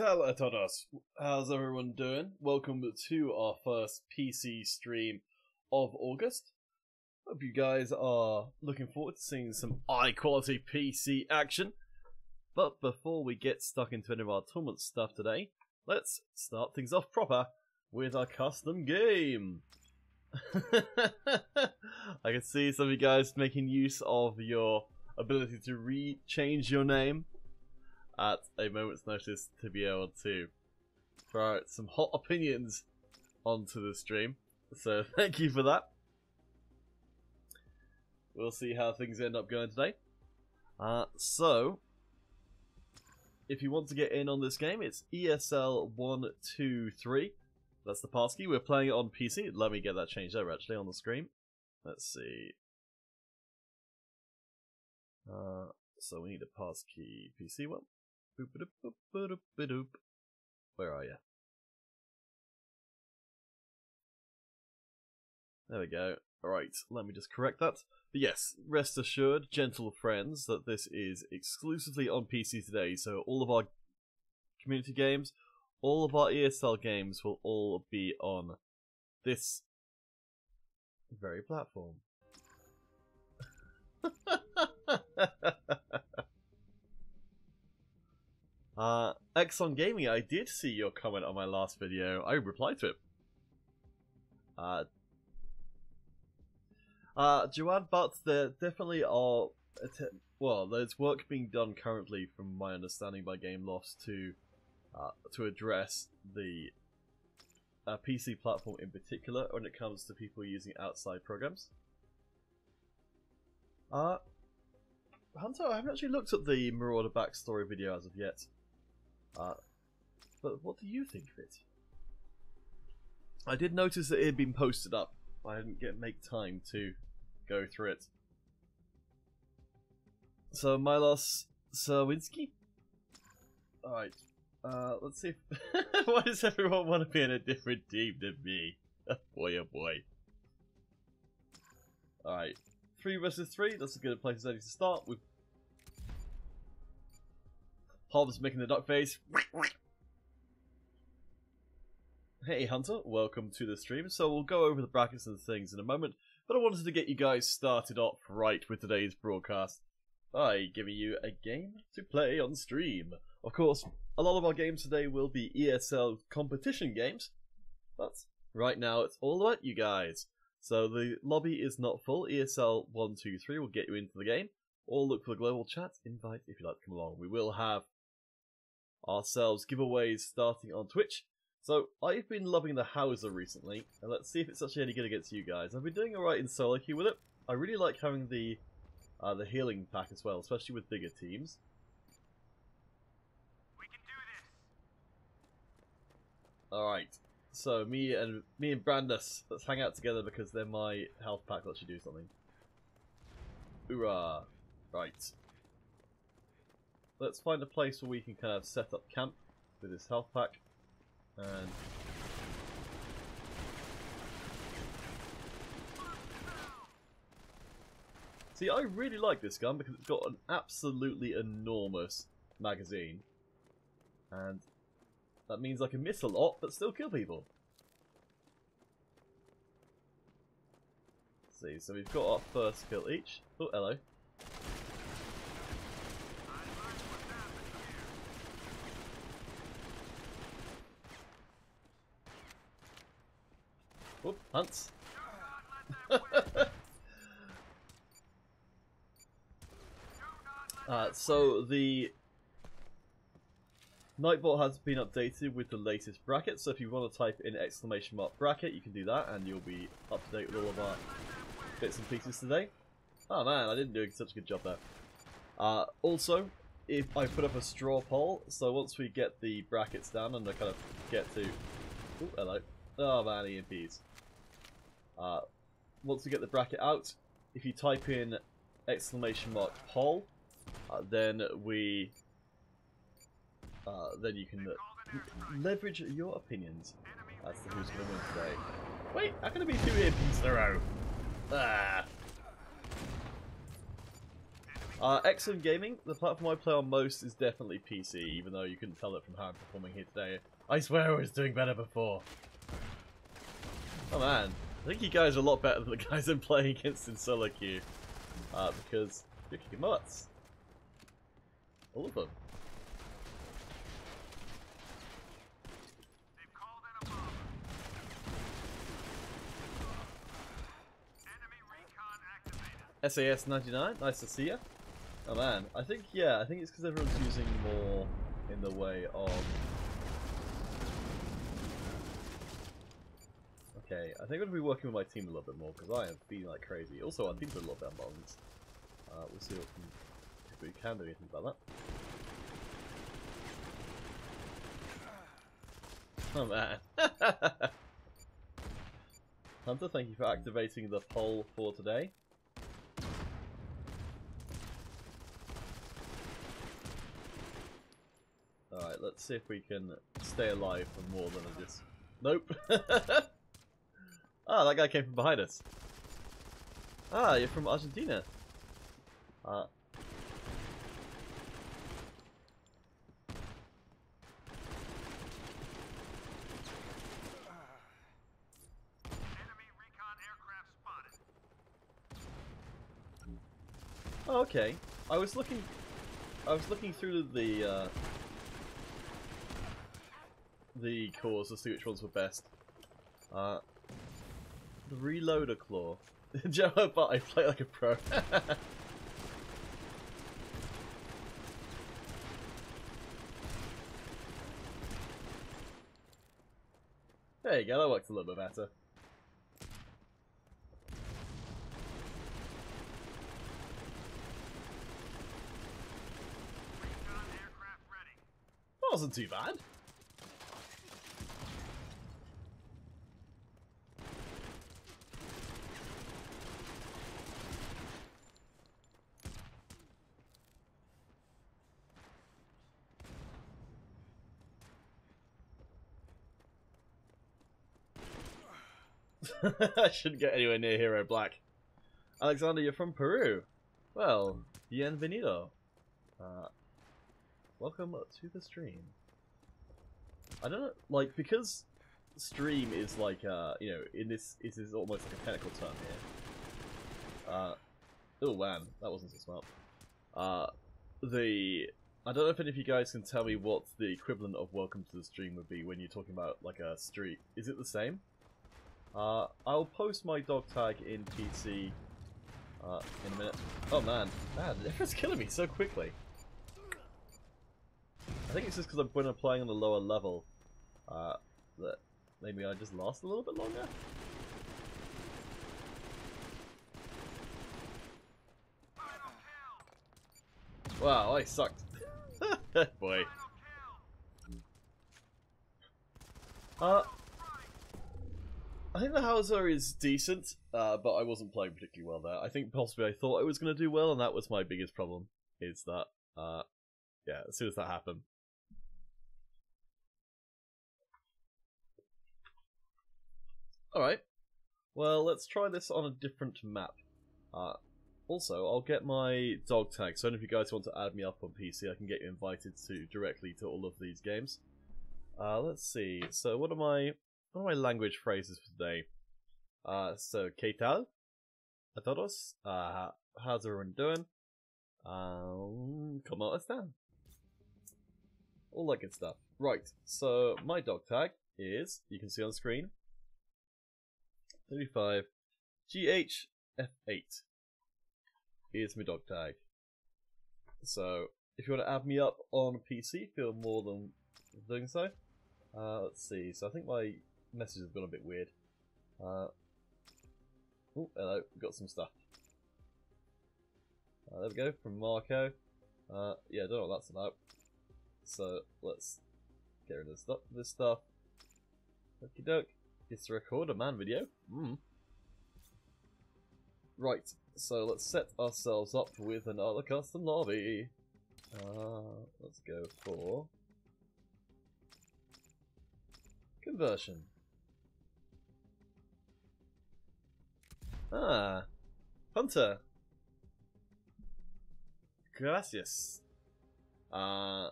tal a todos? How's everyone doing? Welcome to our first PC stream of August. Hope you guys are looking forward to seeing some high-quality PC action. But before we get stuck into any of our tournament stuff today, let's start things off proper with our custom game. I can see some of you guys making use of your ability to change your name at a moment's notice to be able to throw out some hot opinions onto the stream. So thank you for that. We'll see how things end up going today. So if you want to get in on this game, it's ESL123. That's the passkey. We're playing it on PC. Let me get that changed over actually on the screen. Let's see. So we need a passkey PC one. Where are you? There we go. Alright, let me just correct that. But yes, rest assured, gentle friends, that this is exclusively on PC today. So all of our community games, all of our ESL games will all be on this very platform. Exxon Gaming, I did see your comment on my last video. I replied to it. Joanne, but there definitely are, well, there's work being done currently, from my understanding, by Game Loft to address the PC platform in particular when it comes to people using outside programs. Hunter, I haven't actually looked at the Marauder backstory video as of yet. But what do you think of it? I did notice that it had been posted up. I didn't make time to go through it. So Milos Sawinski? Alright. Let's see if why does everyone want to be in a different team than me? Boy oh boy. Alright. 3 versus 3, that's a good place to start with. Hobbs making the duck face. Hey Hunter, welcome to the stream. So we'll go over the brackets and things in a moment, but I wanted to get you guys started off right with today's broadcast by giving you a game to play on stream. Of course, a lot of our games today will be ESL competition games, but right now it's all about you guys. So the lobby is not full. ESL 123 will get you into the game, or look for the global chat invite if you'd like to come along. We will have ourselves giveaways starting on Twitch. So I've been loving the Hauser recently, and let's see if it's actually any good against you guys. I've been doing alright in solo queue with it. I really like having the healing pack as well, especially with bigger teams. We can do this. Alright. So me and Brandis, let's hang out together because then my health pack lets you do something. Hoorah! Right. Let's find a place where we can kind of set up camp with this health pack. And see, I really like this gun because it's got an absolutely enormous magazine. And that means I can miss a lot, but still kill people. Let's see, so we've got our first kill each. Oh, hello. Whoop, Hunts. So the Nightbot has been updated with the latest bracket, so if you want to type in !bracket, you can do that, and you'll be up to date with all of our bits and pieces today. Oh man, I didn't do such a good job there. Also, if I put up a straw poll, so once we get the brackets down and I kind of get to... Oh, hello. Oh man, EMPs. Once we get the bracket out, if you type in !poll, then you can leverage your opinions as to who's going to win today. Wait, how can there be 2 EMPs in a row? Ah. Excellent Gaming, the platform I play on most is definitely PC, even though you couldn't tell it from how I'm performing here today. I swear I was doing better before. Oh man, I think you guys are a lot better than the guys I'm playing against in solo queue. Because you're kicking butts. All of them. SAS 99, nice to see ya. Oh man, I think it's because everyone's using more in the way of. Okay, I think I'm going to be working with my team a little bit more because I am feeling like crazy. Also, our team's a little bit unbalanced. We'll see if we can do anything about that. Oh man. Hunter, thank you for activating the poll for today. Alright, let's see if we can stay alive for more than just... Nope. Ah, that guy came from behind us. Ah, you're from Argentina. Oh, okay. I was looking through the cores to see which ones were best. The Reloader Claw. Joe, but I play like a pro. There you go, that works a little bit better. Wasn't too bad. I shouldn't get anywhere near Hero Black. Alexander, you're from Peru. Well, bienvenido. Welcome to the stream. I don't know, like, because stream is like, you know, this is almost like a technical term here. Oh man, that wasn't so smart. I don't know if any of you guys can tell me what the equivalent of welcome to the stream would be when you're talking about like a street. Is it the same? I'll post my dog tag in PC in a minute. Oh man, everyone's killing me so quickly. I think it's just because when I'm playing on a lower level, that maybe I just last a little bit longer. Wow, I sucked. Boy. I think the Hauser is decent, but I wasn't playing particularly well there. I think possibly I thought I was going to do well, and that was my biggest problem, is that, yeah, as soon as that happened. Alright, well, let's try this on a different map. Also, I'll get my dog tag, so if you guys want to add me up on PC, I can get you invited directly to all of these games. Let's see, so what are my language phrases for today? So, ¿qué tal? A todos? How's everyone doing? ¿Cómo están? All that good stuff. Right, so my dog tag is, you can see on screen, 35 GHF8 is my dog tag. So, if you want to add me up on PC, feel more than doing so. Let's see, so I think my message has gone a bit weird. Oh, hello, we've got some stuff. There we go, from Marco. Yeah, I don't know what that's about. So, let's get rid of this stuff. Okie doke. It's to record a man video. Right, so let's set ourselves up with another custom lobby. Let's go for conversion. Hunter. Gracias. I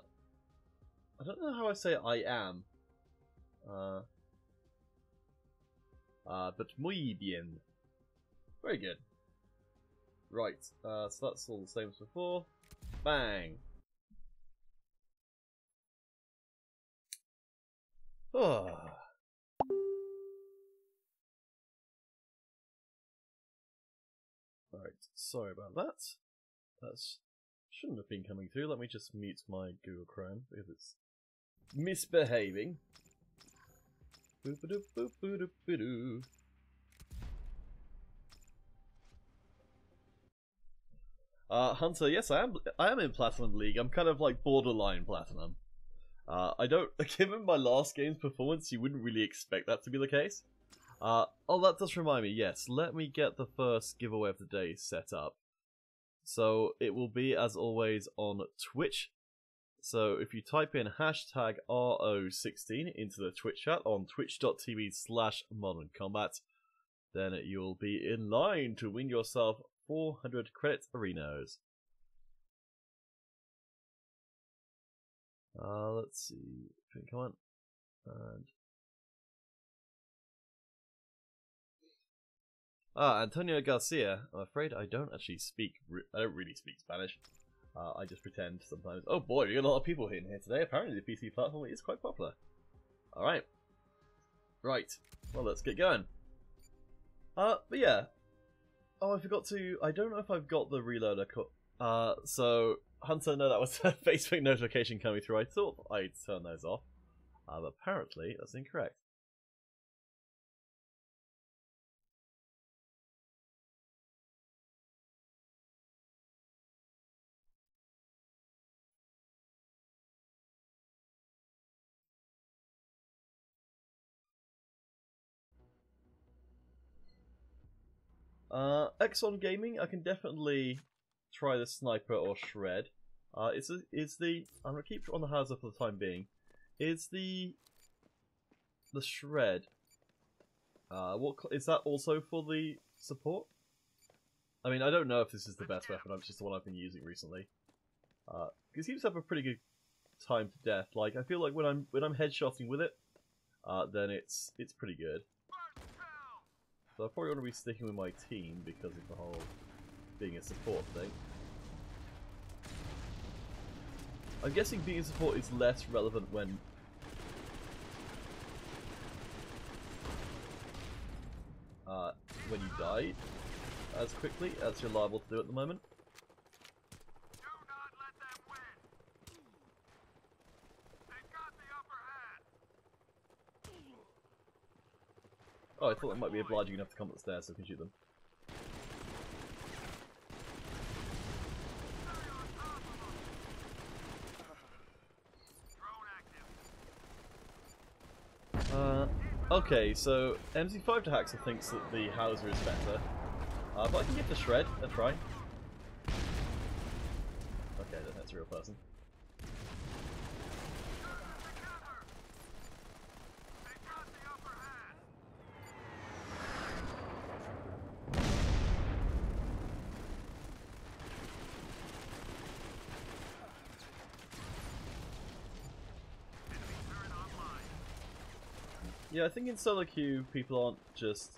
don't know how I say I am. But muy bien. Very good. Right, so that's all the same as before. Bang! Oh. Right, sorry about that. That shouldn't have been coming through. Let me just mute my Google Chrome because it's misbehaving. Boop-a-doop-boop-a-doop-a-doo. Hunter, yes, I am in Platinum League. I'm kind of like borderline Platinum. I don't, given my last game's performance, you wouldn't really expect that to be the case. Oh, that does remind me, yes, let me get the first giveaway of the day set up. So, it will be, as always, on Twitch. So, if you type in hashtag RO16 into the Twitch chat on twitch.tv/moderncombat, then you'll be in line to win yourself 400 credit arenas. Let's see. Come on. And Antonio Garcia. I'm afraid I don't actually speak. I don't really speak Spanish. I just pretend sometimes. Oh boy, we got a lot of people in here today. Apparently, the PC platform is quite popular. All right. Right. Well, let's get going. But yeah. Oh, I forgot to. I don't know if I've got the reloader. So Hunter, no, that was a Facebook notification coming through. I thought I'd turn those off. But apparently, that's incorrect. Exxon Gaming, I can definitely try the sniper or shred. I'm gonna keep on the Hauser for the time being. Is the shred? What is that also for the support? I mean, I don't know if this is the best weapon. It's just the one I've been using recently. It seems to have a pretty good time to death. Like I feel like when I'm headshotting with it, then it's pretty good. So I probably want to be sticking with my team because of the whole being a support thing. I'm guessing being a support is less relevant when you die as quickly as you're liable to do at the moment. Do not let them win. They got the upper hand. Oh, I thought that might be obliging enough to come up the stairs so I can shoot them. Okay, so MC5 to Haxer thinks that the Hauser is better, but I can give the shred a try. Okay, that's a real person. Yeah, I think in solo queue, people aren't just...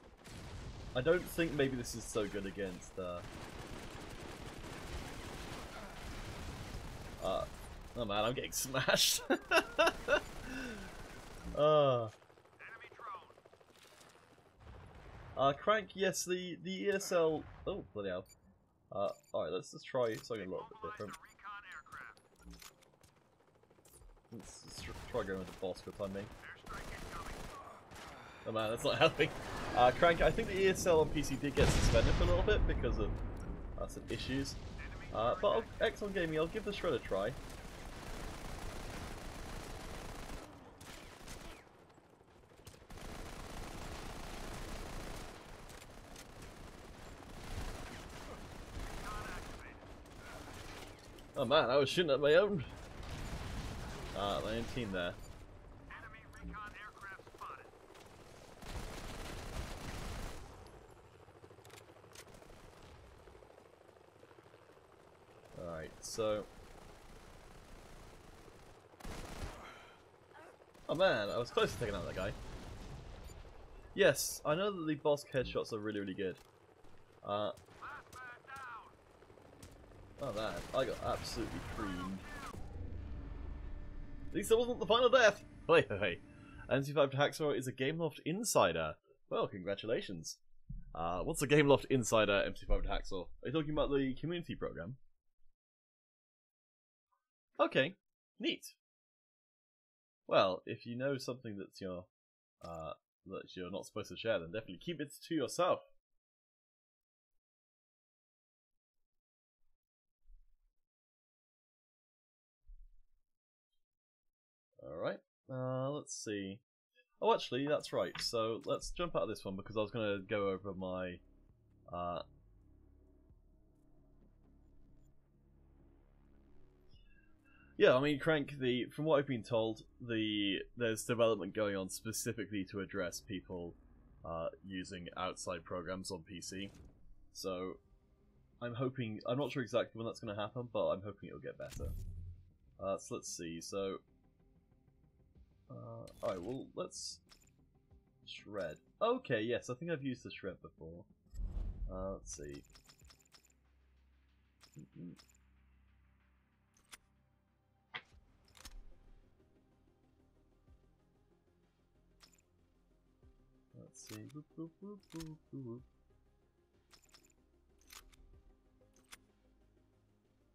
I don't think maybe this is so good against... Oh man, I'm getting smashed. Crank, yes, the ESL... Oh, bloody hell. Alright, let's just try something a little bit different. Let's just try going with the boss for the time being. Oh man, that's not helping. Crank, I think the ESL on PC did get suspended for a little bit because of some issues. But Exxon Gaming, I'll give the shred a try. Oh man, I was shooting at my own team there. Alright. so... Oh man, I was close to taking out that guy. Yes, I know that the boss headshots are really, really good. Oh man, I got absolutely creamed. At least it wasn't the final death! Hey, hey, hey. MC5 Hacksaw is a Gameloft insider. Well, congratulations. What's a Gameloft insider, MC5 Hacksaw? Are you talking about the community program? Okay, neat. Well, if you know something that you're not supposed to share, then definitely keep it to yourself. Alright, let's see. Oh, actually, that's right. So, let's jump out of this one because I was going to go over my... Yeah, I mean, Crank, from what I've been told, there's development going on specifically to address people using outside programs on PC. So, I'm not sure exactly when that's going to happen, but I'm hoping it'll get better. So let's see, so... Alright, well, let's... Shred. Okay, yes, I think I've used the shred before. Let's see. Let's see. Boop, boop, boop, boop,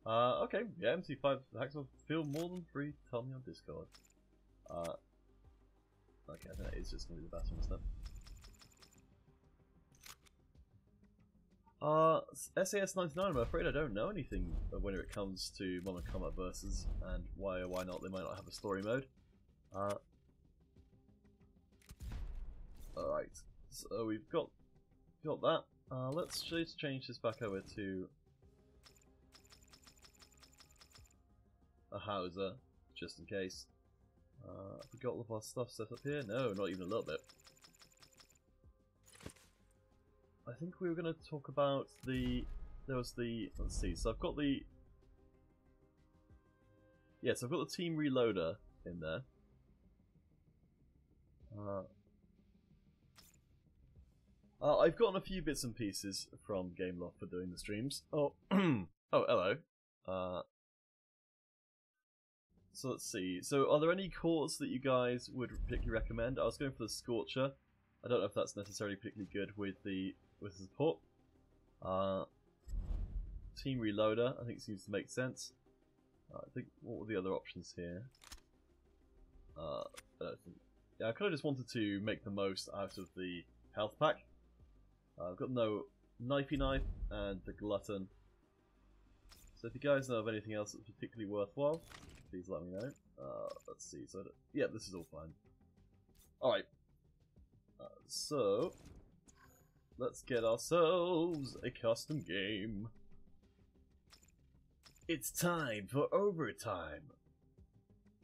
boop. Okay, yeah, MC5 Hacksaw, feel more than free to tell me on Discord. Okay, I think that is just going to be the bathroom stuff. SAS99, I'm afraid I don't know anything when it comes to Modern Combat Versus, and why or why not they might not have a story mode. Alright, so we've got that. Let's just change this back over to a Hauser, just in case. Have we got all of our stuff set up here? No, not even a little bit. I think we were going to talk about let's see, so I've got the... Yes, I've got the Team Reloader in there. I've gotten a few bits and pieces from Gameloft for doing the streams. Oh, oh, hello. So let's see. So are there any cores that you guys would particularly recommend? I was going for the Scorcher. I don't know if that's necessarily particularly good with the support. Team Reloader, I think seems to make sense. I think, what were the other options here? I don't think. Yeah, I kind of just wanted to make the most out of the health pack. I've got no Knifey Knife and the Glutton. So if you guys know of anything else that's particularly worthwhile, please let me know. Let's see. So yeah, this is all fine. All right. So let's get ourselves a custom game. It's time for overtime.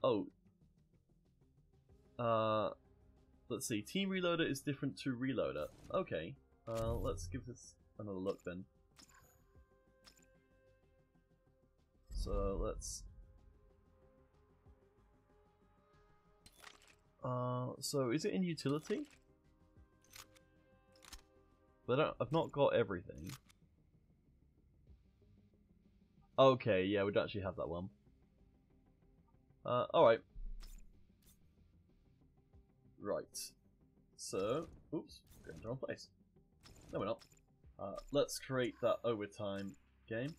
Oh. Let's see. Team Reloader is different to Reloader. Okay. Let's give this another look then. So let's... so is it in utility? But I've not got everything. Okay, yeah, we don't actually have that one. Alright. Right. So, oops, going to the wrong place. No, we're not. Let's create that overtime game.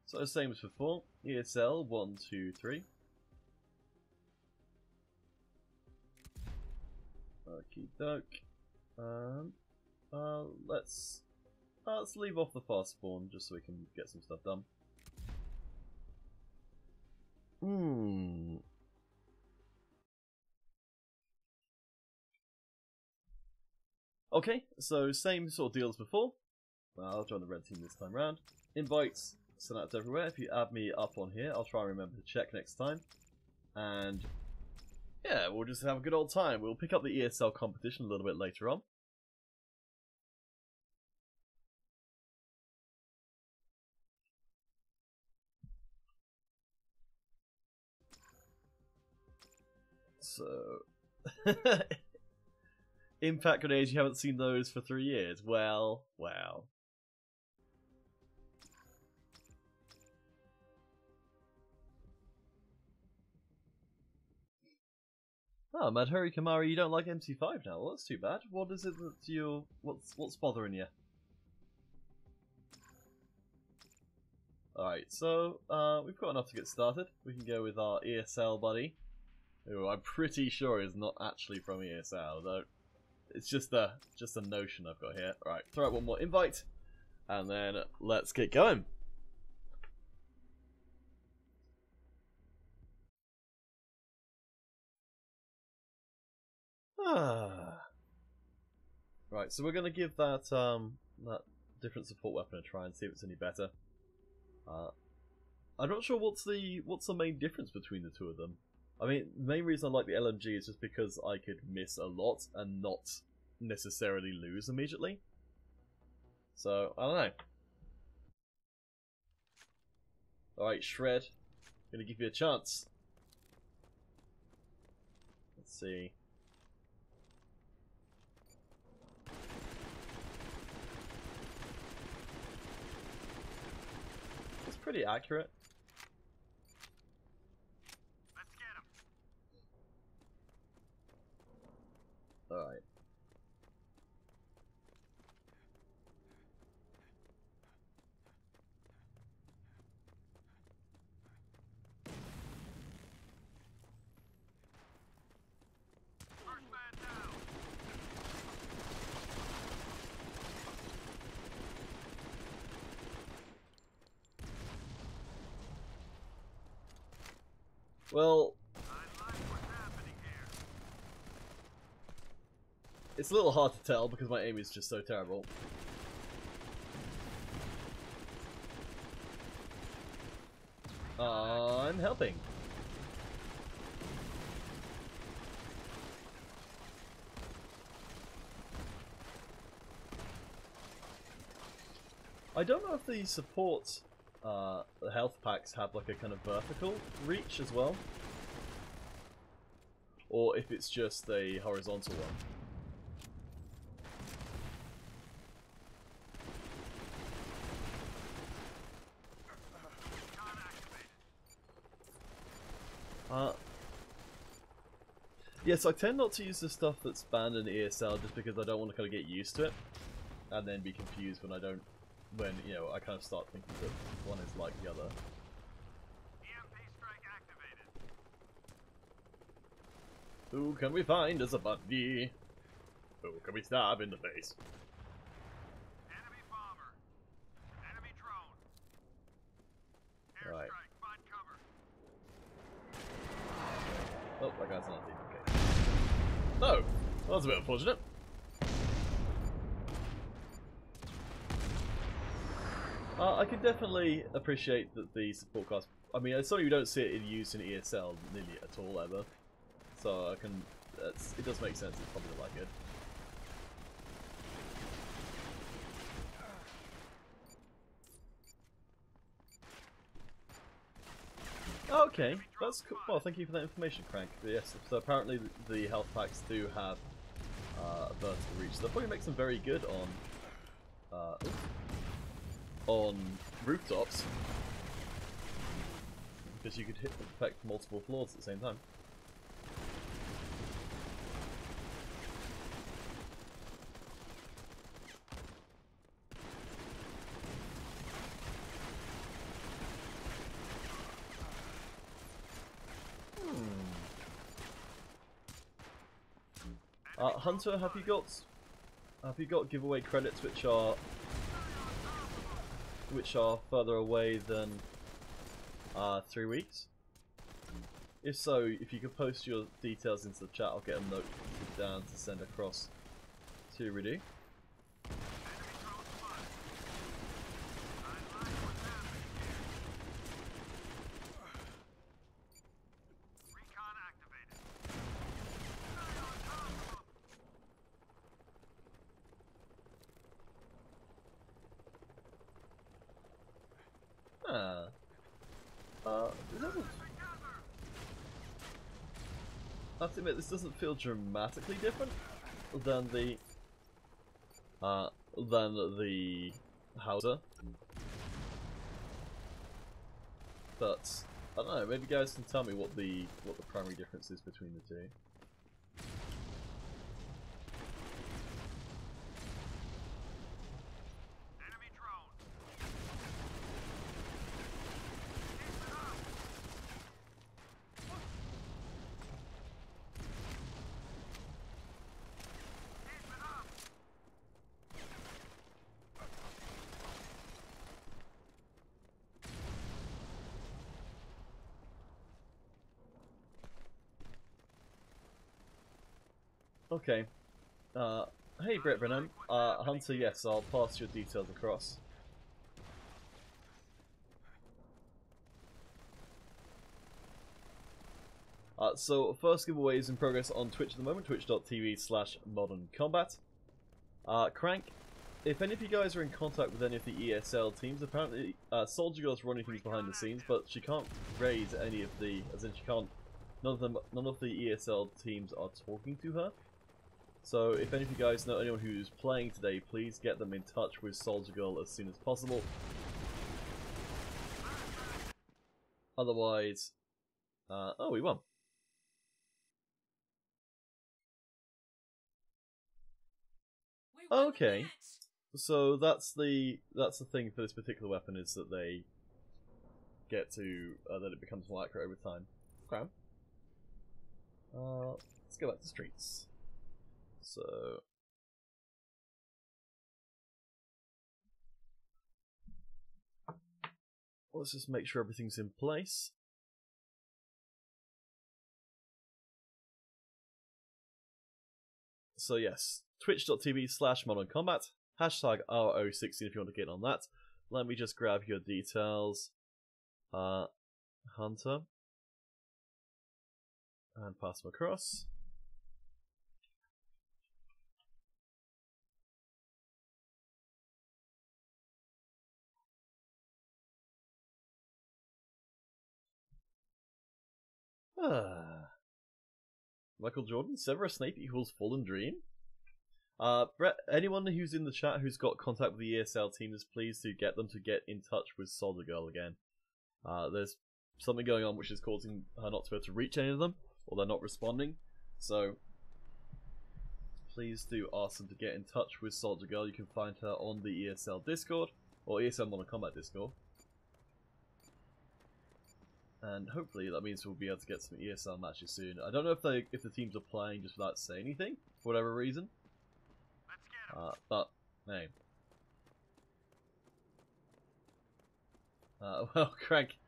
So, same as before. ESL 1, 2, 3. Okie doke. Let's leave off the fast spawn just so we can get some stuff done. Okay, so same sort of deal as before. I'll join the red team this time round. Invites sent out to everywhere. If you add me up on here, I'll try and remember to check next time. And yeah, we'll just have a good old time. We'll pick up the ESL competition a little bit later on. So... Impact grenades, you haven't seen those for 3 years. Well, wow. Oh, Madhuri Kamari, you don't like MC5 now? Well, that's too bad. What is it that you... What's bothering you? Alright, so, we've got enough to get started. We can go with our ESL buddy, who I'm pretty sure is not actually from ESL, though. It's just a notion I've got here. Alright, throw out one more invite, and then let's get going. Right, so we're gonna give that that different support weapon a try and see if it's any better. I'm not sure what's the main difference between the two of them. I mean, the main reason I like the LMG is just because I could miss a lot and not necessarily lose immediately. So, I don't know. Alright, Shred. Gonna give you a chance. Let's see. It's pretty accurate. Let's get him. Alright. First man down. Well, I like what's happening here. it's a little hard to tell because my aim is just so terrible. I'm helping. I don't know if the support the health packs have like a kind of vertical reach as well, or if it's just a horizontal one. Recon activated. Yes, I tend not to use the stuff that's banned in ESL just because I don't want to kind of get used to it and then be confused when I don't, you know, I kind of start thinking that one is like the other. EMP strike activated. Who can we find as a buddy? Who can we stab in the face? Enemy bomber. Enemy drone. Right. Airstrike. Find cover. Oh, that guy's not deep. Okay. Oh, well, that's a bit unfortunate. I can definitely appreciate that the support cost. I mean, it's something you don't see it used in ESL nearly at all ever. So I can. It does make sense. It's probably not that good. Okay, that's cool. Well, thank you for that information, Crank. But yes, so apparently the health packs do have vertical reach. So they'll probably make them very good on rooftops, because you could affect multiple floors at the same time. Hunter, have you got giveaway credits which are further away than 3 weeks? If so, if you could post your details into the chat, I'll get a note down to send across to Redo. Recon activated. have to admit, this doesn't feel dramatically different than the Hauser. But I don't know. Maybe you guys can tell me what the primary difference is between the two. Enemy drone. Keep it up. Okay. Hey Brett Brennan. Hunter, yes, I'll pass your details across. So first giveaway is in progress on Twitch at the moment, twitch.tv/moderncombat. Crank, if any of you guys are in contact with any of the ESL teams, apparently Soldier Girl's running things behind the scenes, but she can't raise any of the, as in she can't, none of the ESL teams are talking to her. So if any of you guys know anyone who's playing today, please get them in touch with Soldier Girl as soon as possible. Otherwise, oh, we won. Okay, so that's the thing for this particular weapon, is that they get to that it becomes more accurate over time. Okay. Let's go back to streets. So let's just make sure everything's in place. So yes, twitch.tv/moderncombat, hashtag RO16 if you want to get on that. Let me just grab your details, Hunter, and pass them across. Michael Jordan, Severus Snape equals Fallen Dream. Brett, anyone who's in the chat who's got contact with the ESL teams, please do get them to get in touch with Soldier Girl again. There's something going on which is causing her not to be able to reach any of them, or they're not responding. So please do ask them to get in touch with Soldier Girl. You can find her on the ESL Discord, or ESL Modern Combat Discord. And hopefully that means we'll be able to get some ESL matches soon. I don't know if the teams are playing just without saying anything, for whatever reason. But, hey. Well, Crank,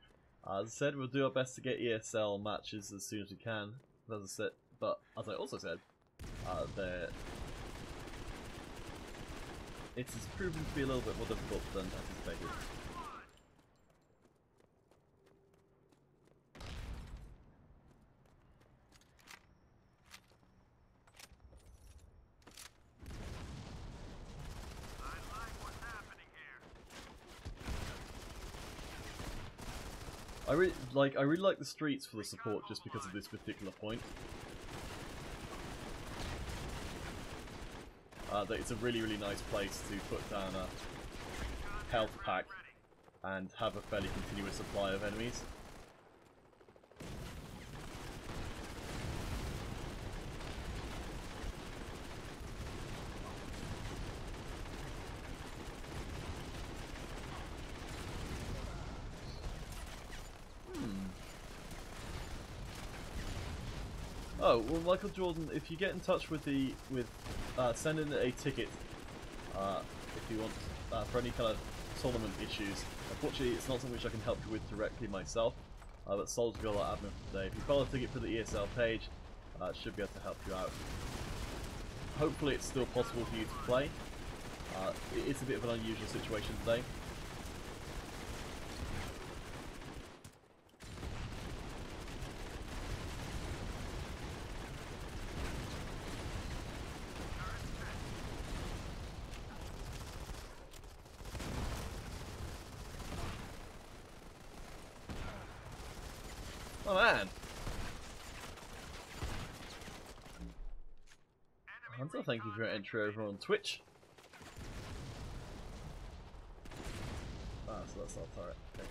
as I said, we'll do our best to get ESL matches as soon as we can. As I said, but as I also said, it has proven to be a little bit more difficult than anticipated. I really like the streets for the support just because of this particular point. That it's a really nice place to put down a health pack and have a fairly continuous supply of enemies. Oh, well, Michael Jordan, if you get in touch with send in a ticket if you want for any kind of tournament issues. Unfortunately, it's not something which I can help you with directly myself, but Soldier Girl are admin for today. If you follow a ticket for the ESL page, should be able to help you out. Hopefully it's still possible for you to play. It's a bit of an unusual situation today. Oh man! thank you for your entry over on Twitch. Ah, so that's not turret. Okay.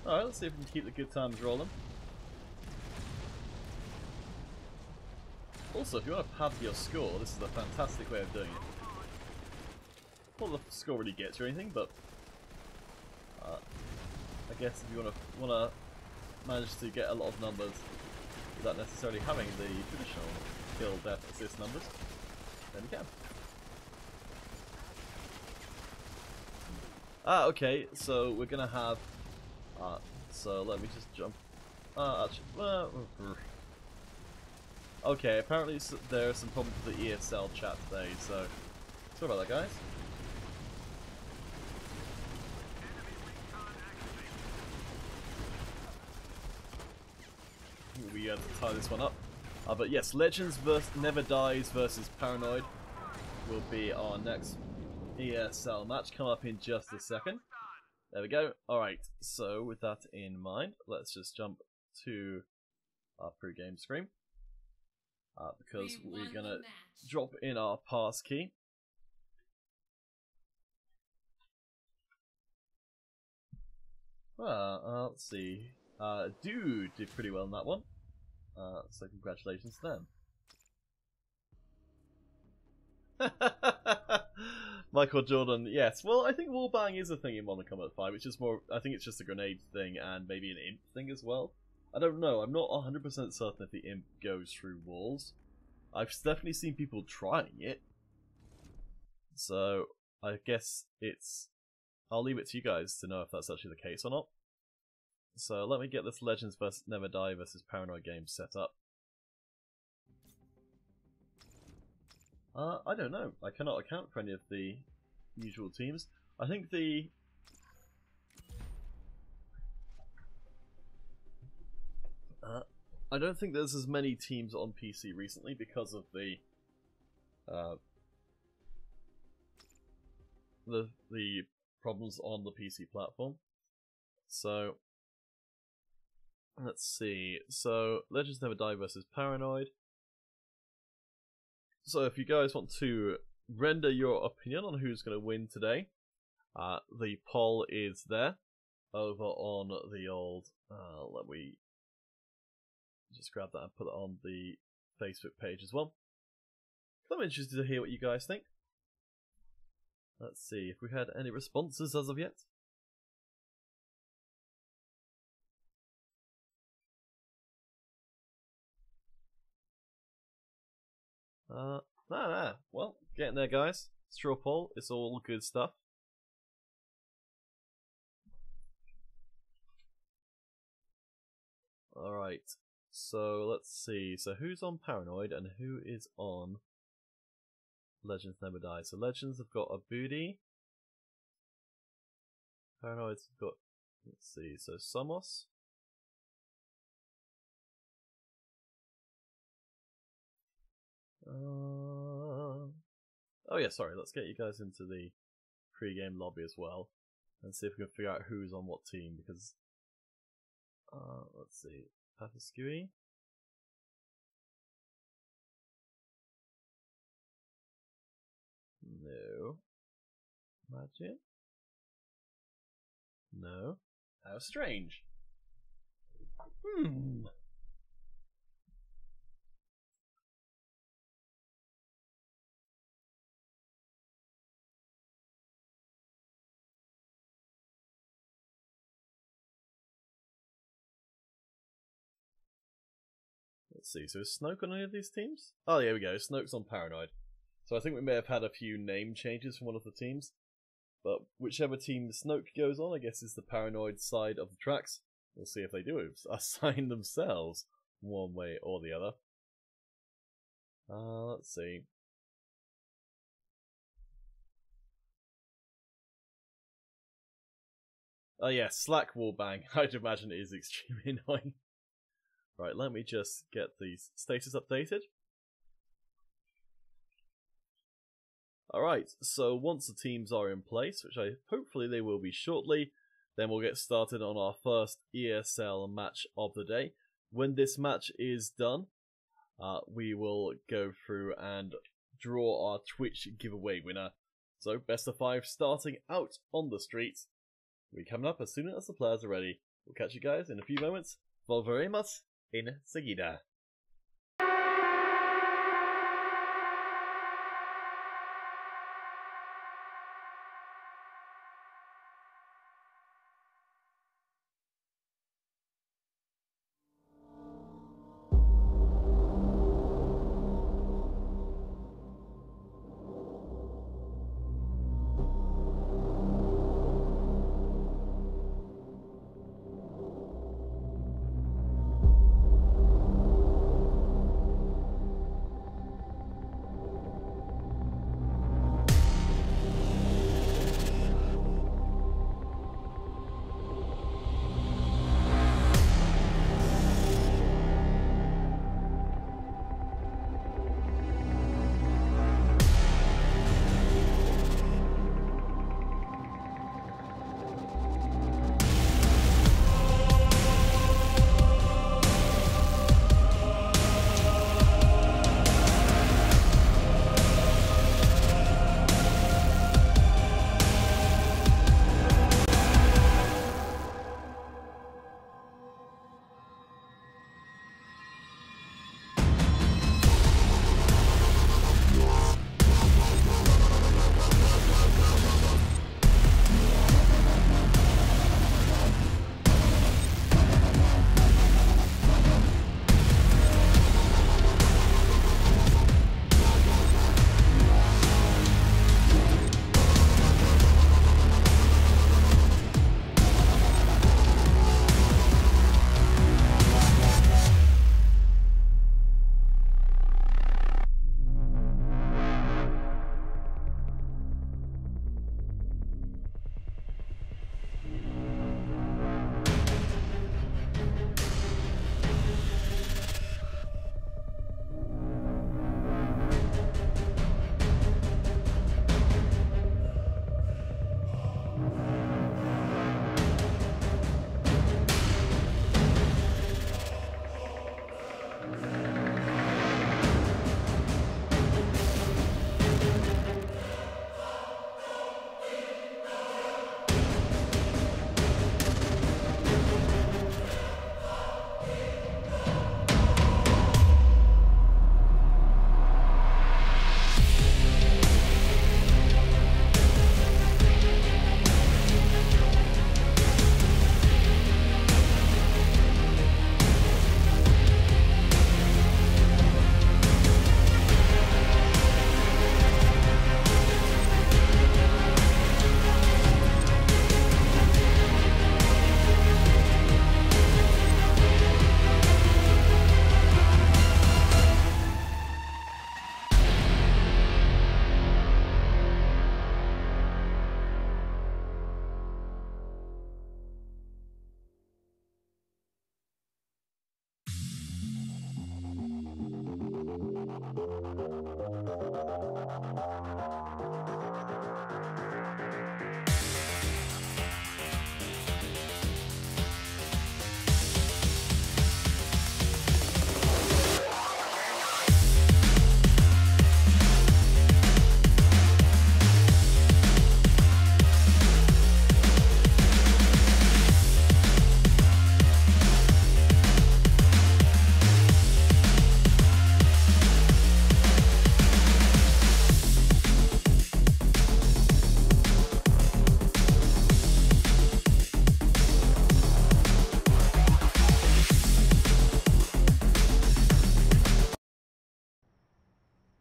Alright, let's see if we can keep the good times rolling. Also, if you want to pad your score, this is a fantastic way of doing it. Not that the score really gets you anything, but I guess if you want to manage to get a lot of numbers without necessarily having the traditional kill, death, assist numbers, then you can. Ah, okay, so we're gonna have. So let me just jump. Okay, apparently there are some problems with the ESL chat today, so sorry about that, guys. We have to tie this one up. But yes, Legends Never Dies versus Paranoid will be our next ESL match. Come up in just a second. There we go. Alright, so with that in mind, let's just jump to our pre-game screen. Because we're going to drop in our pass key. Let's see. Dude did pretty well in that one. So congratulations to them. Michael Jordan, yes. Well, I think wallbang is a thing in Modern Combat 5. It's just more. I think it's just a grenade thing and maybe an imp thing as well. I don't know. I'm not 100% certain if the imp goes through walls. I've definitely seen people trying it. So I guess it's. I'll leave it to you guys to know if that's actually the case or not. So let me get this Legends vs Never Die versus Paranoid game set up. I don't know. I cannot account for any of the usual teams. I think the... I don't think there's as many teams on PC recently because of the problems on the PC platform. So let's see. So Legends Never Die versus Paranoid. So if you guys want to render your opinion on who's going to win today, the poll is there over on the old. Let me just grab that and put it on the Facebook page as well. I'm interested to hear what you guys think. Let's see if we had any responses as of yet. Nah. Well, getting there, guys. Straw poll, it's all good stuff. Alright, so let's see. So who's on Paranoid and who is on Legends Never Die? So Legends have got a booty. Paranoid's have got, let's see, so Somos. Oh yeah, sorry, let's get you guys into the pre-game lobby as well and see if we can figure out who's on what team, because let's see, Papaskui. No. Imagine. No. How strange. Let's see, so is Snoke on any of these teams? Oh, there we go, Snoke's on Paranoid. So I think we may have had a few name changes from one of the teams. But whichever team Snoke goes on, I guess is the Paranoid side of the tracks. We'll see if they do assign themselves one way or the other. Let's see. Oh yeah, Slack wallbang. I'd imagine it is extremely annoying. Right, let me just get these status updated. Alright, so once the teams are in place, which hopefully they will be shortly, then we'll get started on our first ESL match of the day. When this match is done, we will go through and draw our Twitch giveaway winner. So, best of 5 starting out on the streets. We're coming up as soon as the players are ready. We'll catch you guys in a few moments. Volveremos enseguida.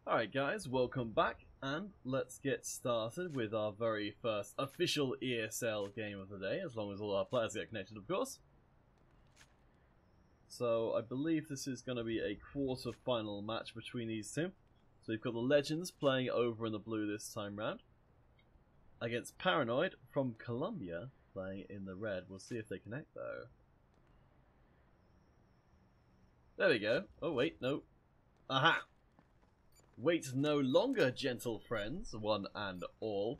Alright guys, welcome back, and let's get started with our very first official ESL game of the day, as long as all our players get connected, of course. So I believe this is going to be a quarter-final match between these two. So you've got the Legends playing over in the blue this time round, against Paranoid from Colombia playing in the red. We'll see if they connect though. There we go. Oh wait, no. Aha! Wait no longer, gentle friends, one and all.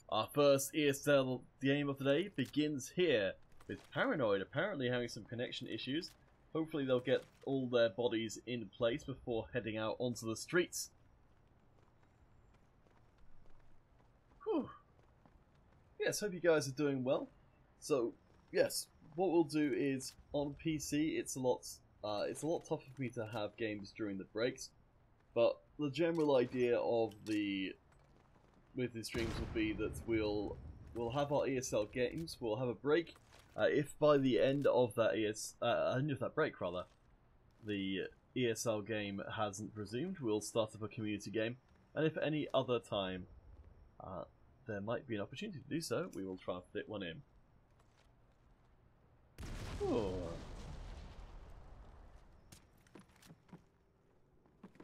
Our first ESL game of the day begins here, with Paranoid apparently having some connection issues. Hopefully they'll get all their bodies in place before heading out onto the streets. Whew. Yes, hope you guys are doing well. So, yes, what we'll do is, on PC, it's a lot tougher for me to have games during the breaks, but the general idea of with the streams will be that we'll have our ESL games, we'll have a break. If by the end of that break rather, the ESL game hasn't resumed, we'll start up a community game, and if at any other time there might be an opportunity to do so, we will try and fit one in.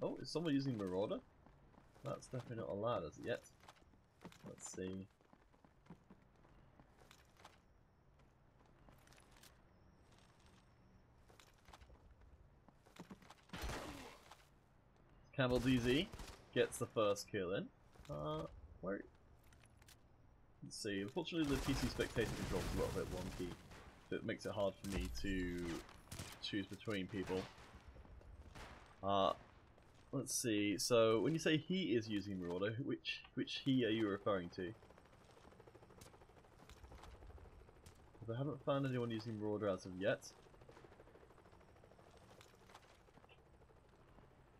Oh, is someone using Marauder? That's definitely not allowed as yet. Let's see. Camel DZ gets the first kill in. Where? Let's see. Unfortunately, the PC spectator control is a little bit wonky, so it makes it hard for me to choose between people. Let's see. So when you say he is using Marauder, which he are you referring to? Because I haven't found anyone using Marauder as of yet.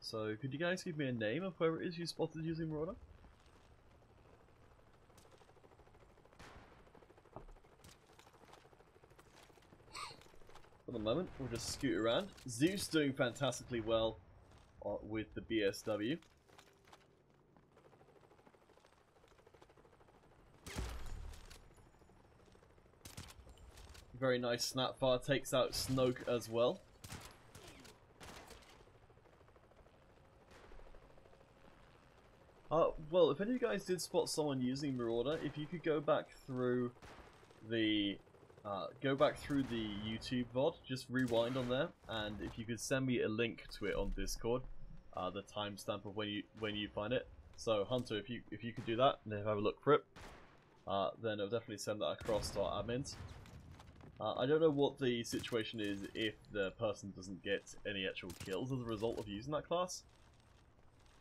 So could you guys give me a name of whoever it is you spotted using Marauder? For the moment, we'll just scoot around. Zeus doing fantastically well with the BSW. Very nice snapfire, takes out Snoke as well. Well, if any of you guys did spot someone using Marauder, if you could go back through the YouTube VOD, just rewind on there, and if you could send me a link to it on Discord, the timestamp of when you find it. So Hunter, if you could do that and have a look for it, then I'll definitely send that across to our admins. I don't know what the situation is if the person doesn't get any actual kills as a result of using that class,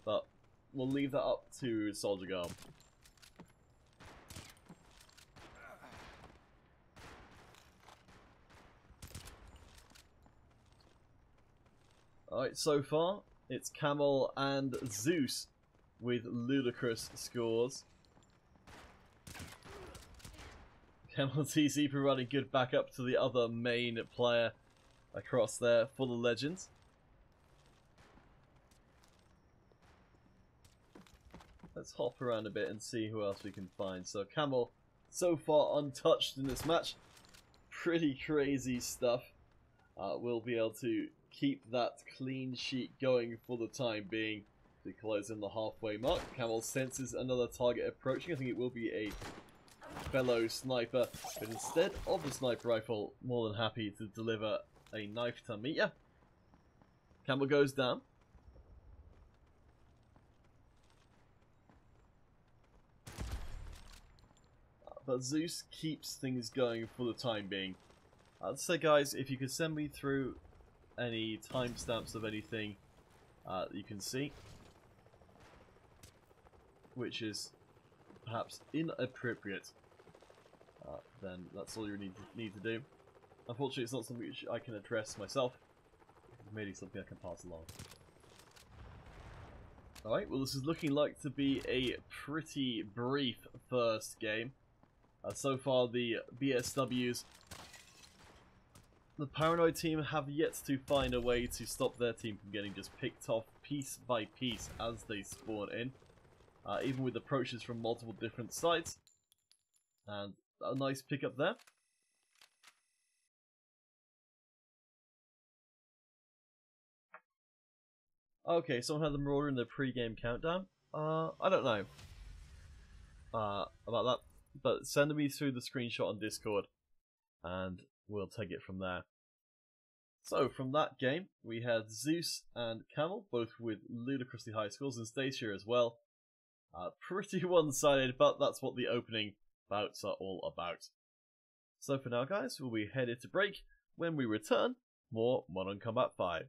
but we'll leave that up to Soldier Garb. Alright, so far it's Camel and Zeus with ludicrous scores. Camel TC providing good backup to the other main player across there for the Legends. Let's hop around a bit and see who else we can find. So Camel, so far untouched in this match. Pretty crazy stuff. We'll be able to keep that clean sheet going for the time being to close in the halfway mark. Camel senses another target approaching. I think it will be a fellow sniper, but instead of the sniper rifle, more than happy to deliver a knife to meet ya. Camel goes down. But Zeus keeps things going for the time being. So guys, if you could send me through any timestamps of anything you can see, which is perhaps inappropriate, then that's all you need to do. Unfortunately, it's not something which I can address myself. It's maybe something I can pass along. Alright, well this is looking like to be a pretty brief first game. So far the BSWs, the Paranoid team, have yet to find a way to stop their team from getting just picked off piece by piece as they spawn in. Even with approaches from multiple different sides. And a nice pickup there. Okay, someone had the Marauder in the pre-game countdown. I don't know about that, but send me through the screenshot on Discord, and we'll take it from there. So, from that game, we had Zeus and Camel, both with ludicrously high scores, and Stacia as well. Pretty one-sided, but that's what the opening bouts are all about. So for now, guys, we'll be headed to break. When we return, more Modern Combat 5.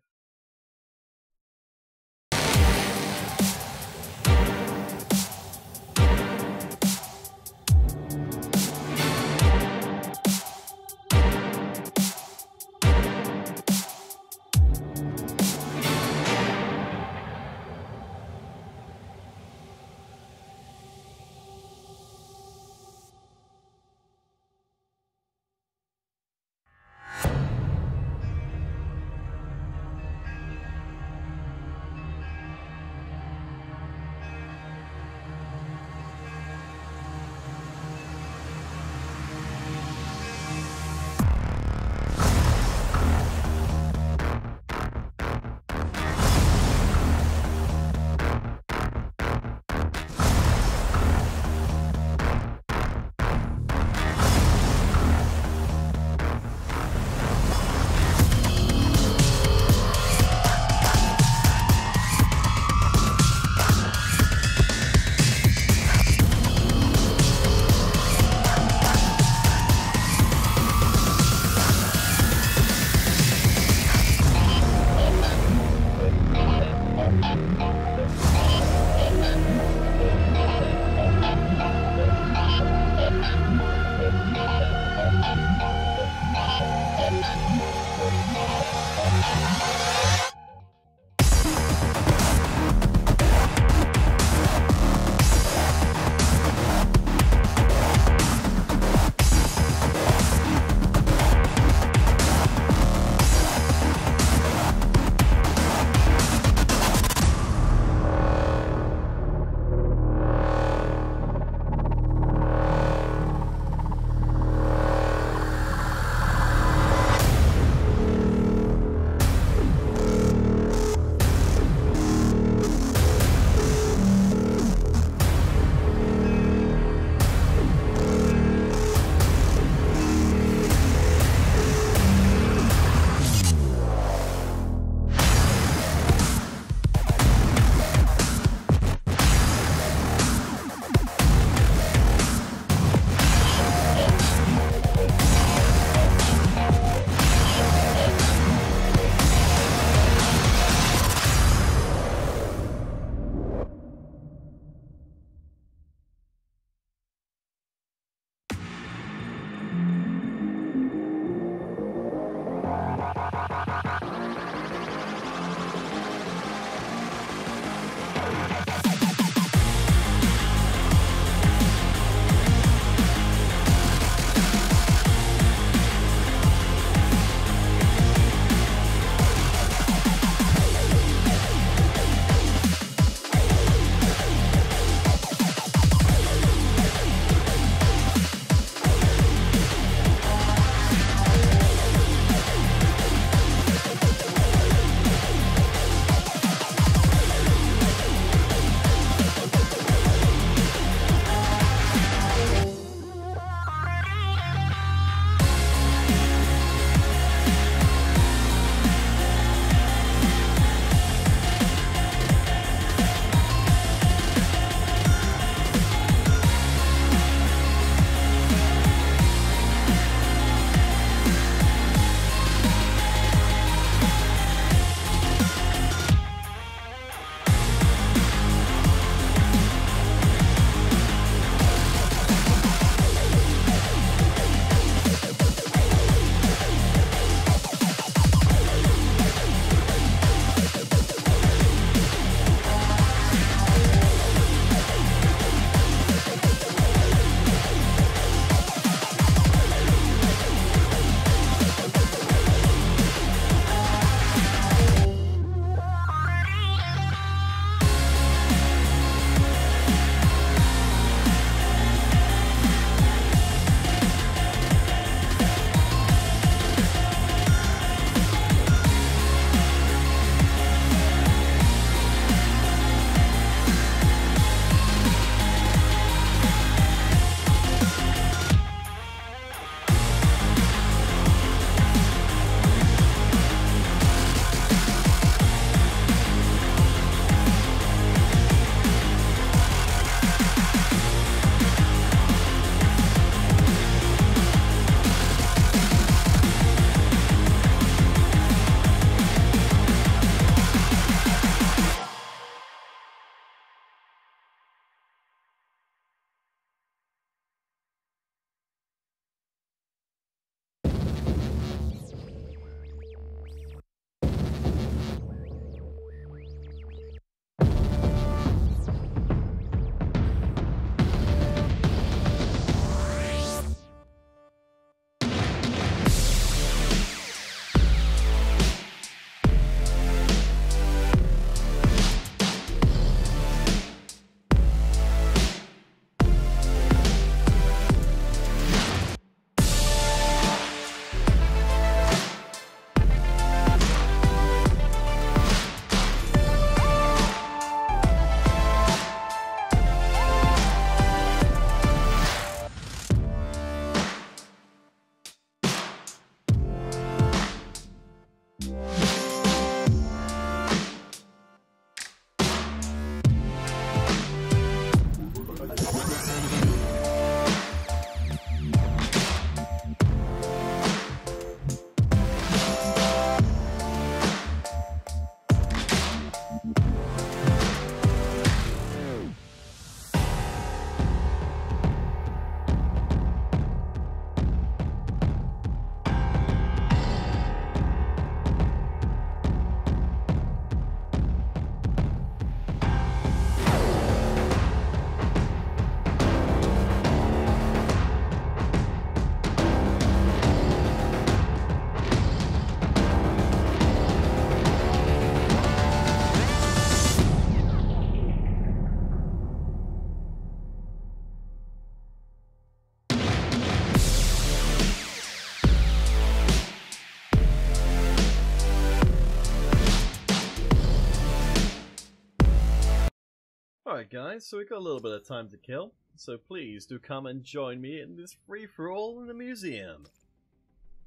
Alright guys, so we've got a little bit of time to kill, so please do come and join me in this free-for-all in the museum.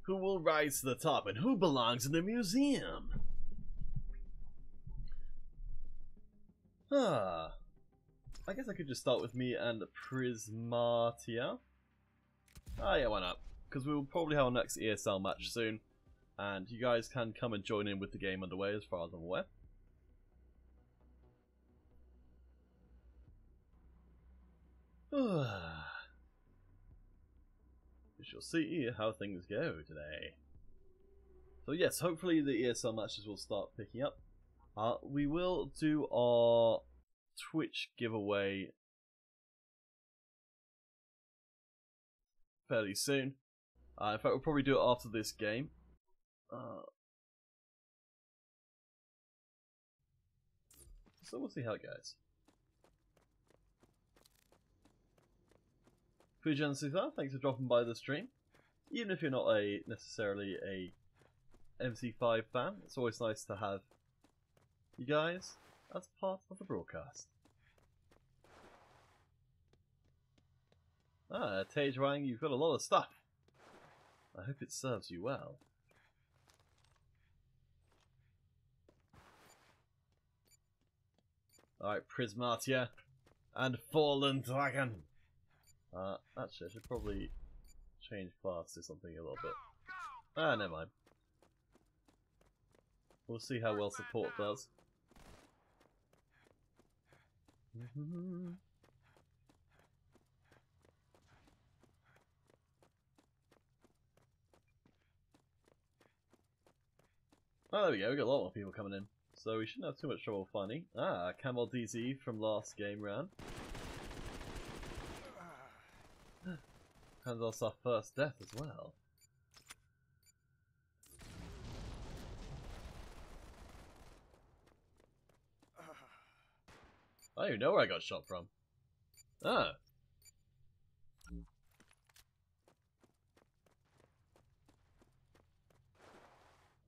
Who will rise to the top and who belongs in the museum? I guess I could just start with me and Prismatia. Yeah, why not? Because we will probably have our next ESL match soon, and you guys can come and join in with the game underway as far as I'm aware. We shall see how things go today. So yes, hopefully the ESL matches will start picking up. We will do our Twitch giveaway fairly soon. In fact, we'll probably do it after this game. So we'll see how it goes. MC5, thanks for dropping by the stream. Even if you're not necessarily a MC5 fan, it's always nice to have you guys as part of the broadcast. Tage Wang, you've got a lot of stuff. I hope it serves you well. Alright, Prismatia and Fallen Dragon. Actually, I should probably change class to something a little bit. Never mind. We'll see how well support does. Oh, there we go, we got a lot more people coming in. So we shouldn't have too much trouble finding. Camel DZ from last game round. And that's our first death as well. I don't even know where I got shot from. I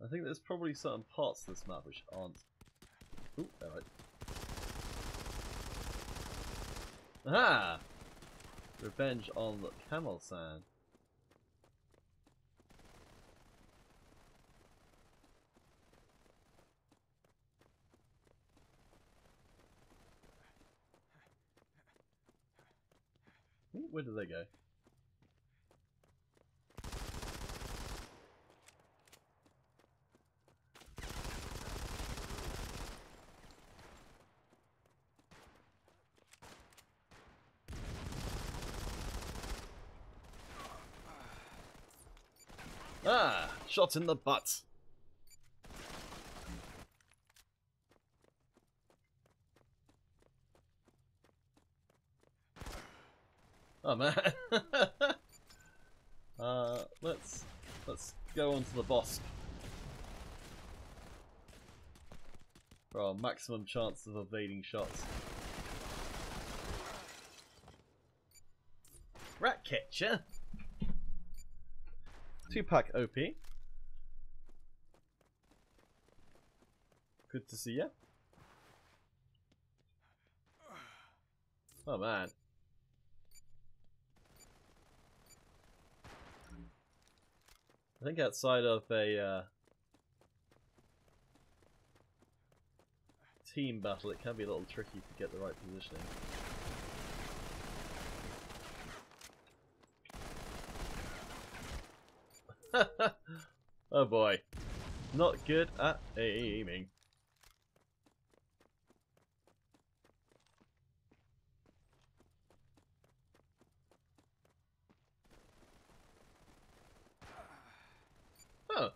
think there's probably certain parts of this map which aren't. Ooh, alright. Aha! Revenge on the Camel Sand. Ooh, where did they go? Shot in the butt. Oh man. Let's go on to the boss for our maximum chance of evading shots. Rat catcher. 2-pack OP. Good to see ya. Oh man. I think outside of a team battle it can be a little tricky to get the right positioning. Oh boy. Not good at aiming. Oh.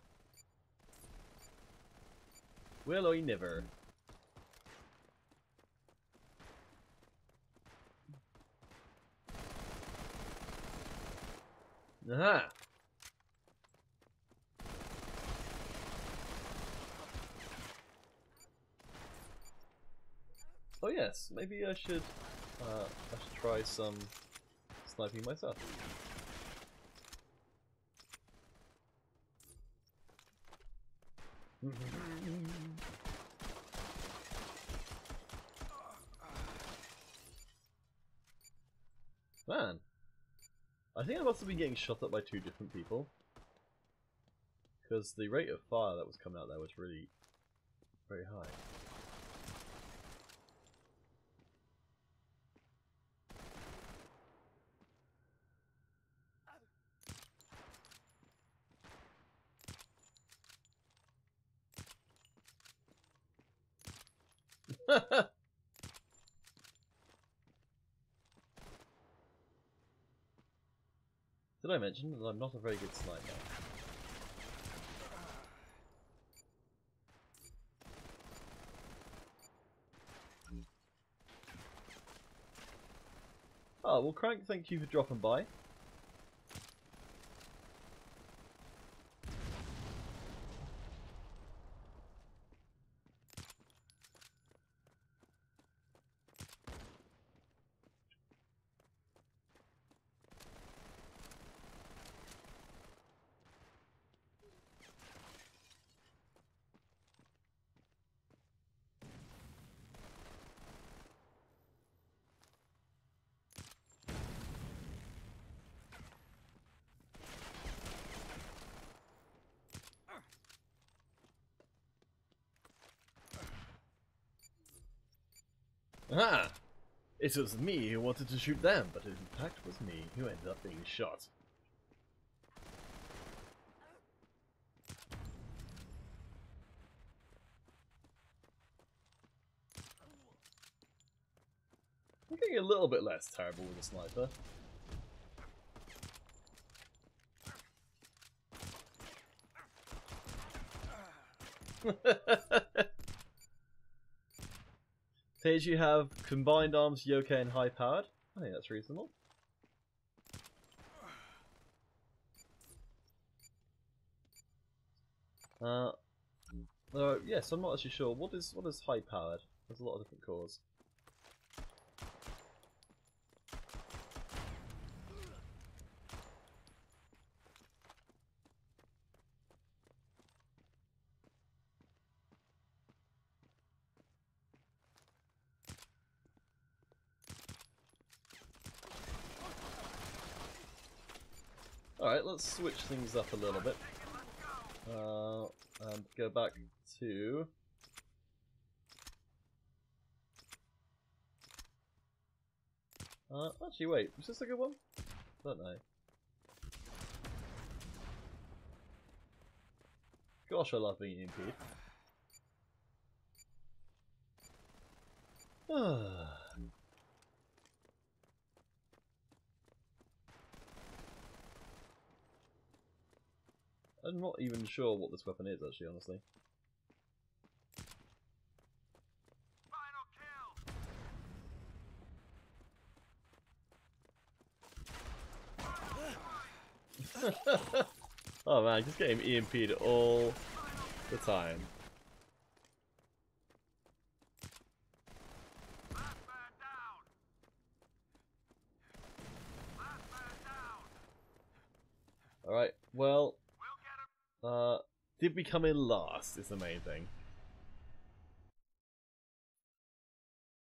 Will I never? Aha! Oh yes, maybe I should try some sniping myself. Man, I think I must have been getting shot at by two different people. Because the rate of fire that was coming out there was really very high. Did I mention that I'm not a very good sniper? Oh, well, Crank, thank you for dropping by. Aha! It was me who wanted to shoot them, but in fact it was me who ended up being shot. I'm getting a little bit less terrible with a sniper. Page, you have combined arms, yokai, and high powered. I think that's reasonable. Yes, I'm not actually sure. What is high powered? There's a lot of different cores. Alright, let's switch things up a little bit. And go back to... actually wait, was this a good one? I don't know. Gosh, I love being EMP'd. I'm not even sure what this weapon is, actually, honestly. Final kill. Oh man, just getting EMP'd all the time. Last man down. Last man down. Alright, well, We'll get him. did we come in last is the main thing.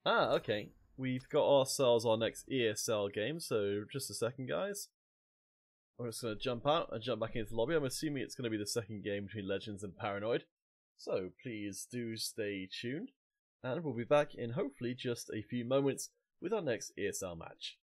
Ah, okay. We've got ourselves our next ESL game, so just a second, guys. I'm just going to jump out and jump back into the lobby. I'm assuming it's going to be the second game between Legends and Paranoid. So please do stay tuned. And we'll be back in hopefully just a few moments with our next ESL match.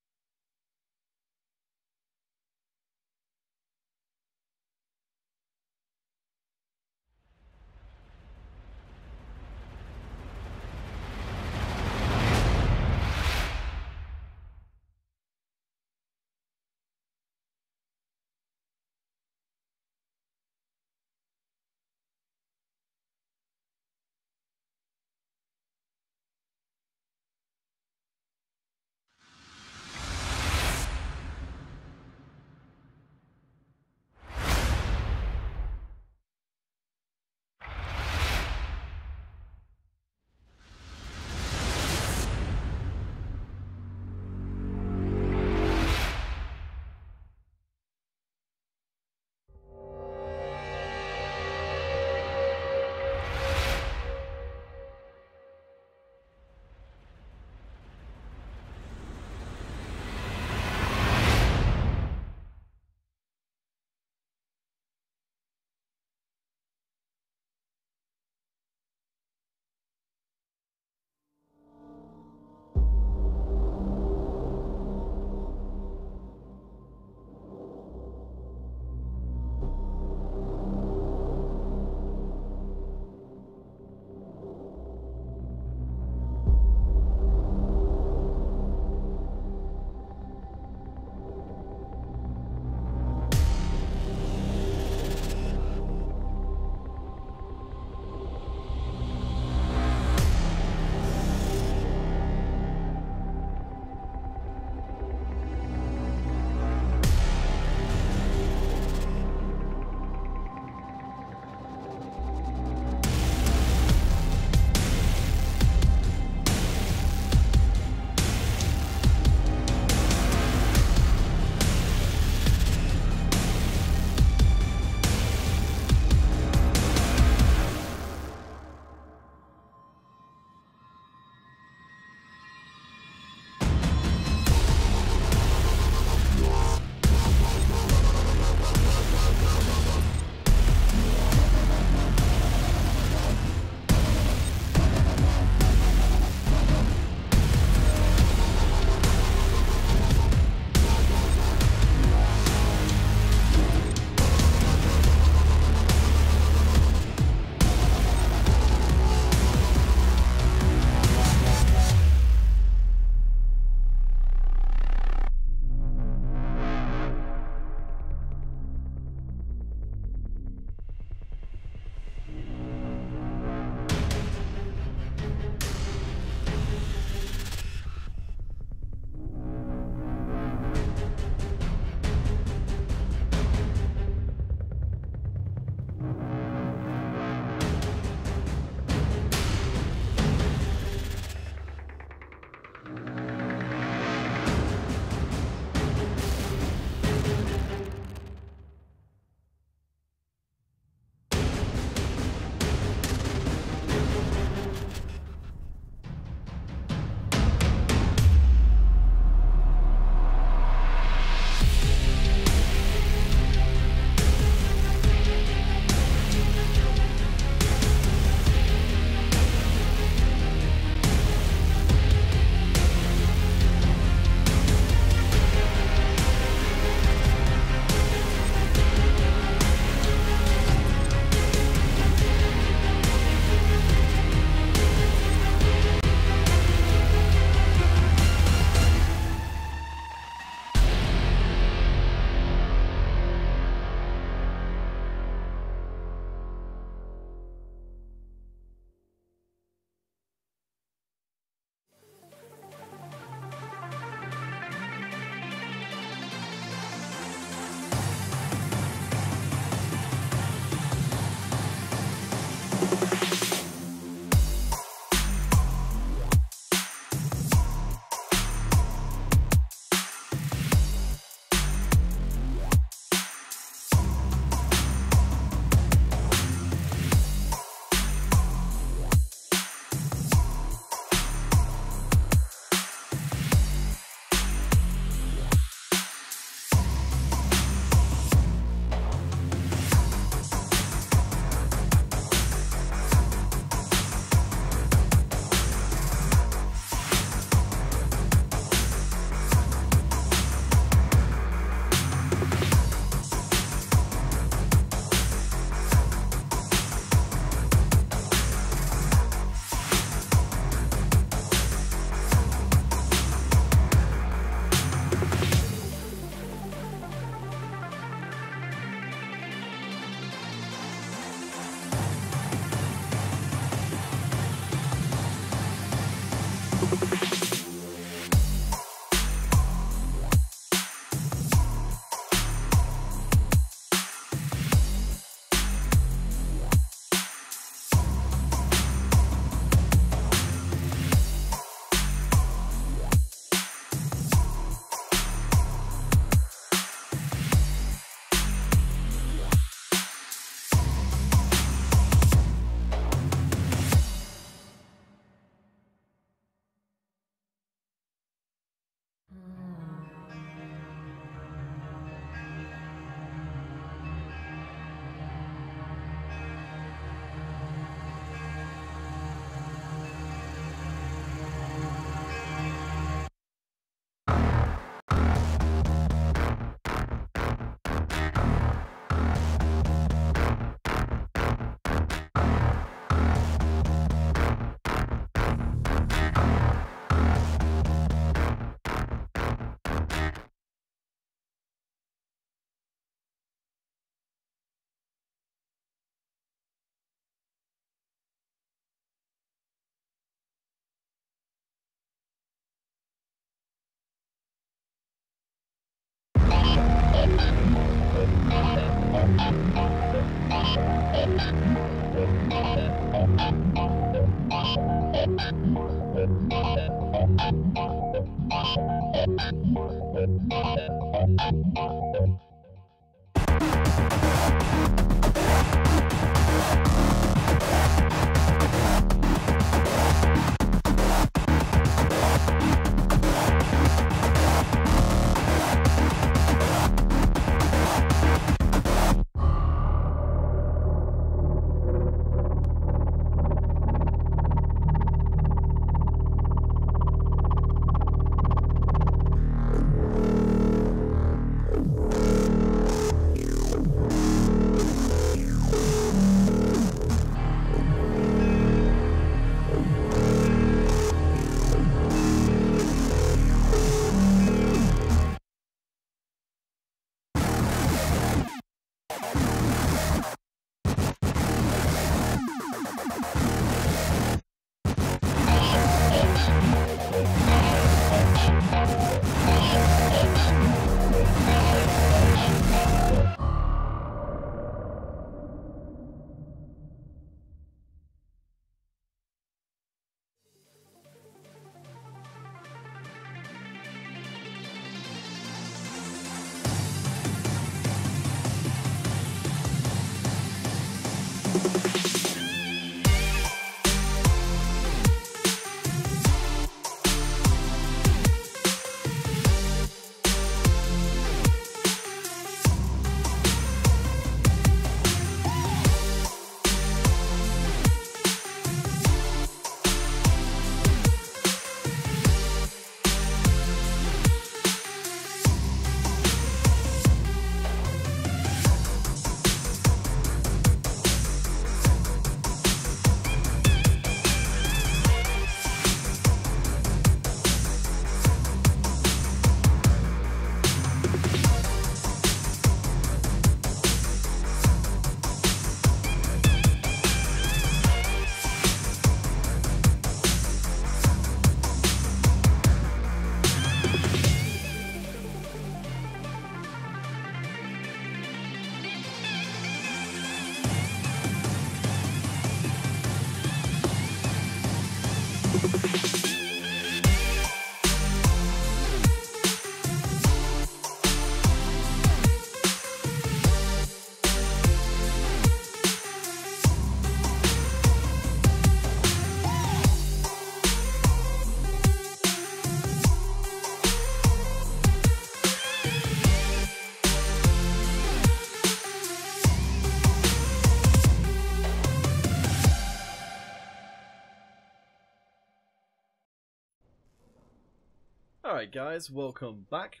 Alright guys, welcome back.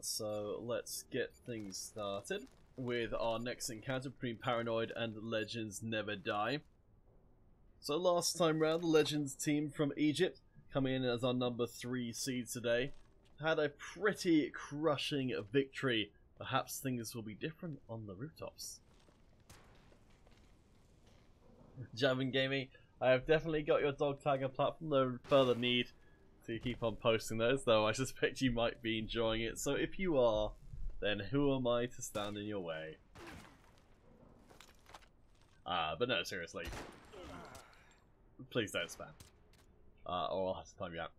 So let's get things started with our next encounter between Paranoid and Legends Never Die. So last time round, the Legends team from Egypt, coming in as our number 3 seed today, had a pretty crushing victory. Perhaps things will be different on the rooftops. Javin Gaming, I have definitely got your dog tagger platform, no further need to keep on posting those, though I suspect you might be enjoying it, so if you are, then who am I to stand in your way? But no, seriously. Please don't spam. Or I'll have to time you out.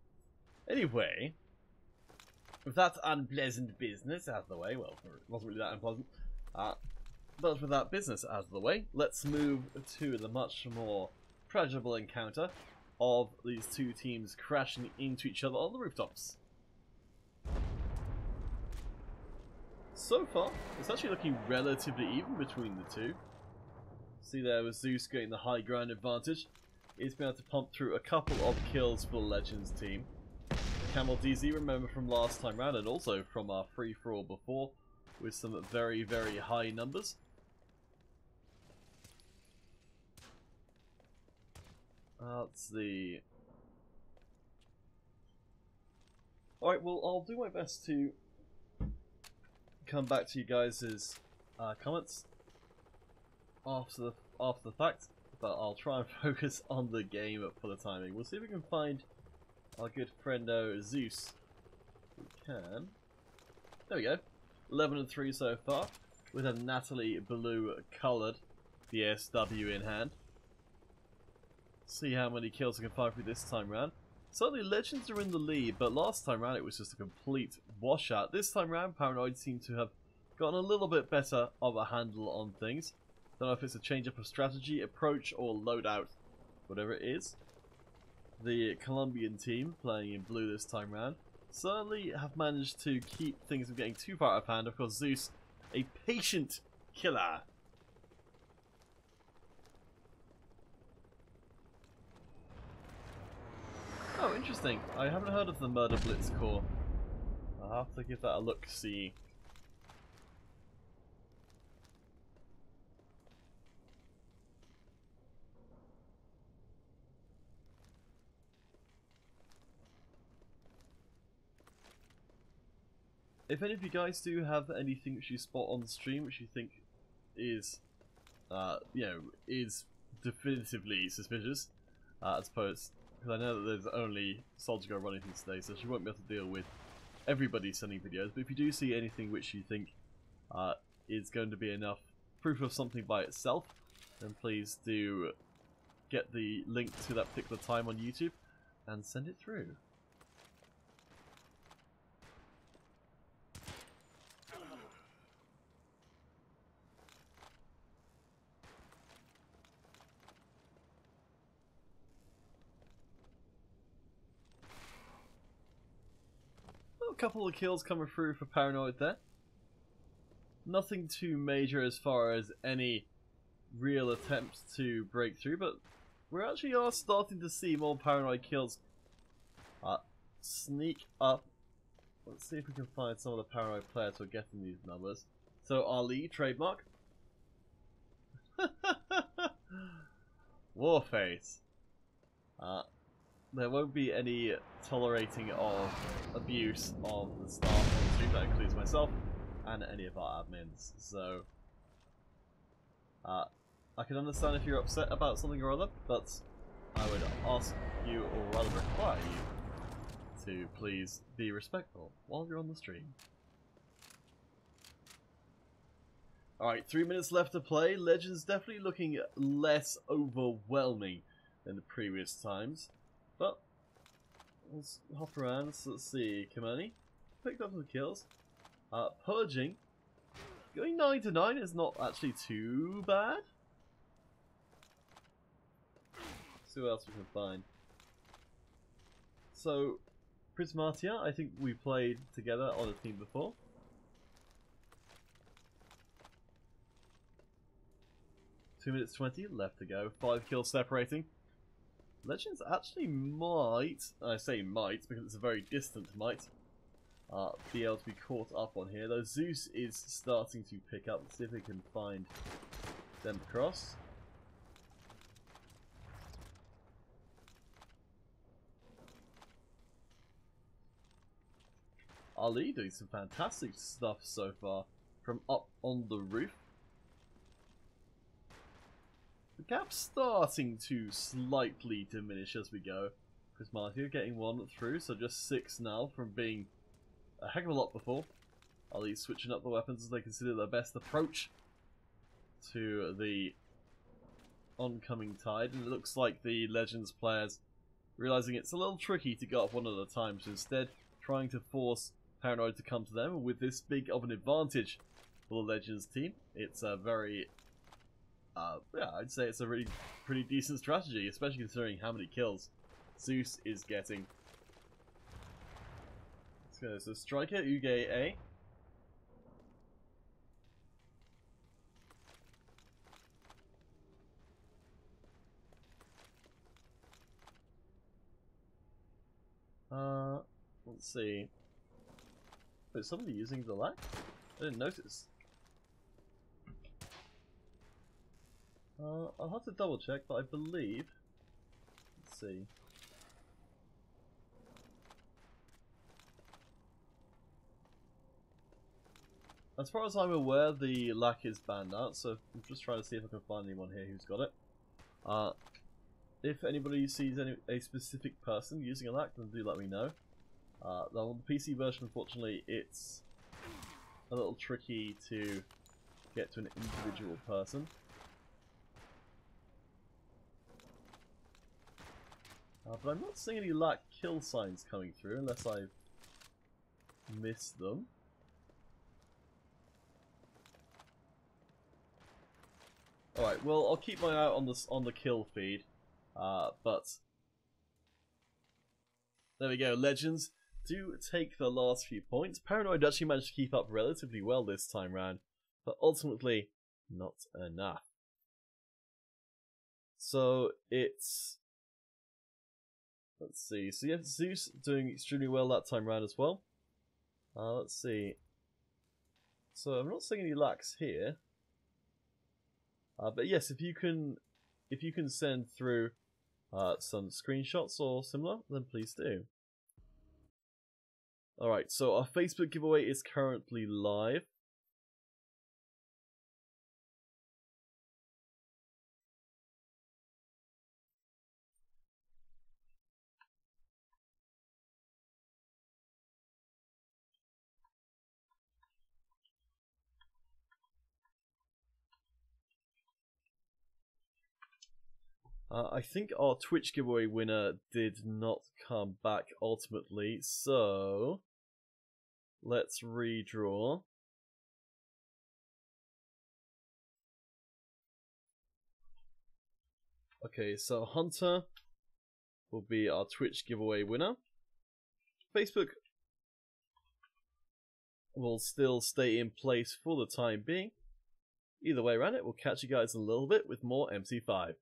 Anyway, with that unpleasant business out of the way, well, it wasn't really that unpleasant, but with that business out of the way, let's move to the much more pleasurable encounter of these two teams crashing into each other on the rooftops. So far, it's actually looking relatively even between the two. See there with Zeus getting the high ground advantage. He's been able to pump through a couple of kills for the Legends team. Camel DZ, remember from last time round and also from our free-for-all before, with some very, very high numbers. Let's see. Alright, well, I'll do my best to come back to you guys' comments after the fact, but I'll try and focus on the game for the timing. We'll see if we can find our good friendo Zeus. We can. There we go. 11 and 3 so far, with a Natalie blue coloured the SW in hand. See how many kills I can find through this time round. Certainly Legends are in the lead, but last time round it was just a complete washout. This time round Paranoid seem to have gotten a little bit better of a handle on things. Don't know if it's a change up of strategy, approach, or loadout, whatever it is. The Colombian team, playing in blue this time round, certainly have managed to keep things from getting too far out of hand. Of course, Zeus, a patient killer. Oh, interesting. I haven't heard of the Murder Blitz Corps. I'll have to give that a look-see. If any of you guys do have anything which you spot on the stream which you think is, is definitively suspicious, I suppose, because I know that there's only Soldier Girl running things today, so she won't be able to deal with everybody sending videos, but if you do see anything which you think is going to be enough proof of something by itself, then please do get the link to that particular time on YouTube and send it through. A couple of kills coming through for Paranoid there. Nothing too major as far as any real attempts to break through, but we actually are starting to see more Paranoid kills sneak up. Let's see if we can find some of the Paranoid players who are getting these numbers. So Ali, trademark. Warface. There won't be any tolerating of abuse of the staff on the stream. That includes myself and any of our admins. So, I can understand if you're upset about something or other, but I would ask you, or rather require you, to please be respectful while you're on the stream. Alright, 3 minutes left to play. Legends definitely looking less overwhelming than the previous times. But let's hop around. Let's see. Kimani picked up some kills. Purging. Going 9 to 9 is not actually too bad. Let's see what else we can find. So, Prismatia, I think we played together on a team before. Two minutes 20 left to go. 5 kills separating. Legends actually might, I say might because it's a very distant might, be able to be caught up on here. Though Zeus is starting to pick up. Let's see if we can find them across. Ali doing some fantastic stuff so far from up on the roof. The gap's starting to slightly diminish as we go. Prismatia getting one through, so just 6 now from being a heck of a lot before. Ali's switching up the weapons as they consider their best approach to the oncoming tide, and it looks like the Legends players realizing it's a little tricky to go up one at a time, so instead trying to force Paranoid to come to them. With this big of an advantage for the Legends team, it's a very yeah, I'd say it's a really pretty decent strategy, especially considering how many kills Zeus is getting. Let's go. So Striker, Uge A. Let's see. Wait, is somebody using the lack? I didn't notice. I'll have to double check, but I believe. Let's see. As far as I'm aware, the lack is banned out, so I'm just trying to see if I can find anyone here who's got it. If anybody sees a specific person using a lack, then do let me know. Though on the PC version, unfortunately, it's a little tricky to get to an individual person. But I'm not seeing any lack kill signs coming through unless I've missed them. Alright, well, I'll keep my eye out on the kill feed. But there we go. Legends do take the last few points. Paranoid actually managed to keep up relatively well this time round, but ultimately not enough. So it's, let's see. So yeah, Zeus doing extremely well that time round as well. Let's see. So I'm not seeing any lacks here. But yes, if you can send through some screenshots or similar, then please do. Alright, so our Facebook giveaway is currently live. I think our Twitch giveaway winner did not come back ultimately, so let's redraw. Okay, so Hunter will be our Twitch giveaway winner. Facebook will still stay in place for the time being. Either way around it, we'll catch you guys in a little bit with more MC5.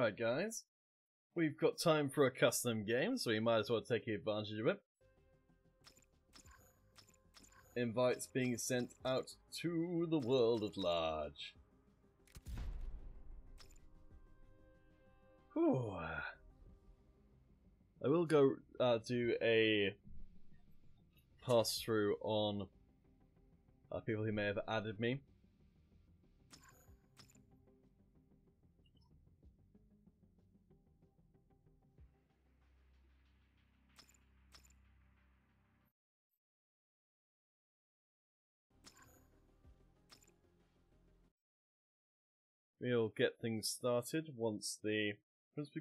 Alright guys, we've got time for a custom game, so we might as well take advantage of it. Invites being sent out to the world at large. Whew. I will go do a pass through on people who may have added me. We'll get things started once we've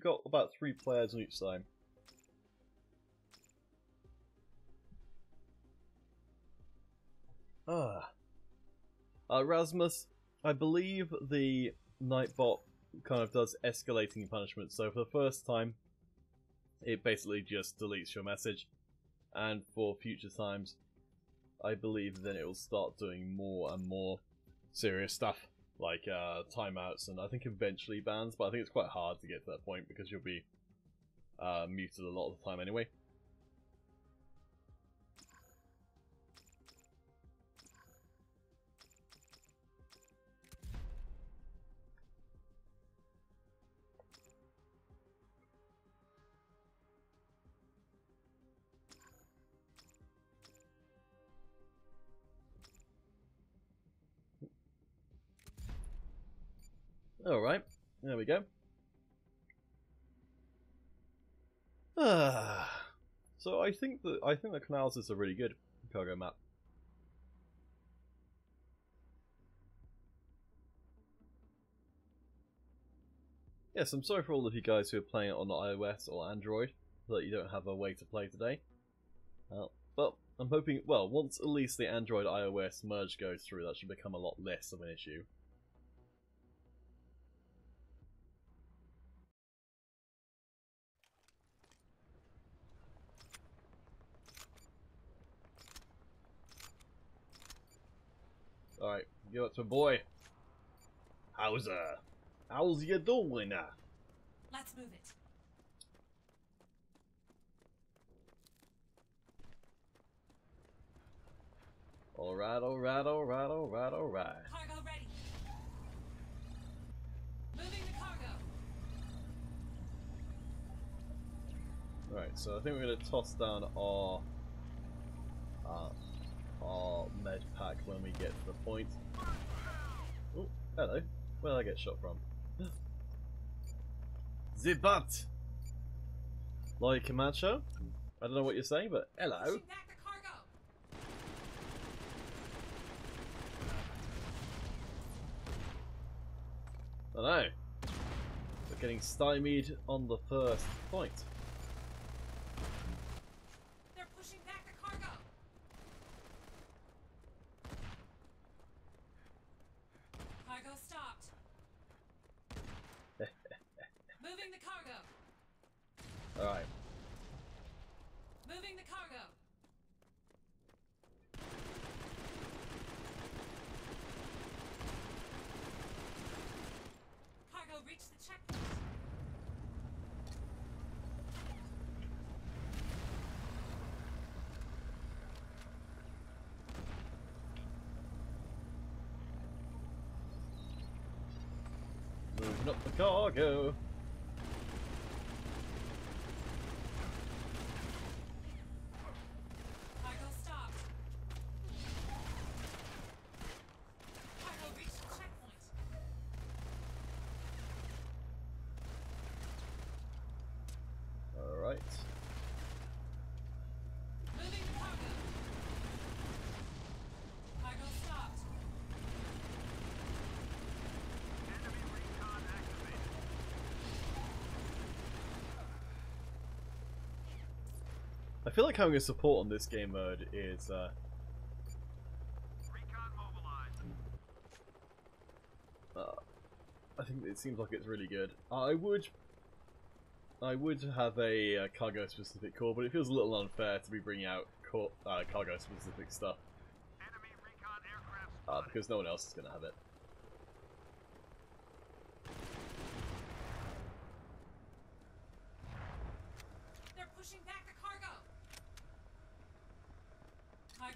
got about 3 players on each side. Rasmus, I believe the Nightbot kind of does escalating punishment, so for the first time it basically just deletes your message, and for future times I believe then it will start doing more and more serious stuff, like timeouts and I think eventually bans, but I think it's quite hard to get to that point because you'll be muted a lot of the time anyway. Alright, there we go. So I think the canals is a really good cargo map. Yes, I'm sorry for all of you guys who are playing it on iOS or Android that you don't have a way to play today. But I'm hoping, well, once at least the Android iOS merge goes through, that should become a lot less of an issue. Alright, give it to a boy. How's you doing? Let's move it. Alright. Cargo ready. Moving the cargo. Right, so I think we're going to toss down our med pack when we get to the point. Oh, hello. Where did I get shot from? The butt! Like Camacho? I don't know what you're saying, but hello. Pushing back the cargo. I know. We're getting stymied on the first point. They're pushing back the cargo. Cargo stopped. Moving the cargo. Alright. Moving the cargo. Cargo reached the checkpoint. Moving up the cargo. Cargo stopped. Cargo reached the checkpoint. Alright. Moving the cargo. Cargo stopped. Enemy recon activated. I feel like having a support on this game mode is Recon mobilized. I think it seems like it's really good. I would have a cargo specific core, but it feels a little unfair to be bringing out cargo specific stuff Enemy recon aircraft spotted. because no one else is going to have it.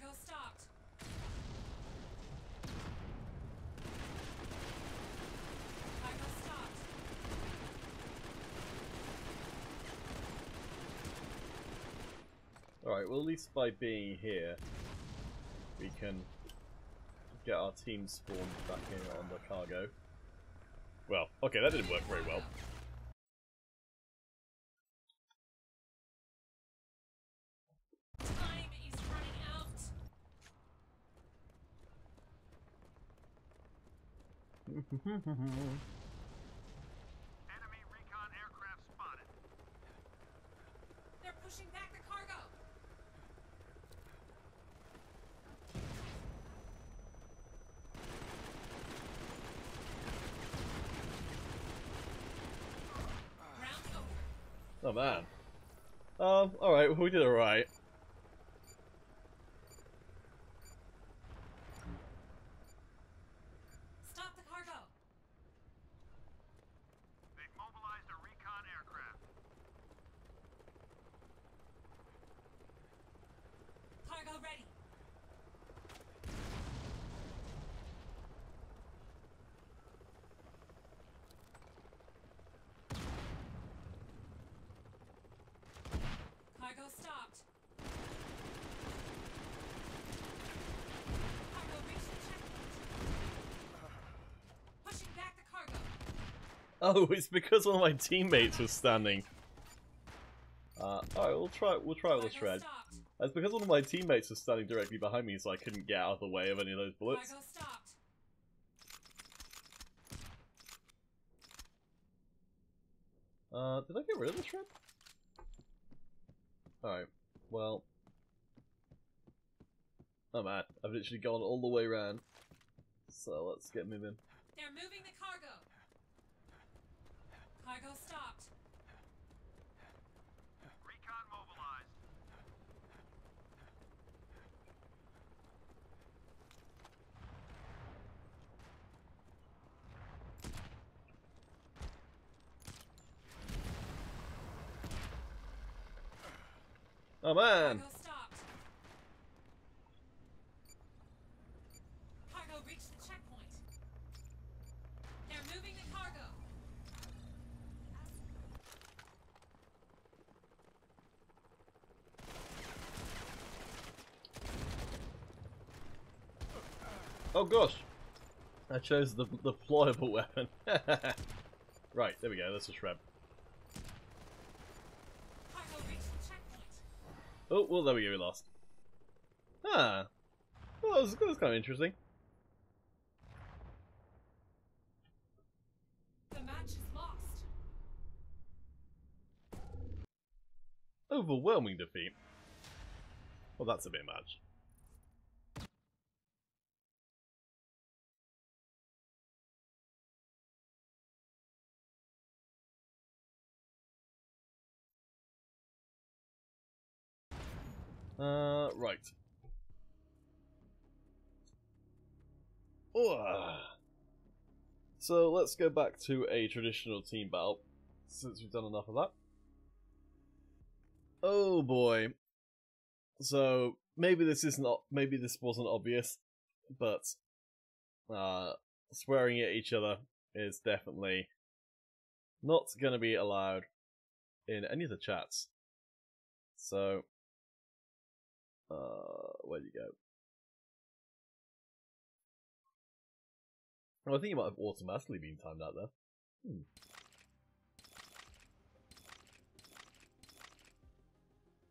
Cargo stopped. Cargo stopped. Alright, well at least by being here, we can get our team spawned back in on the cargo. Well, okay, that didn't work very well. Time is running out. Enemy recon aircraft spotted. They're pushing back the cargo. Round over. Oh man. Alright, well, we did alright. Stop the cargo. They've mobilized a recon aircraft. Cargo ready. Cargo stopped. Cargo reached the checkpoint. Pushing back the cargo. Oh, it's because one of my teammates was standing. Alright, we'll try it with a Cargo shred. stopped. It's because one of my teammates was standing directly behind me, so I couldn't get out of the way of any of those bullets. Cargo stopped. Did I get rid of the shred? Alright, well. Oh man, I've literally gone all the way around. So let's get moving. They're moving the cargo. Cargo stopped. Recon mobilized. Oh man! Cargo stopped. Cargo reached the checkpoint. They're moving the cargo. Oh gosh! I chose the deployable weapon. Right, there we go, that's a shred. Cargo reached the checkpoint. Oh, well, there we go, we lost. Ah. Well, that was kind of interesting. The match is lost. Overwhelming defeat. Well, that's a bit much. Right. Oh. So let's go back to a traditional team battle, since we've done enough of that. Oh boy. So maybe this wasn't obvious, but swearing at each other is definitely not going to be allowed in any of the chats. So, where'd you go? Oh, I think it might have automatically been timed out there.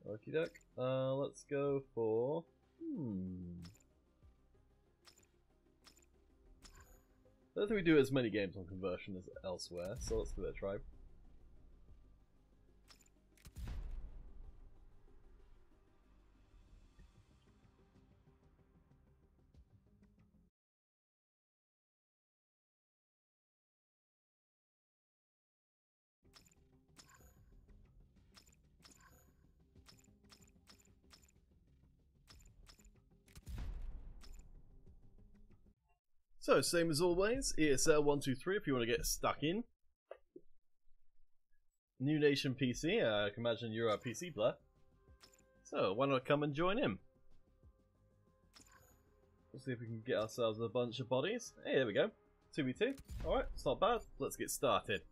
Okie doke. Let's go for... I don't think we do as many games on conversion as elsewhere, so let's give it a try. So, same as always, ESL123 if you want to get stuck in. New Nation PC, I can imagine you're a PC player. So, why not come and join in? Let's see if we can get ourselves a bunch of bodies. Hey, there we go. 2v2. Alright, it's not bad. Let's get started.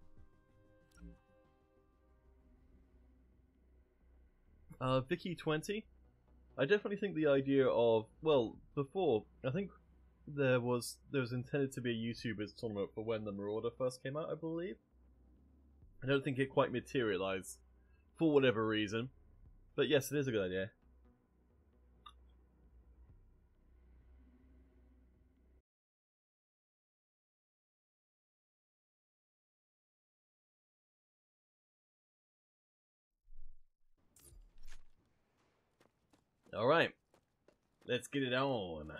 Vicky 20. I definitely think the idea of, well, before, I think there was intended to be a YouTubers tournament for when the Marauder first came out, I believe. I don't think it quite materialized for whatever reason. But yes, it is a good idea. Alright, let's get it on.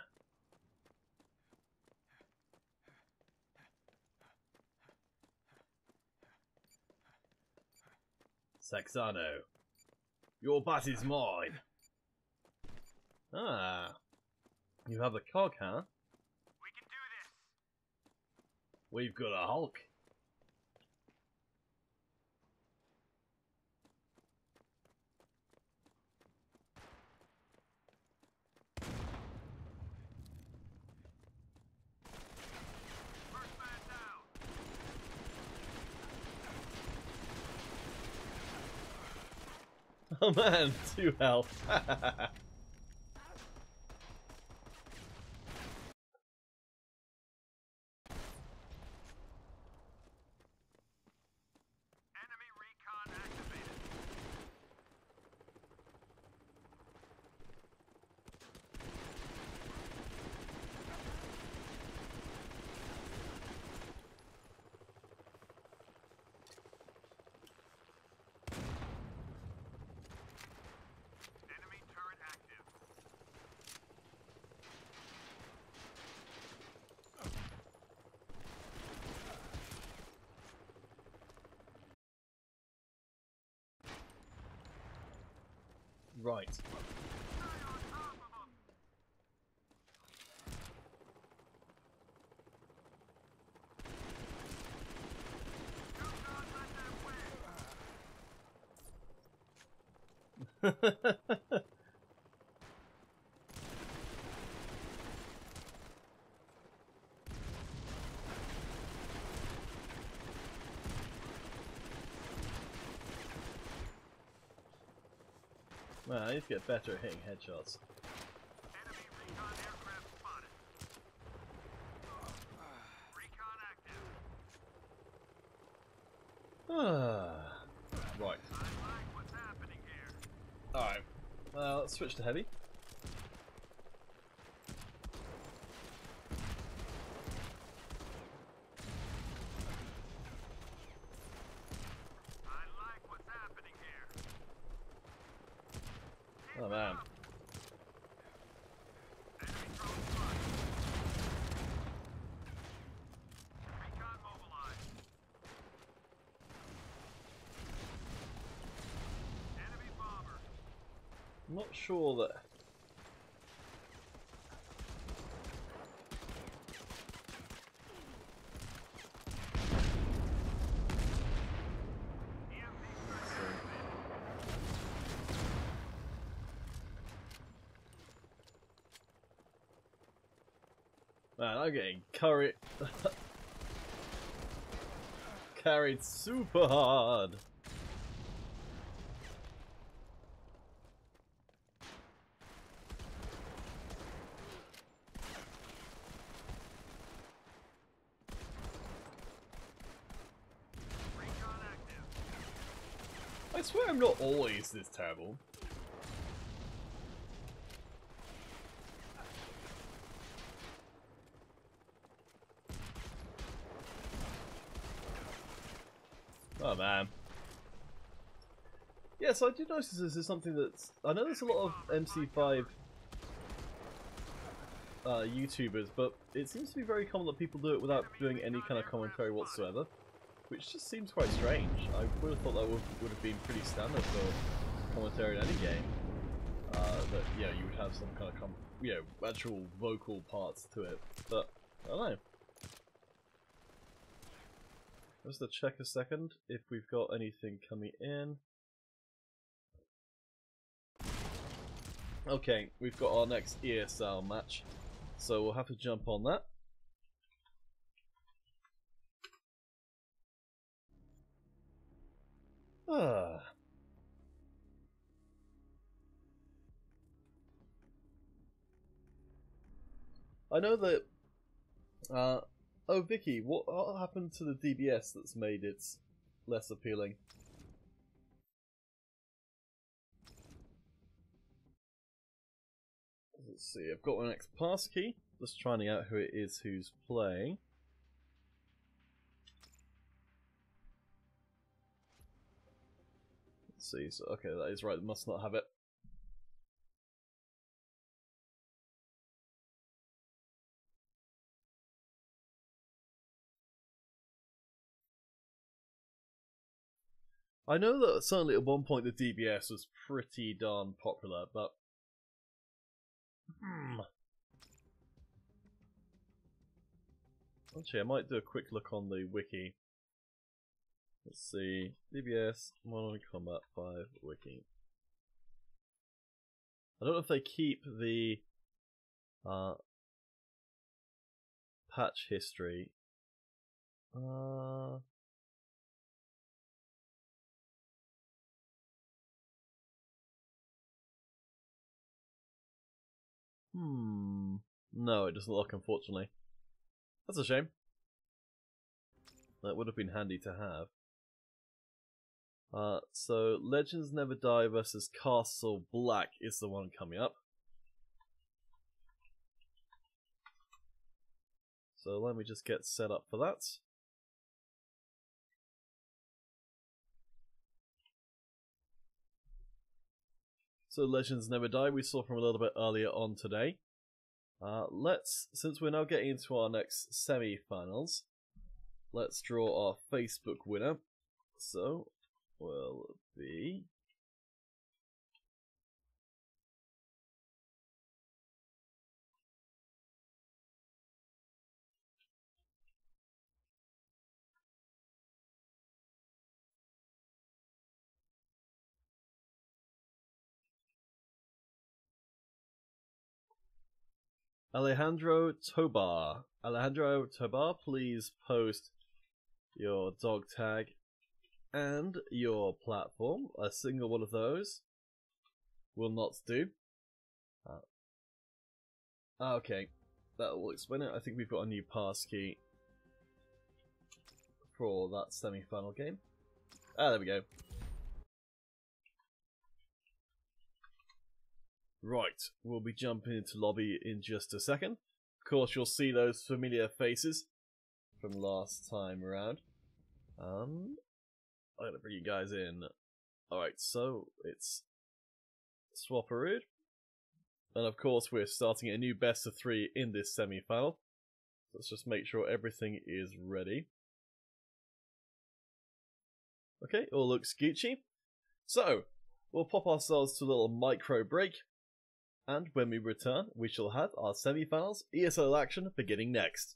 Saxano, your bat is mine. Ah, you have a cog, huh? We can do this. We've got a Hulk. First man down. Oh man, 2 health. Enemy recon activated. Enemy turret active. Right. Stay on top of them. Do not let them win. Man, I need to get better at hitting headshots. Enemy recon aircraft spotted. Recon active. Right. I like what's happening here. Alright. Let's switch to heavy. I like what's happening here. Oh man. Enemy drone spotted. Recon mobilized. Enemy bomber. I'm not sure that. EMP threat Man, I'm getting carried super hard. recon active. I swear I'm not always this terrible. Oh man. Yeah, so I did notice this is something that's... I know there's a lot of MC5 YouTubers, but it seems to be very common that people do it without doing any kind of commentary whatsoever. Which just seems quite strange. I would have thought that would have been pretty standard for commentary in any game. That, yeah, you would have some kind of actual vocal parts to it. But, I don't know. Just to check a second if we've got anything coming in. Okay, we've got our next ESL match. So we'll have to jump on that. I know that. Oh, Vicky, what happened to the DBS that's made it less appealing? Let's see. I've got my next pass key. Just trying out who it is who's playing. Let's see. So okay, that is right. Must not have it. I know that certainly at one point the DBS was pretty darn popular, but actually I might do a quick look on the wiki. Let's see, DBS Modern Combat 5 wiki. I don't know if they keep the patch history. No, it doesn't look, unfortunately. That's a shame. That would have been handy to have. So Legends Never Die versus Castle Black is the one coming up. So let me just get set up for that. So Legends Never Die we saw from a little bit earlier on today. Since we're now getting into our next semi-finals, let's draw our Facebook winner. So, will be Alejandro Tobar. Alejandro Tobar, please post your dog tag and your platform. A single one of those will not do. Okay, that will explain it. I think we've got a new pass key for that semi-final game. There we go. Right, we'll be jumping into lobby in just a second. Of course, you'll see those familiar faces from last time around. I'm gonna bring you guys in. Alright, so it's Swapperoo. And of course, we're starting a new best of 3 in this semi-final. Let's just make sure everything is ready. Okay, all looks Gucci. So, we'll pop ourselves to a little micro break. And when we return, we shall have our semi-finals ESL action beginning next.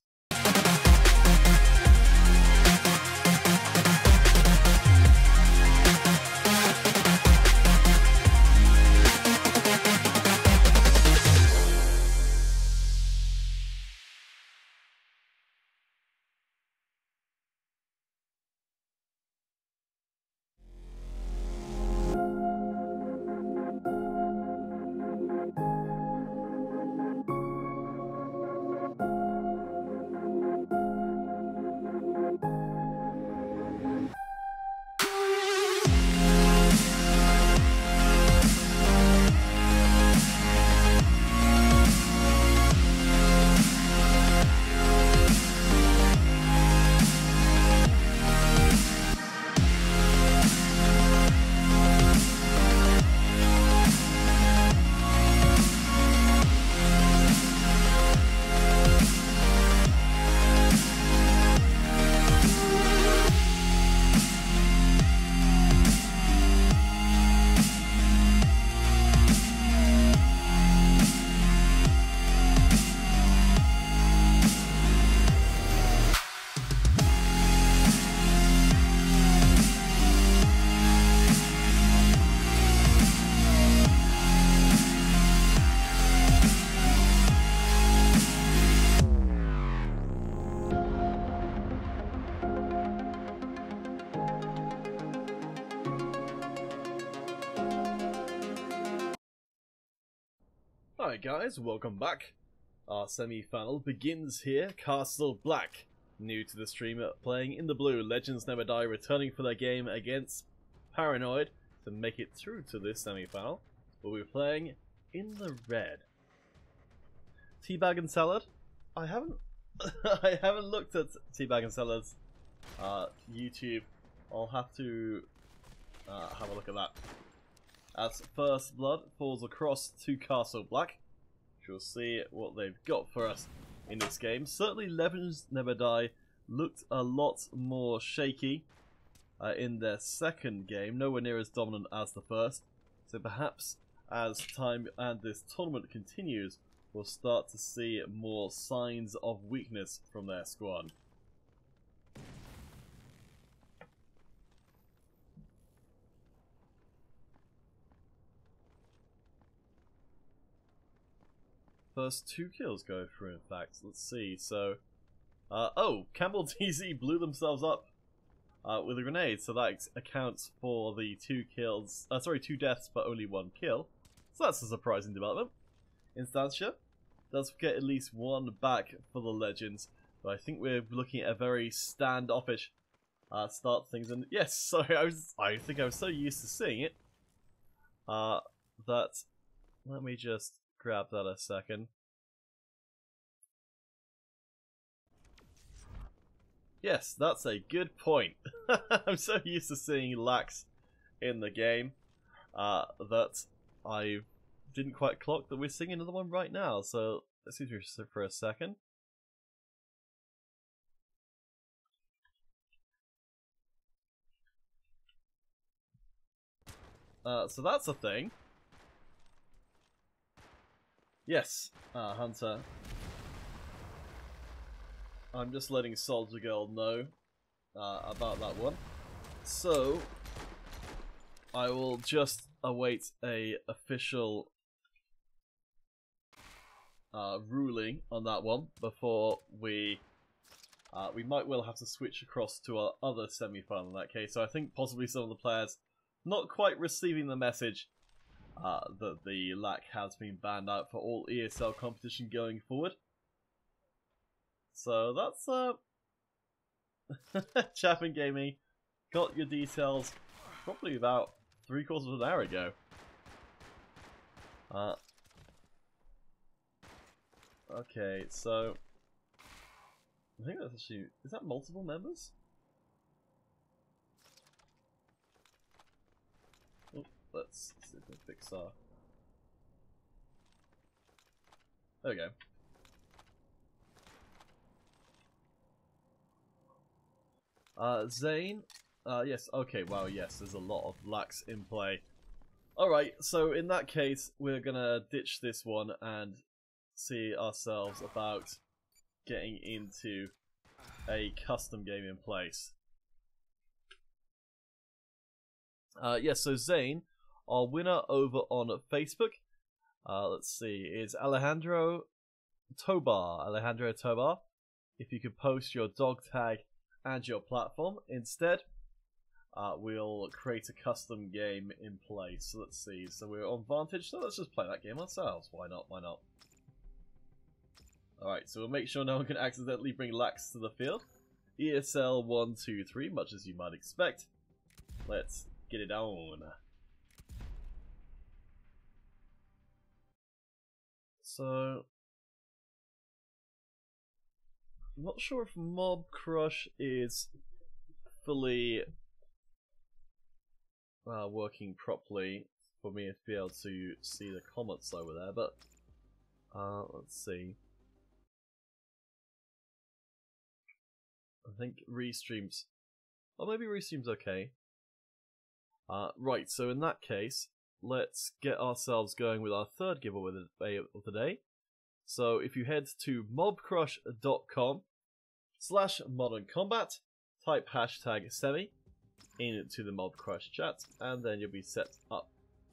Alright guys, welcome back. Our semi-final begins here. Castle Black, new to the stream, playing in the blue. Legends Never Die returning for their game against Paranoid to make it through to this semi-final. We'll be playing in the red. Teabag and Salad? I haven't I haven't looked at Teabag and Salad's YouTube. I'll have to have a look at that. As First Blood falls across to Castle Black, we'll see what they've got for us in this game. Certainly Legends Never Die looked a lot more shaky in their second game, nowhere near as dominant as the first. So perhaps as time and this tournament continues, we'll start to see more signs of weakness from their squad. First 2 kills go through, in fact. Let's see. So, oh, Campbell TZ blew themselves up with a grenade, so that accounts for the 2 kills. Sorry, 2 deaths, but only 1 kill. So that's a surprising development. Instancia does get at least 1 back for the Legends, but I think we're looking at a very standoffish start to things. And yes, sorry, I think I was so used to seeing it that let me just grab that a second. Yes, that's a good point. I'm so used to seeing lax in the game that I didn't quite clock that we're seeing another one right now. So let's see for a second. So that's a thing. Yes, Hunter. I'm just letting Soldier Girl know about that one. So, I will just await a official ruling on that one before we might well have to switch across to our other semi-final in that case. So I think possibly some of the players not quite receiving the message that the LAC has been banned out for all ESL competition going forward. So that's Chapman Gaming got your details probably about 3/4 of an hour ago. Okay, so I think that's actually, is that multiple members? Oh, let's see if we fix our. There we go. Zane, yes, okay, wow, yes, there's a lot of lax in play. Alright, so in that case, we're gonna ditch this one and see ourselves about getting into a custom game in place. Yes, so Zane, our winner over on Facebook, let's see, is Alejandro Tobar. Alejandro Tobar, if you could post your dog tag and your platform. Instead, we'll create a custom game in place. So let's see, so we're on Vantage, so let's just play that game ourselves. Why not? Why not? Alright, so we'll make sure no one can accidentally bring lax to the field. ESL 1, 2, 3, much as you might expect. Let's get it on. So, I'm not sure if Mob Crush is fully working properly for me to be able to see the comments over there, but let's see. I think Restream's, or maybe Restream's okay. Right, so in that case, let's get ourselves going with our third giveaway of the day. So if you head to mobcrush.com/modern-combat, type #semi into the Mob Crush chat, and then you'll be set up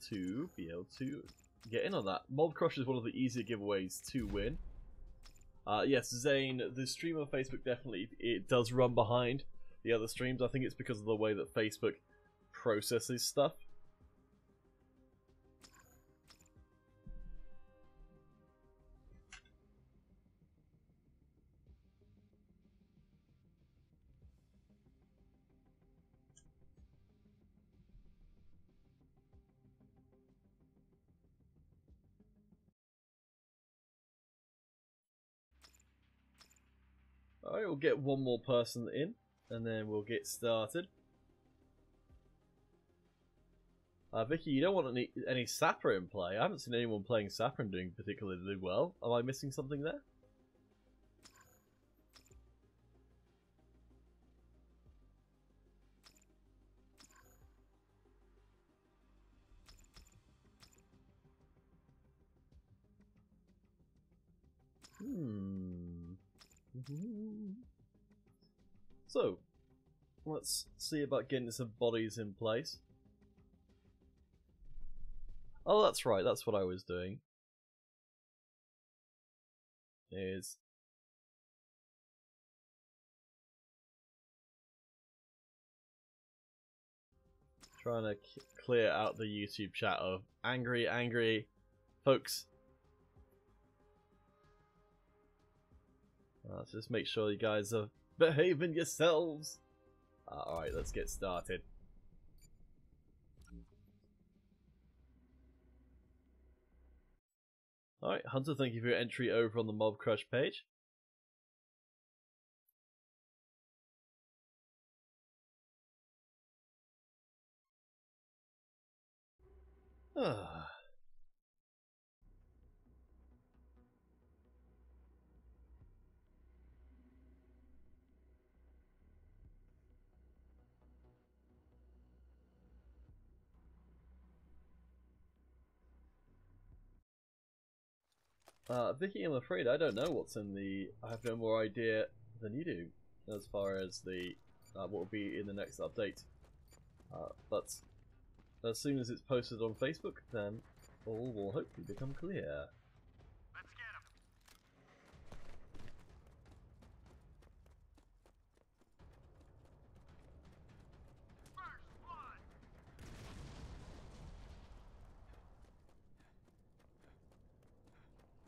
to be able to get in on that. Mob Crush is one of the easier giveaways to win. Yes, Zane, the stream on Facebook definitely, it does run behind the other streams. I think it's because of the way that Facebook processes stuff. Alright, we'll get one more person in, and then we'll get started. Vicky, you don't want any Sapper in play. I haven't seen anyone playing Sapper and doing particularly well. Am I missing something there? So, let's see about getting some bodies in place. Oh, that's right, that's what I was doing. Is trying to clear out the YouTube chat of angry folks. Let's just make sure you guys are behaving yourselves. Alright, let's get started. Alright, Hunter, thank you for your entry over on the Mob Crush page. Vicky, I'm afraid I don't know what's in the... I have no more idea than you do as far as the what will be in the next update. But as soon as it's posted on Facebook, then all will hopefully become clear. Let's get him. First blood.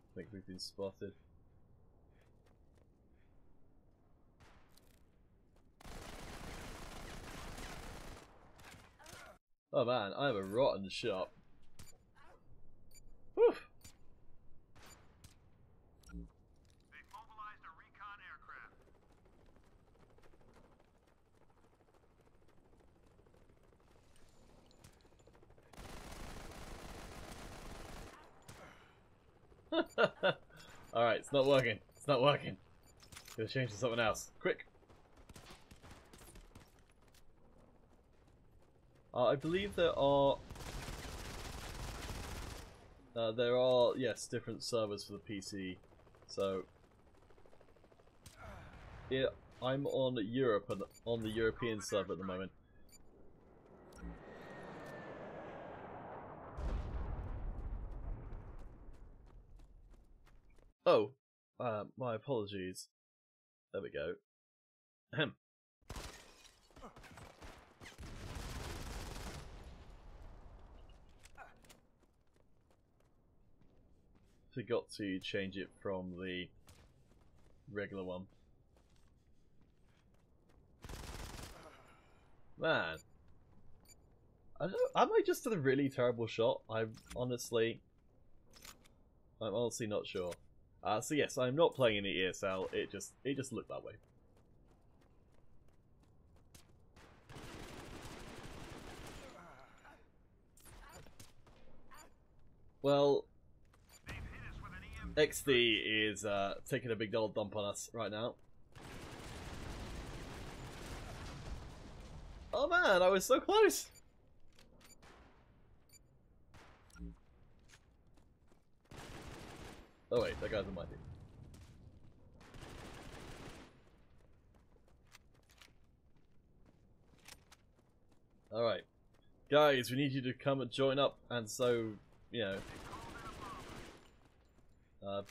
I think we've been spotted. Oh man, I have a rotten shot. Whew. They've mobilized a recon aircraft. Alright, it's not working. It's not working. Gotta change to something else. Quick! I believe there are... yes, different servers for the PC. So... yeah, I'm on Europe, and on the European server at the moment. Oh, my apologies. There we go. Ahem. Forgot to change it from the regular one. Man. Am I just a really terrible shot? I'm honestly not sure. So yes, I'm not playing any ESL. It just looked that way. Well, XD is taking a big old dump on us right now. Oh man, I was so close! Oh wait, that guy's on my team. Alright. Guys, we need you to come and join up, and so, you know,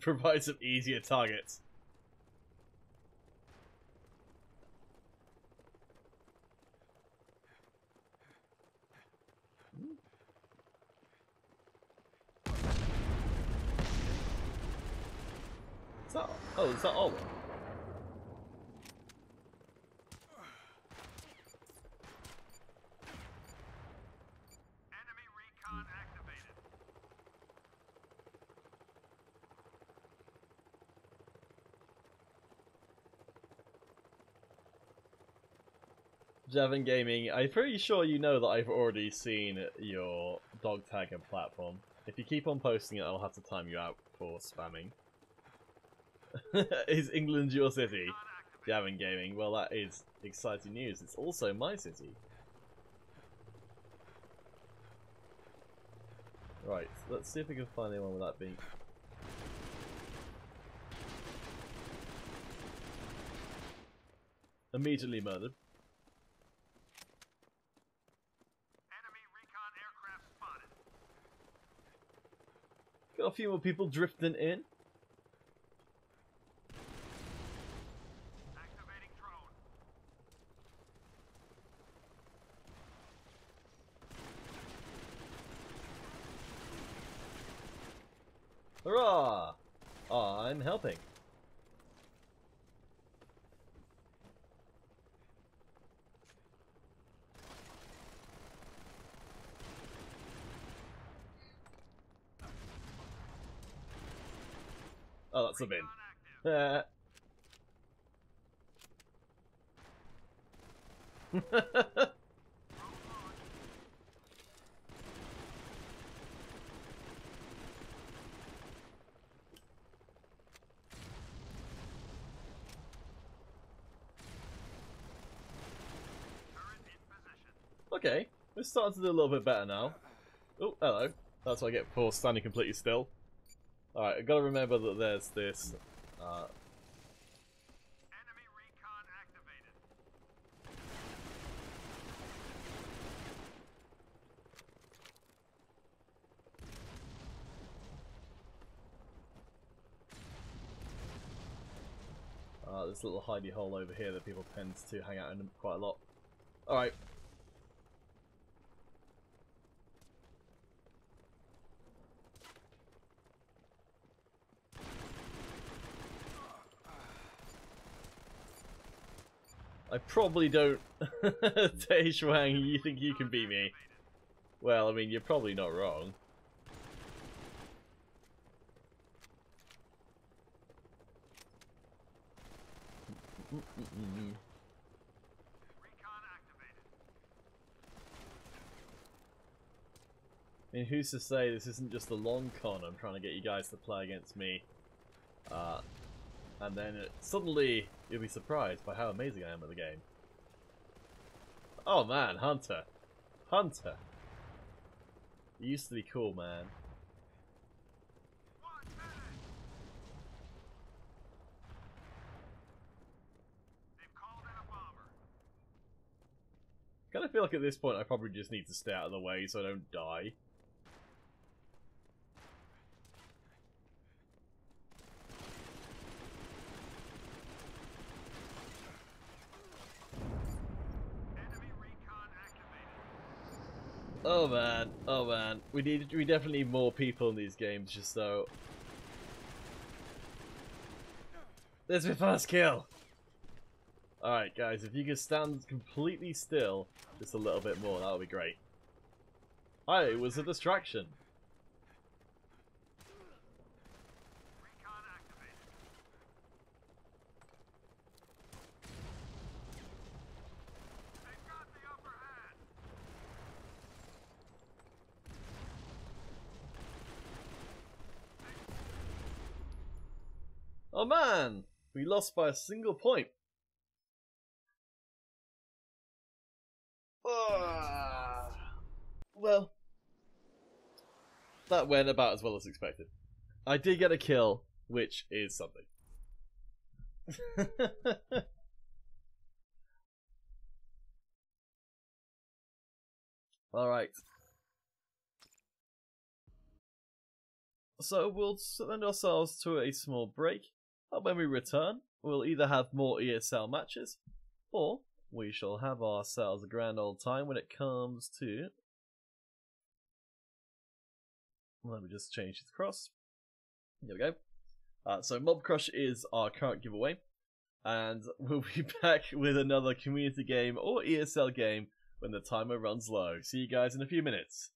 provide some easier targets. Is that, oh, is that all? Enemy recon activated. Javin Gaming, I'm pretty sure you know that I've already seen your dog tag and platform. If you keep on posting it, I'll have to time you out for spamming. Is England your city? Javin Gaming, well that is exciting news. It's also my city. Right, let's see if we can find anyone without being... immediately murdered. Enemy recon aircraft spotted. Got a few more people drifting in. Activating drone. Hurrah! I'm helping. Oh, that's a bin. Okay, we're starting to do a little bit better now. Oh, hello. That's what I get for standing completely still. Alright, I've got to remember that there's this... Enemy recon activated. this little hidey hole over here that people tend to hang out in quite a lot. Alright. I probably don't... Tay Shuang, you think you can beat me? Well, I mean, you're probably not wrong. Recon activated. I mean, who's to say this isn't just a long con? I'm trying to get you guys to play against me. And then suddenly you'll be surprised by how amazing I am at the game. Oh man, Hunter. Hunter. You used to be cool, man. 1 minute. They've called in a bomber. Kind of feel like at this point I probably just need to stay out of the way so I don't die. Enemy recon activated. Oh man, oh man. We definitely need more people in these games just so. There's my first kill! Alright guys, if you could stand completely still just a little bit more, that would be great. It was a distraction. Recon activated. They've got the upper hand. Oh man! We lost by a single point. Well, that went about as well as expected. I did get a kill, which is something. Alright. So we'll send ourselves to a small break. And when we return, we'll either have more ESL matches, or we shall have ourselves a grand old time when it comes to... Let me just change it across. There we go. So Mob Crush is our current giveaway, and we'll be back with another community game or ESL game when the timer runs low. See you guys in a few minutes.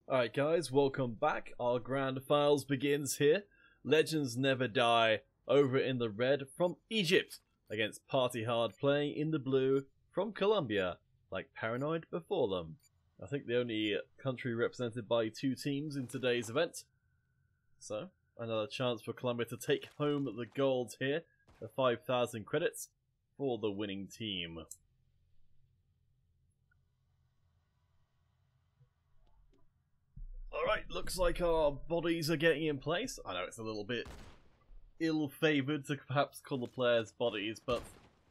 Alright guys, welcome back. Our grand finals begins here. Legends never die over in the red from Egypt against Party Hard playing in the blue from Colombia, like Paranoid before them. I think the only country represented by two teams in today's event. So, another chance for Colombia to take home the gold here, the 5,000 credits for the winning team. Alright, looks like our bodies are getting in place. I know it's a little bit ill-favoured to perhaps call the players bodies, but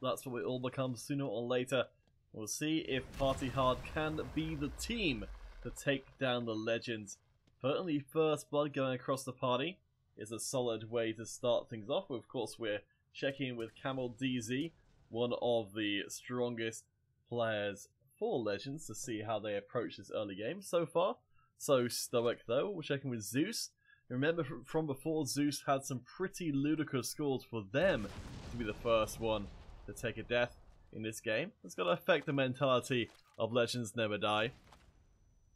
that's what it all becomes sooner or later. We'll see if Party Hard can be the team to take down the Legends. Certainly first blood going across the party is a solid way to start things off. Of course, we're checking in with Camel DZ, one of the strongest players for Legends, to see how they approach this early game. So far, so stoic though. We're checking with Zeus. Remember from before, Zeus had some pretty ludicrous scores for them to be the first one to take a death in this game. It's going to affect the mentality of Legends Never Die.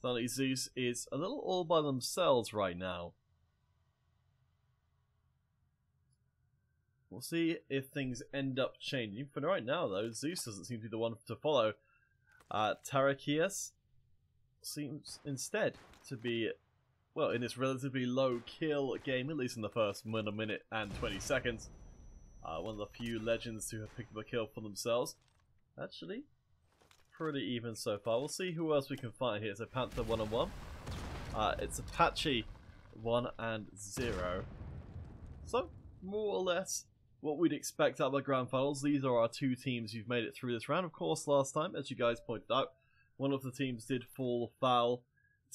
Suddenly Zeus is a little all by themselves right now. We'll see if things end up changing. For right now though, Zeus doesn't seem to be the one to follow. Tarakias seems instead to be, well, in this relatively low kill game, at least in the first minute and 20 seconds. One of the few Legends who have picked up a kill for themselves. Actually, pretty even so far. We'll see who else we can find here. So Panther 1-on-1. It's Apache 1-0. So, more or less what we'd expect out of the grand finals. These are our two teams who've made it through this round. Of course, last time, as you guys pointed out, one of the teams did fall foul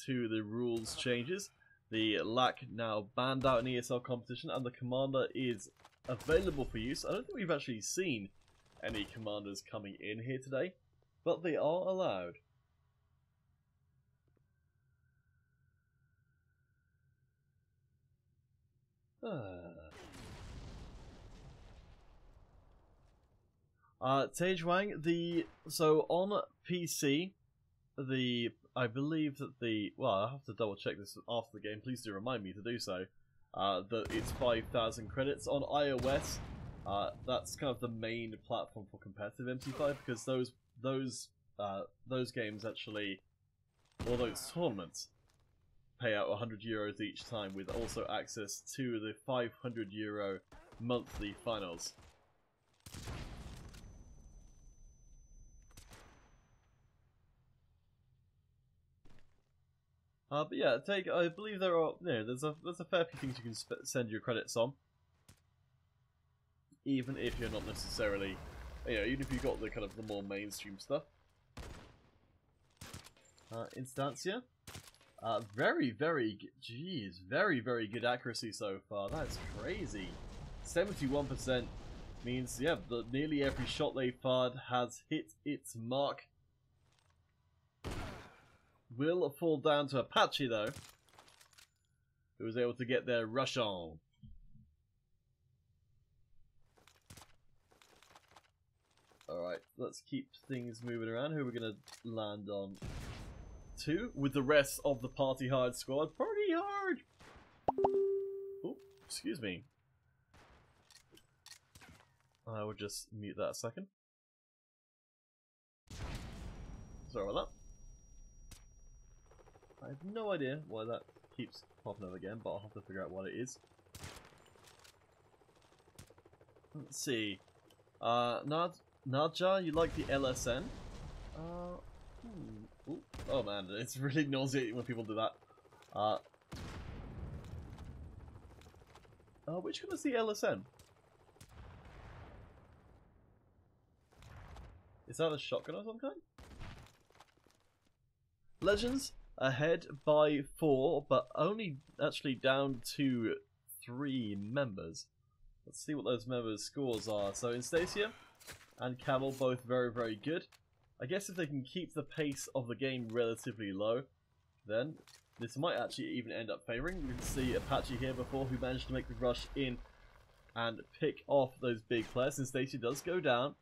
to the rules changes. The LAC now banned out in ESL competition, and the commander is available for use. I don't think we've actually seen any commanders coming in here today, but they are allowed. Tage Wang, so on PC, I believe that well, I'll have to double check this after the game, please do remind me to do so, that it's 5,000 credits. On iOS, that's kind of the main platform for competitive MC5, because those games actually, or those tournaments, pay out €100 each time, with also access to the €500 monthly finals. But yeah, I believe there are, there's a fair few things you can send your credits on, even if you're not necessarily, even if you've got the kind of the more mainstream stuff. Instancia, very very good accuracy so far. That's crazy. 71% means, yeah, that nearly every shot they fired has hit its mark. Will fall down to Apache though, who was able to get their rush on. Alright, let's keep things moving around. Who are we going to land on to with the rest of the Party Hard squad? Party Hard! Oh, excuse me. I will just mute that a second. Sorry about that. I have no idea why that keeps popping up again, but I'll have to figure out what it is. Let's see. Nadja, you like the LSN? Oh man, it's really nauseating when people do that. Which one is the LSN? Is that a shotgun of some kind? Legends ahead by 4, but only actually down to 3 members. Let's see what those members' scores are. So Instacia and Camel both very, very good. I guess if they can keep the pace of the game relatively low, then this might actually even end up favouring. You can see Apache here before, who managed to make the rush in and pick off those big players. Instacia does go down,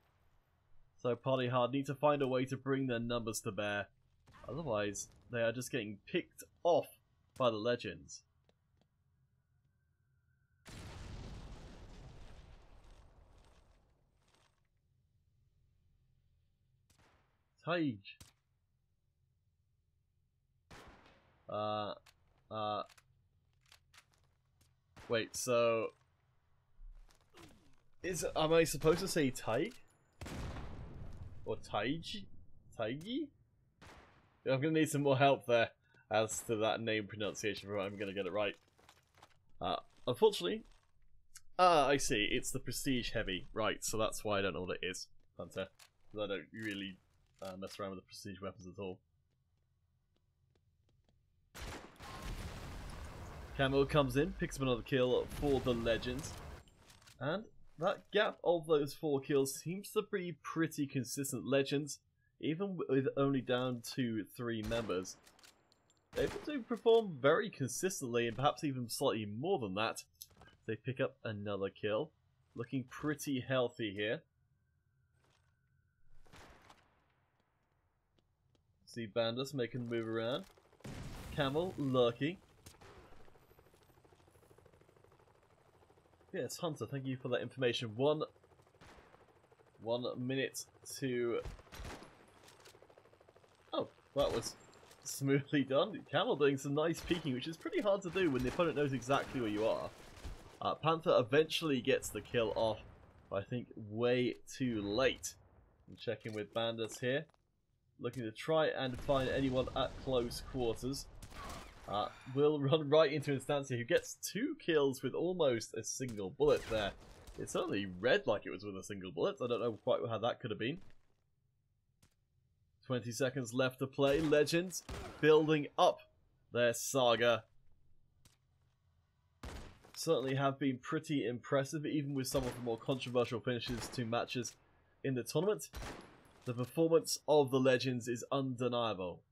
so Party Hard need to find a way to bring their numbers to bear. Otherwise, they are just getting picked off by the legends. Tage. Wait, so... am I supposed to say Tige? Or Tige? Tige? I'm gonna need some more help there as to that name pronunciation, but I'm gonna get it right. Unfortunately... I see, it's the Prestige Heavy. Right, so that's why I don't know what it is, Hunter. Because I don't really mess around with the Prestige weapons at all. Camo comes in, picks up another kill for the Legends. And that gap of those 4 kills seems to be pretty consistent. Legends, even with only down to 3 members, able to perform very consistently and perhaps even slightly more than that. They pick up another kill. Looking pretty healthy here. See Bandus making the move around. Camel lurking. Yes, Hunter, thank you for that information. 1 minute to... Oh, that was smoothly done. Camel doing some nice peeking, which is pretty hard to do when the opponent knows exactly where you are. Panther eventually gets the kill off, but I think way too late. I'm checking with Bandits here. Looking to try and find anyone at close quarters. Will run right into Instancia, who gets 2 kills with almost a single bullet there. It certainly read like it was with a single bullet. I don't know quite how that could have been. 20 seconds left to play. Legends building up their saga. Certainly have been pretty impressive, even with some of the more controversial finishes to matches in the tournament. The performance of the Legends is undeniable.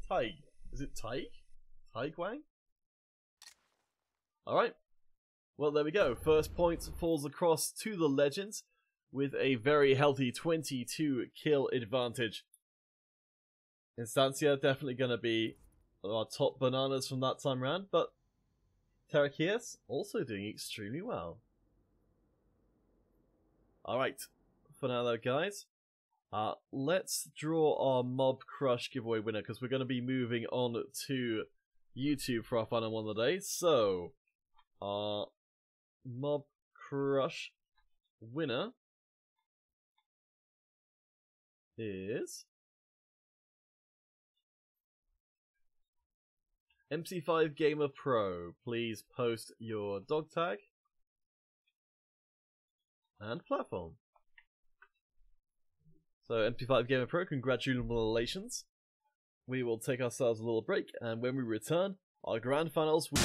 Tige. Is it Tige? Tige Wang? Alright. Well, there we go. First point falls across to the Legends with a very healthy 22 kill advantage. Instancia definitely going to be our top bananas from that time round, but Terrakias also doing extremely well. Alright, for now though guys, let's draw our Mob Crush giveaway winner, because we're going to be moving on to YouTube for our final one of the day. So, our Mob Crush winner is MC5 Gamer Pro. Please post your dog tag and platform. So MP5 Gamer Pro, congratulations. We will take ourselves a little break, and when we return, our grand finals will...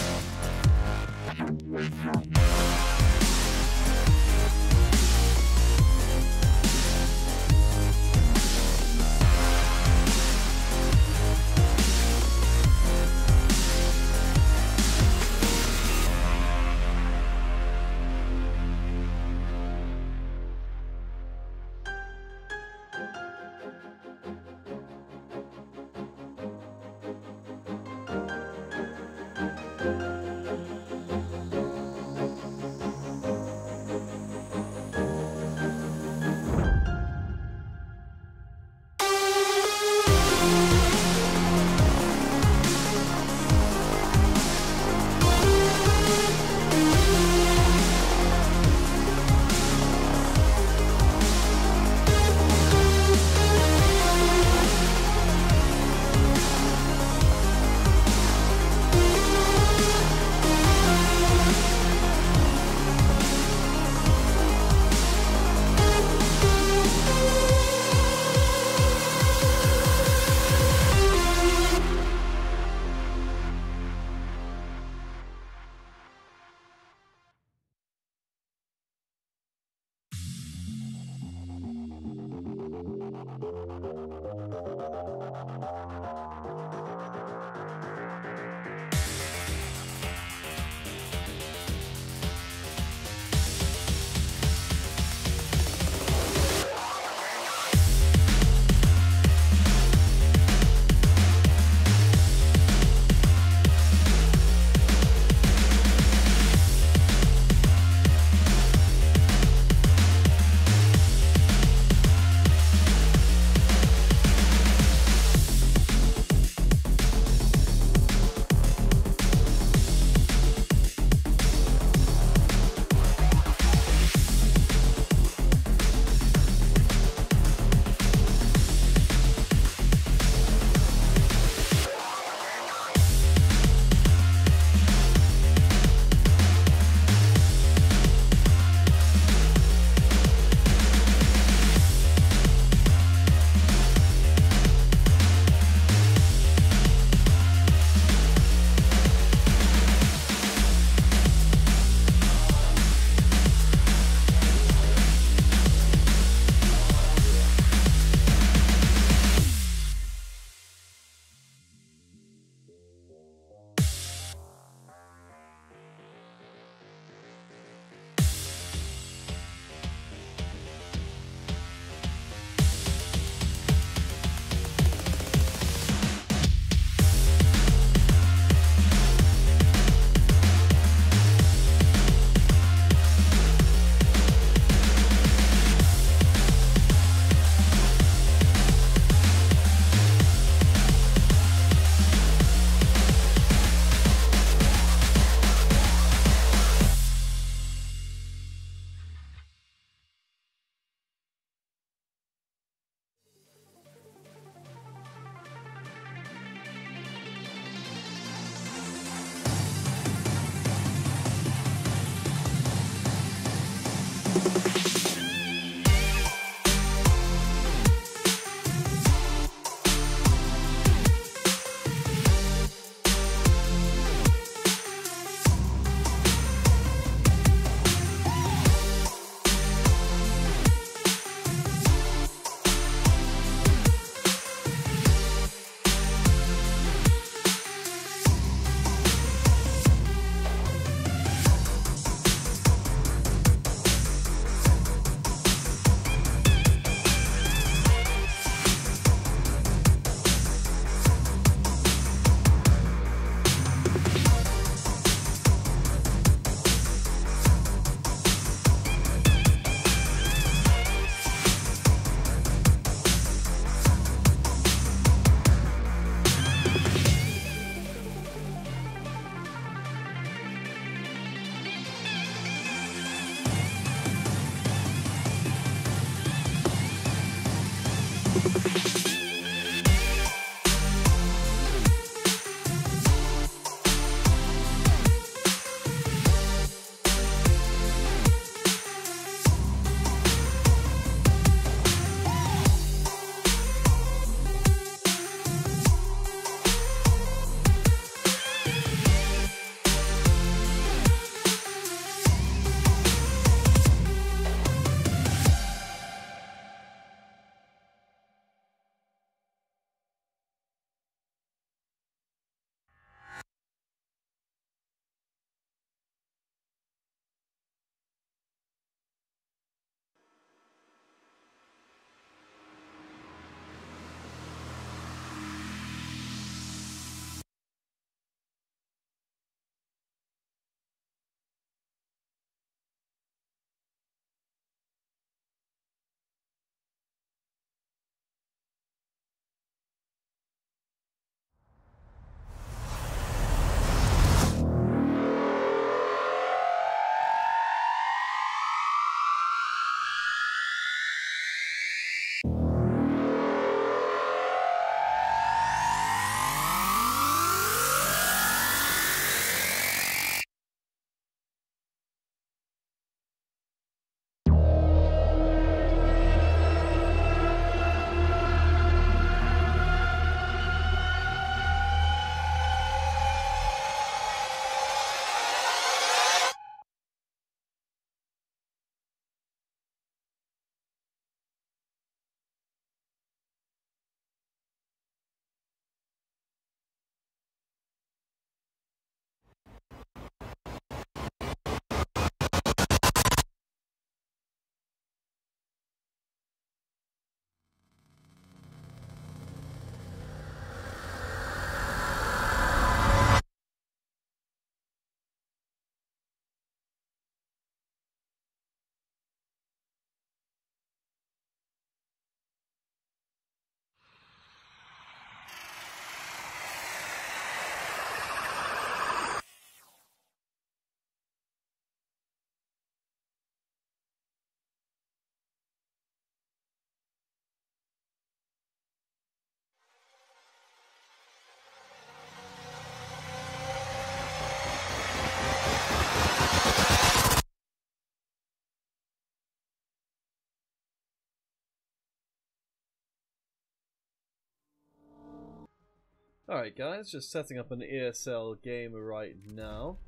Alright guys, just setting up an ESL game right now.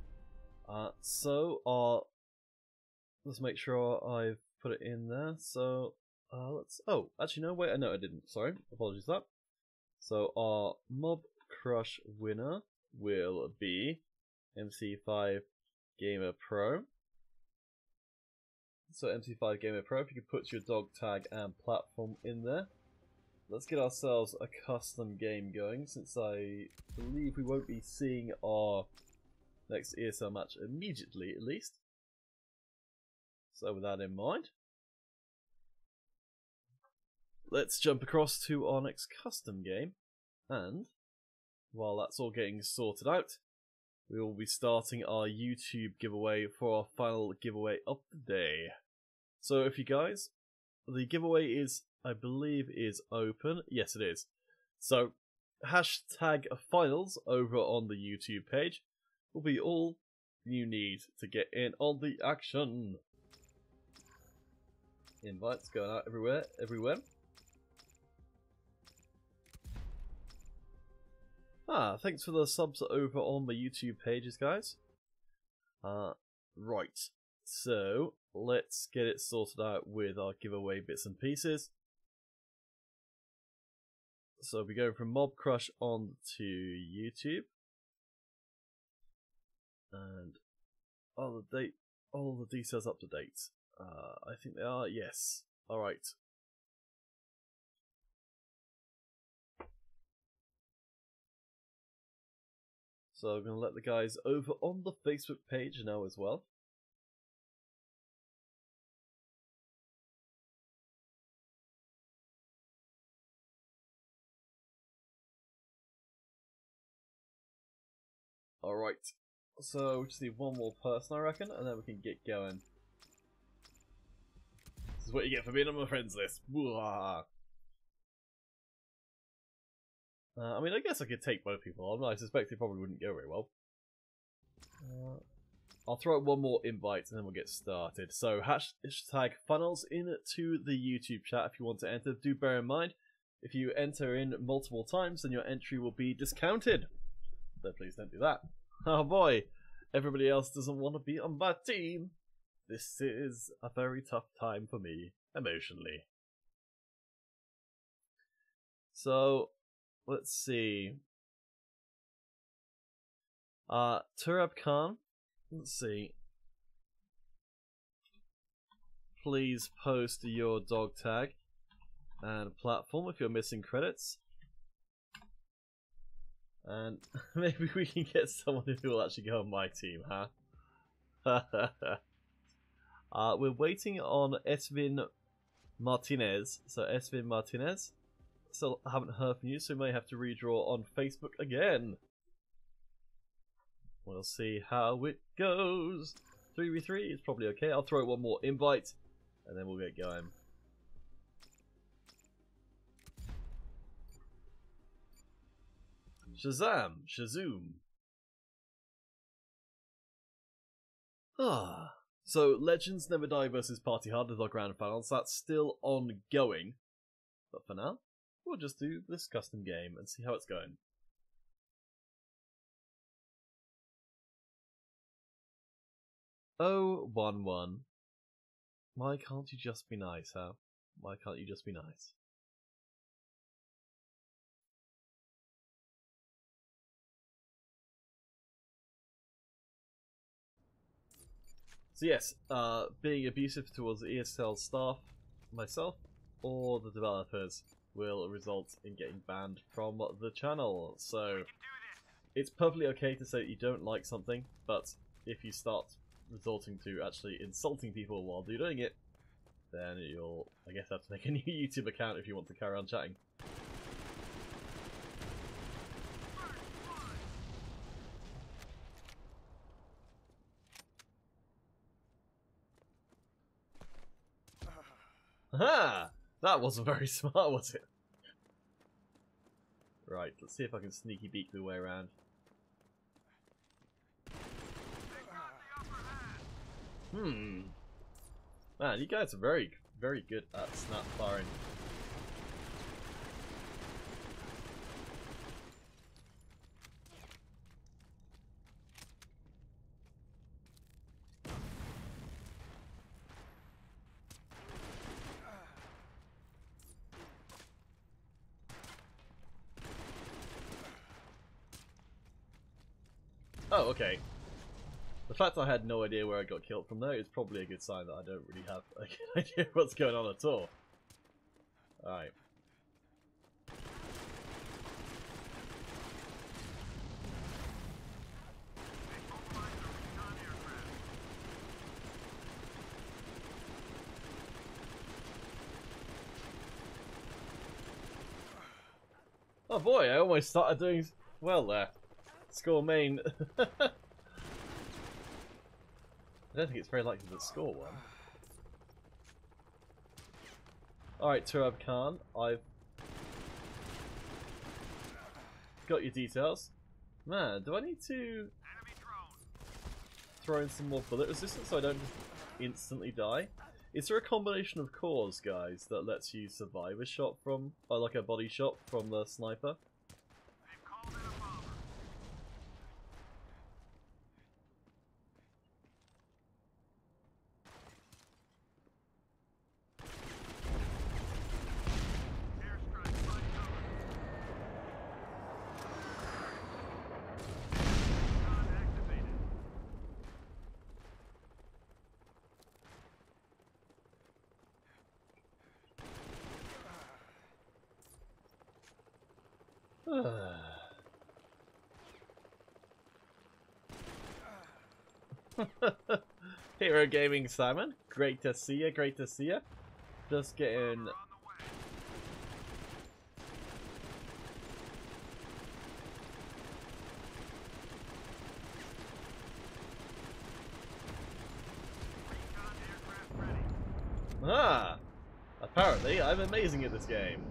Let's make sure I've put it in there. So oh, actually no, wait, no I didn't, sorry, apologies for that. So our Mob Crush winner will be MC5 Gamer Pro. So MC5 Gamer Pro, if you could put your dog tag and platform in there. Let's get ourselves a custom game going, since I believe we won't be seeing our next ESL match immediately, at least. So with that in mind, let's jump across to our next custom game, and while that's all getting sorted out, we will be starting our YouTube giveaway for our final giveaway of the day. So if you guys, the giveaway is, I believe, is open. Yes, it is. So hashtag finals over on the YouTube page will be all you need to get in on the action. Invites going out everywhere. Thanks for the subs over on the YouTube pages, guys. Right, so let's get it sorted out with our giveaway bits and pieces. So we go from Mob Crush on to YouTube, and all the details up to date. I think they are, yes. All right. So I'm going to let the guys over on the Facebook page know as well. Alright, so we just need one more person, I reckon, and then we can get going. This is what you get for being on my friends list. I mean, I guess I could take both people on. I suspect it probably wouldn't go very well. I'll throw out one more invite and then we'll get started. So hashtag funnels into the YouTube chat if you want to enter. Do bear in mind, if you enter in multiple times, then your entry will be discounted. So please don't do that. Oh boy, everybody else doesn't want to be on my team. This is a very tough time for me, emotionally. So, let's see. Turab Khan, let's see. Please post your dog tag and platform if you're missing credits. And maybe we can get someone who will actually go on my team, huh? We're waiting on Esvin Martinez. So Esvin Martinez, still haven't heard from you, so we may have to redraw on Facebook again. We'll see how it goes. 3v3 is probably okay. I'll throw one more invite, and then we'll get going. Shazoom. So Legends Never Die versus Party Hard is our grand finals. That's still ongoing. But for now, we'll just do this custom game and see how it's going. Oh, 1-1. Why can't you just be nice, huh? Why can't you just be nice? So yes, being abusive towards the ESL staff, myself, or the developers will result in getting banned from the channel. So it's perfectly okay to say that you don't like something, but if you start resorting to actually insulting people while you're doing it, then you'll, I guess, have to make a new YouTube account if you want to carry on chatting. Aha! That wasn't very smart, was it? Right, let's see if I can sneaky beak my way around. Man, you guys are very, very good at snap firing. Oh, okay. The fact I had no idea where I got killed from there is probably a good sign that I don't really have a good idea what's going on at all. Alright. Oh boy, I almost started doing well there. Score main. I don't think it's very likely that score one. Alright, Turab Khan, I've got your details. Man, do I need to throw in some more bullet resistance so I don't just instantly die? Is there a combination of cores, guys, that lets you survive a shot from, like a body shot from the sniper? Hero Gaming Simon, great to see ya, great to see ya. Just getting... Ah! Apparently, I'm amazing at this game.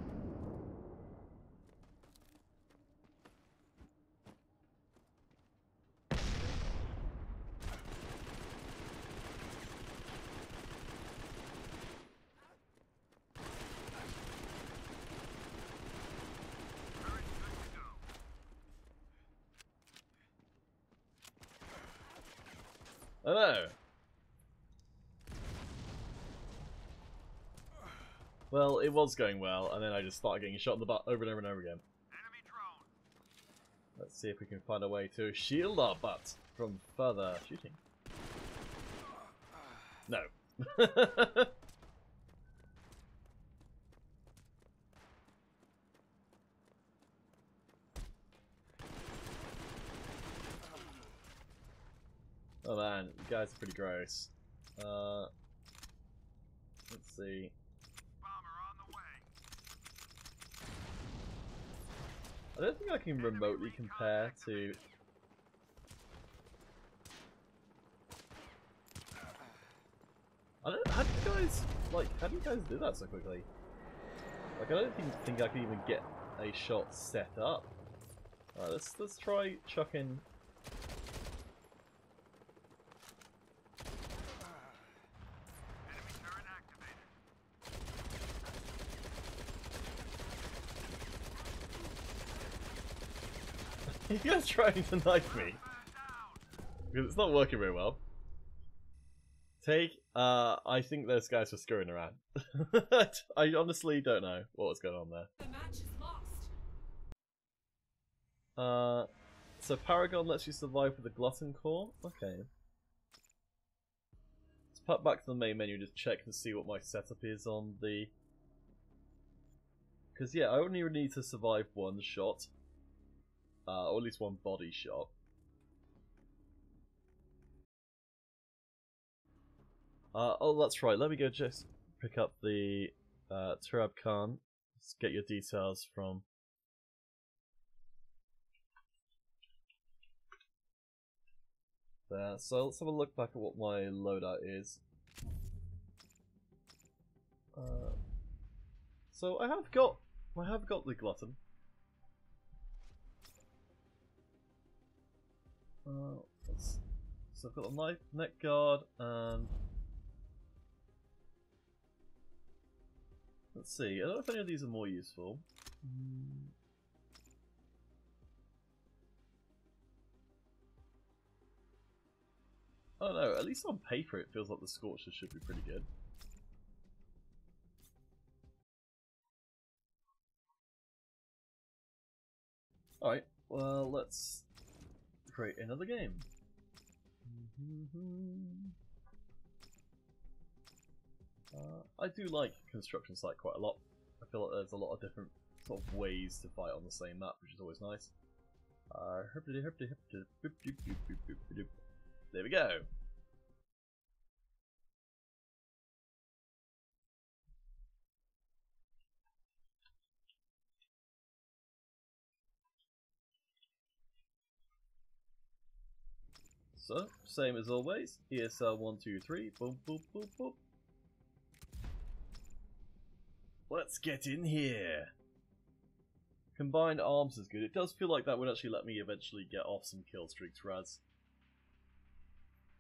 Hello. Well, it was going well, and then I just started getting shot in the butt over and over and over again. Let's see if we can find a way to shield our butt from further shooting. No. Oh man, you guys are pretty gross. Let's see. I don't think I can remotely compare to... how do you guys, how do you guys do that so quickly? Like, I don't think I can even get a shot set up. Alright, let's try chucking... You guys trying to knife me? Because it's not working very well. I think those guys were screwing around. I honestly don't know what was going on there. The match is lost. So Paragon lets you survive with the Glutton Core? Okay. Let's pop back to the main menu and just check and see what my setup is on the... Because yeah, I only need to survive one shot. Or at least one body shot. Oh, that's right. Let me go just pick up the Turab Khan. Let's get your details from... there. So let's have a look back at what my loadout is. So I have got the Glutton. So I've got a knife, neck guard, and let's see. I don't know if any of these are more useful. I don't know. At least on paper, it feels like the Scorcher should be pretty good. All right. Well, let's create another game. I do like construction site quite a lot. I feel like there's a lot of different sort of ways to fight on the same map, which is always nice. There we go. So, same as always, ESL 1, 2, 3, boom, boom, boom, boom. Let's get in here. Combined arms is good. It does feel like that would actually let me eventually get off some kill streaks, Raz.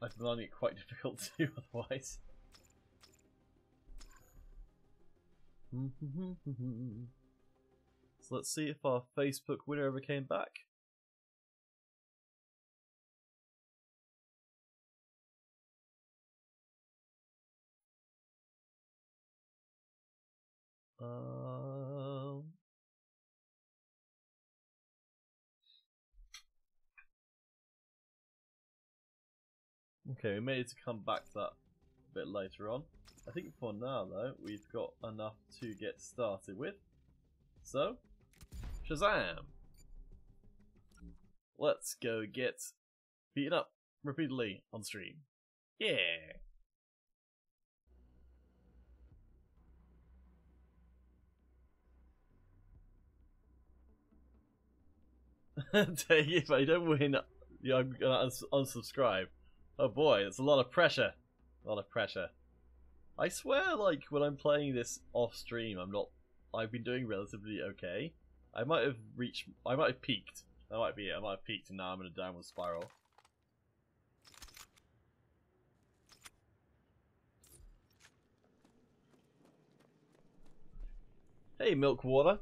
I'm finding it quite difficult to do otherwise. So let's see if our Facebook winner ever came back. Okay, we may need to come back to that a bit later on. I think for now, though, we've got enough to get started with. So, Shazam! Let's go get beaten up repeatedly on stream. Yeah! Take it, if I don't win, yeah, I'm gonna unsubscribe. Oh boy, it's a lot of pressure. A lot of pressure. I swear, like, when I'm playing this off stream, I've been doing relatively okay. I might have peaked. That might be it. I might have peaked and now I'm in a downward spiral. Hey, milk water.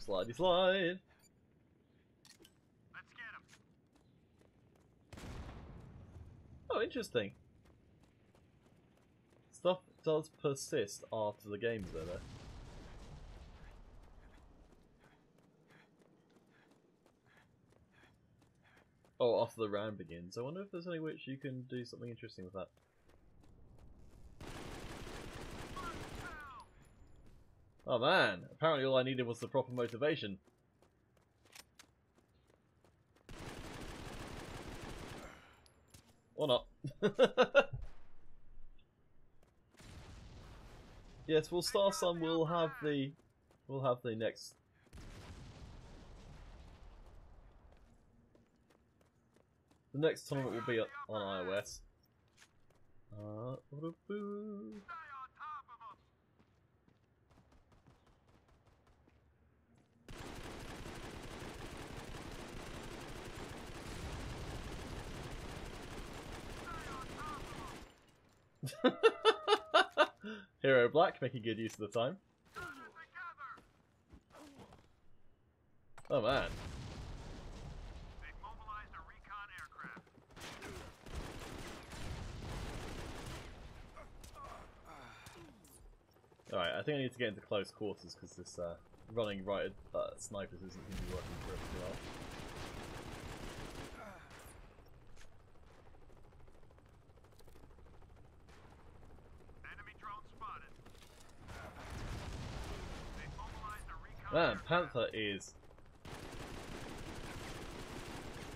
Slidey slide. Let's get him. Oh, interesting. Stuff does persist after the game's over. Oh, after the round begins. I wonder if there's any which you can do something interesting with that. Oh man, apparently all I needed was the proper motivation. Or not. Yes, we'll start some. We'll have the next. The next tournament will be on iOS. Hero Black making good use of the time. Oh man. They've mobilized a recon aircraft. Alright, I think I need to get into close quarters because this running right at snipers isn't going to be working for us too well. Enemy drone spotted. They've mobilized a recon Man, aircraft. Panther is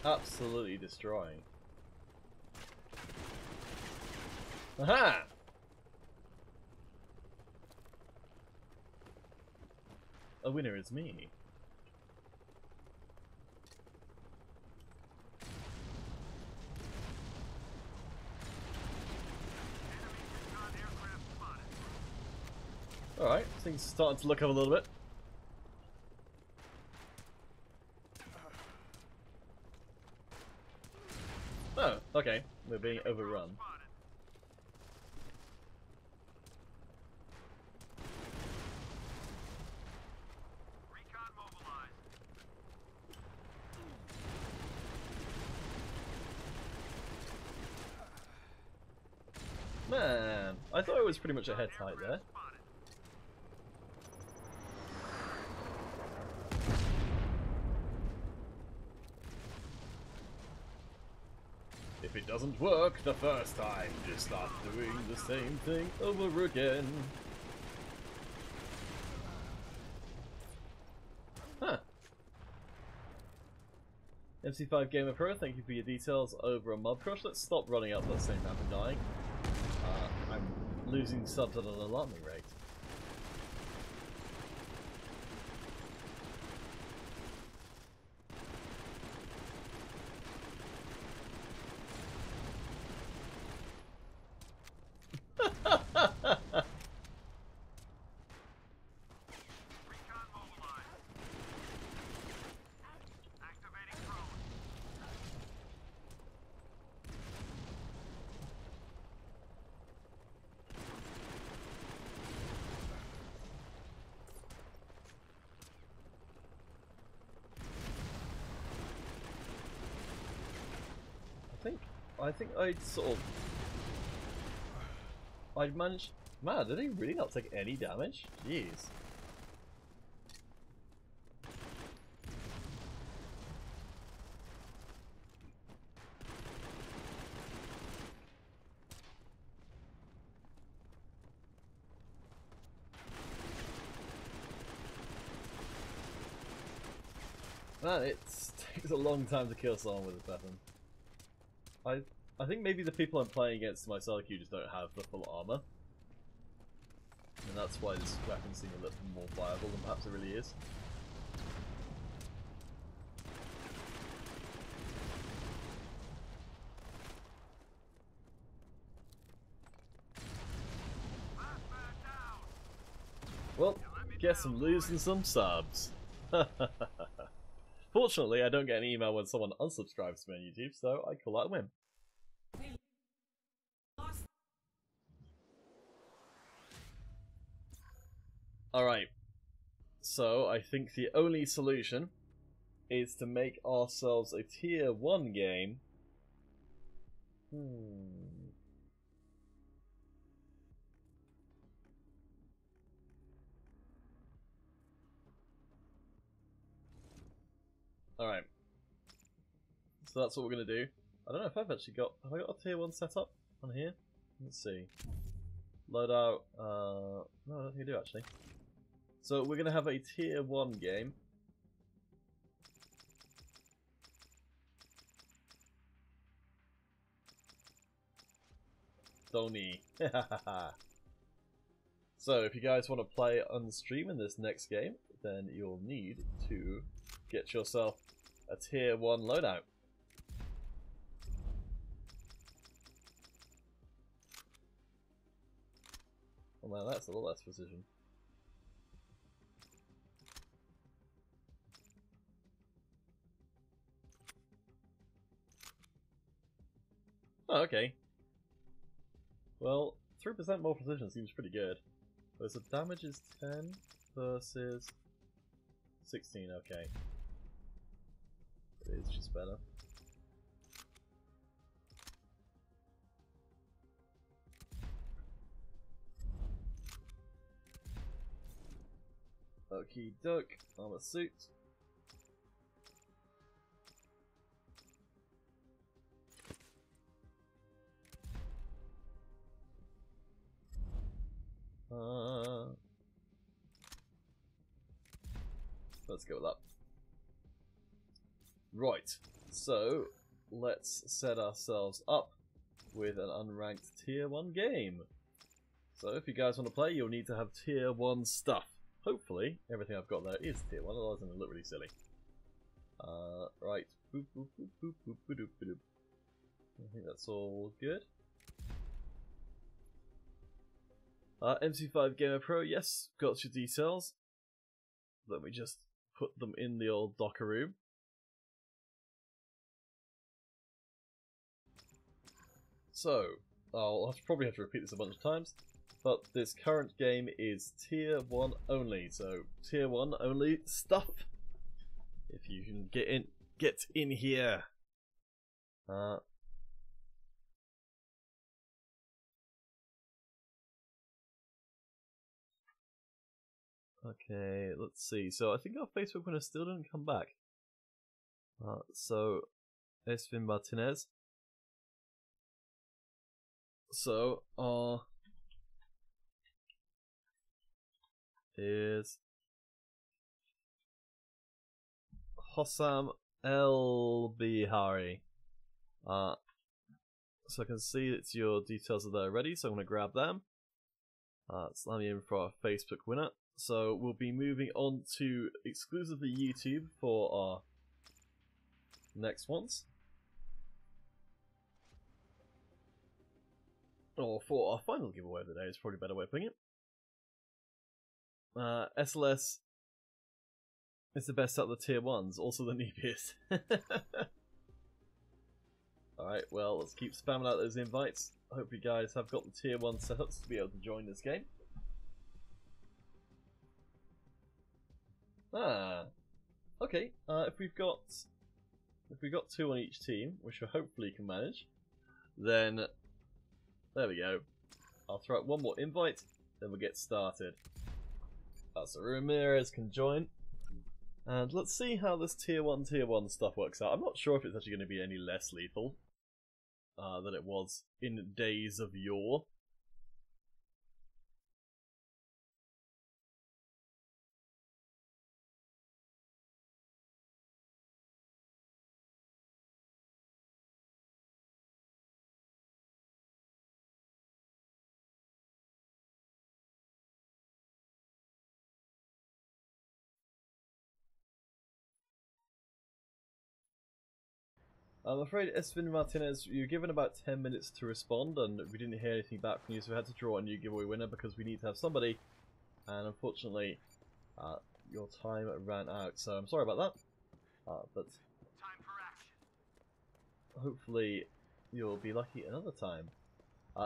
absolutely destroying. Aha! A winner is me. Recon aircraft spotted. Alright, things are starting to look up a little bit. Oh, okay. We're being overrun. Spotted. Recon mobilized. Man, I thought I was pretty much a head height there. If it doesn't work the first time, just start doing the same thing over again. Huh. MC5 Gamer Pro, thank you for your details over a Mob Crush. Let's stop running up that same map and dying. I'm losing subs at an alarming rate. Recon mobilized. Activating drone. I think I'd sort of... I'd managed... Man, did he really not take any damage? Jeez. Man, it takes a long time to kill someone with this weapon. I think maybe the people I'm playing against my solo queue just don't have the full armor. And that's why this weapon seems a little more viable than perhaps it really is. Last man down. Well, guess I'm losing some subs. Fortunately, I don't get an email when someone unsubscribes to me on YouTube, so I call that a win. We lost. Alright, so I think the only solution is to make ourselves a tier 1 game. Alright, so that's what we're going to do. I don't know if I've actually got... Have I got a tier 1 set up on here? Let's see. Loadout... No, I don't think I do actually. So we're going to have a tier 1 game. Tony. So if you guys want to play on stream in this next game, then you'll need to get yourself a tier 1 loadout. Oh man, that's a lot less precision. Oh, okay. Well, 3% more precision seems pretty good. So the damage is 10 versus 16, okay. It is just better. Okie doke, armor suit. Let's go with that. Right, so let's set ourselves up with an unranked tier 1 game. So if you guys want to play, you'll need to have tier 1 stuff. Hopefully, everything I've got there is tier 1, otherwise I'm going to look really silly. Right. Boop, boop, boop, boop, boop, boop, boop, boop. I think that's all good. MC5 Gamer Pro, yes, got your details. Let me just put them in the old Docker room. So, I'll probably have to repeat this a bunch of times, but this current game is tier 1 only, so tier 1 only stuff. If you can get in here. Okay, let's see. So I think our Facebook winner still didn't come back. So, Esvin Martinez. So, is Hossam El Bihari. So I can see it's your details are there already, so I'm going to grab them. Slam me in for our Facebook winner. So we'll be moving on to exclusively YouTube for our next ones. Or for our final giveaway of the day is probably a better way of putting it. SLS is the best out of the tier 1s, also the newbies. Alright, well, let's keep spamming out those invites. I hope you guys have got the tier 1 setups to be able to join this game. Okay, if we've got 2 on each team, which we hopefully can manage, then there we go. I'll throw out one more invite, then we'll get started. So Ramirez can join, and let's see how this tier 1 stuff works out. I'm not sure if it's actually going to be any less lethal than it was in days of yore. I'm afraid, Esvin Martinez, you're given about 10 minutes to respond, and we didn't hear anything back from you, so we had to draw a new giveaway winner because we need to have somebody, and unfortunately, your time ran out, so I'm sorry about that, but Time for action. hopefully you'll be lucky another time.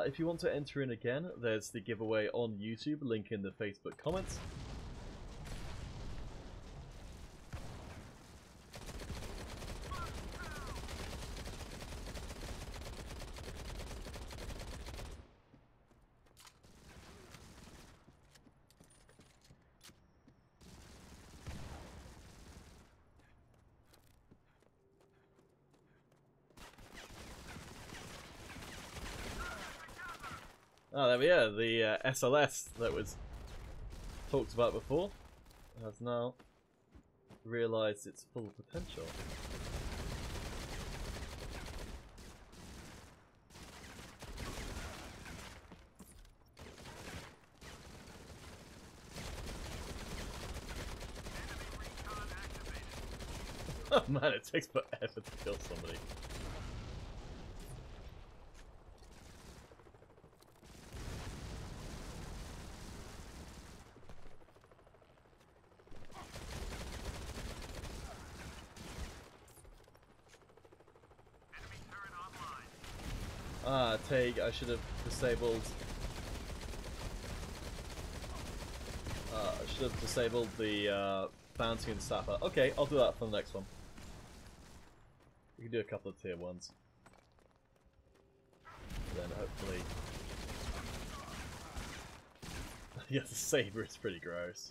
If you want to enter in again, there's the giveaway on YouTube, link in the Facebook comments. Oh, there we are. The SLS that was talked about before has now realised its full potential. Oh man, it takes forever to kill somebody. Tag, I should have disabled. I should have disabled the bounty and sapper. Okay, I'll do that for the next one. We can do a couple of tier 1s. Then hopefully. Yeah, the saber is pretty gross.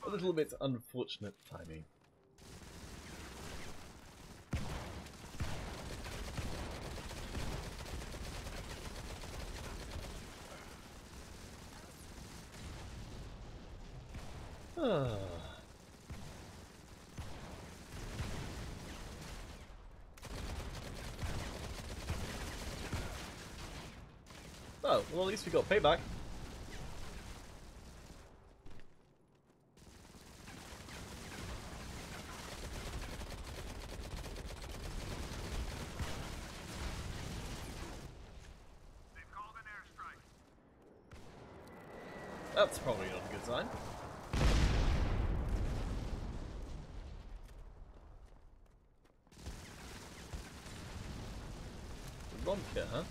A little bit unfortunate timing. Oh, well, at least we got payback. That's probably not a good sign. Ron kit, huh?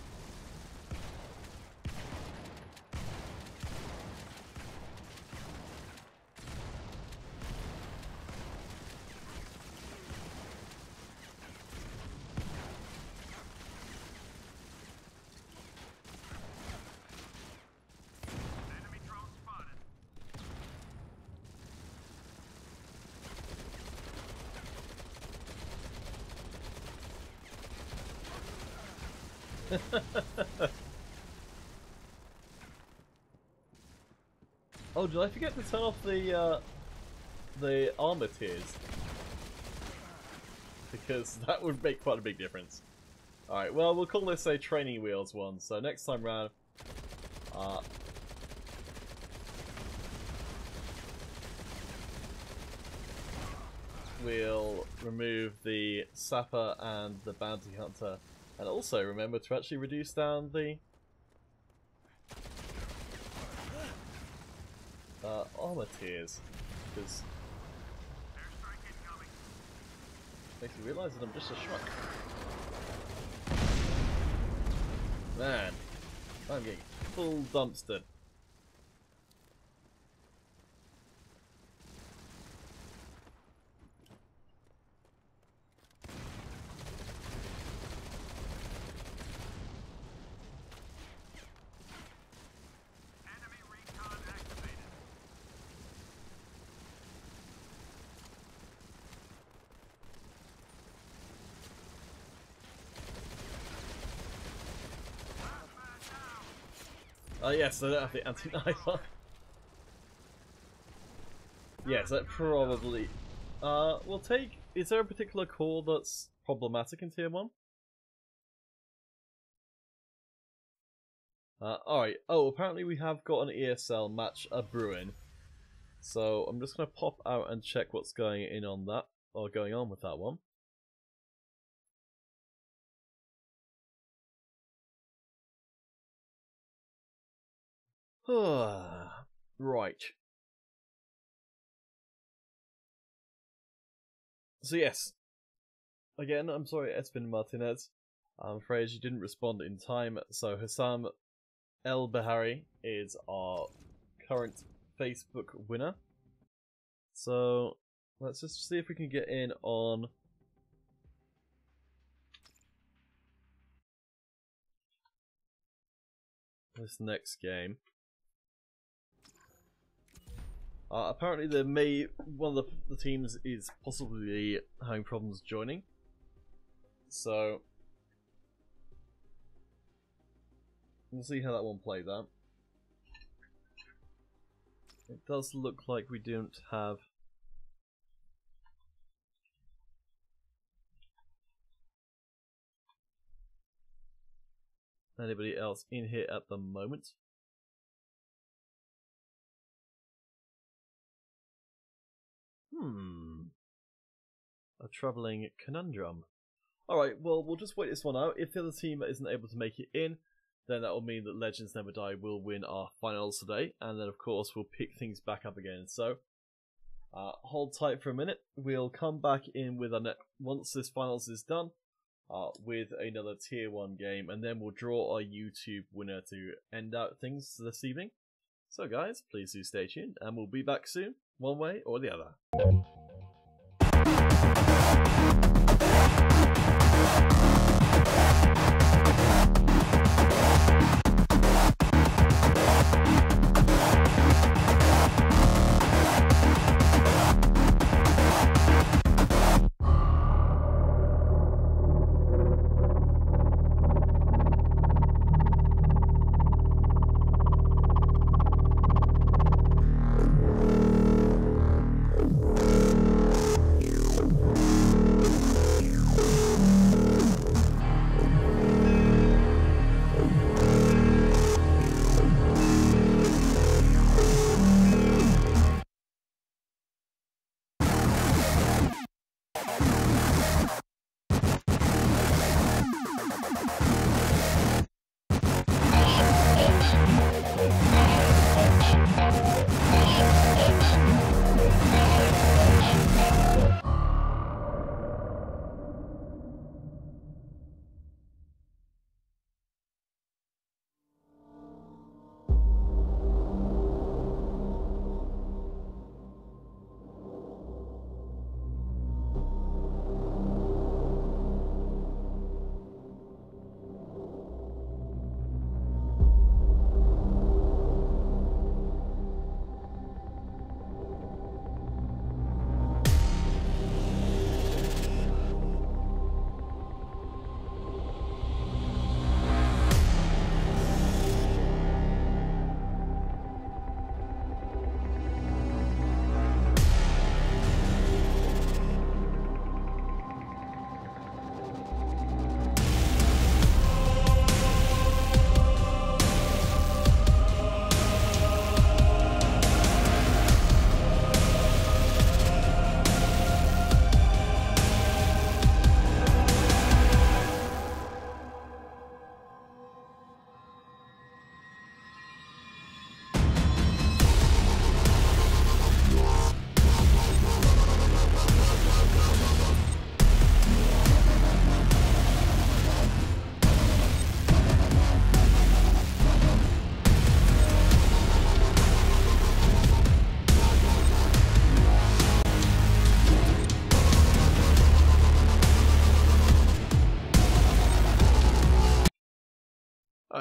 Oh, did I forget to turn off the armor tiers? Because that would make quite a big difference. Alright, well, we'll call this a training wheels one. So next time round, we'll remove the sapper and the bounty hunter, and also remember to actually reduce down the armor tiers, because it makes you realise that I'm just a schmuck. Man, I'm getting full dumpstered. Enemy recon activated. Last man down. Oh yes, I don't have the anti-knife on. Yes, that probably... we'll take... Is there a particular core that's problematic in Tier 1? Alright. Oh, apparently we have got an ESL match brewing. So I'm just going to pop out and check what's going in on that, or going on with that one. Right. So yes, again, I'm sorry, Espen Martinez. I'm afraid you didn't respond in time. So Hassam El Bahari is our current Facebook winner. So let's just see if we can get in on this next game. Apparently one of the teams is possibly having problems joining. So we'll see how that one plays out. It does look like we don't have anybody else in here at the moment. A troubling conundrum. Alright, well, we'll just wait this one out. If the other team isn't able to make it in, then that will mean that Legends Never Die will win our finals today. And then, of course, we'll pick things back up again. So, hold tight for a minute. We'll come back in with our once this finals is done, with another Tier 1 game. And then we'll draw our YouTube winner to end out things this evening. So, guys, please do stay tuned. And we'll be back soon, one way or the other.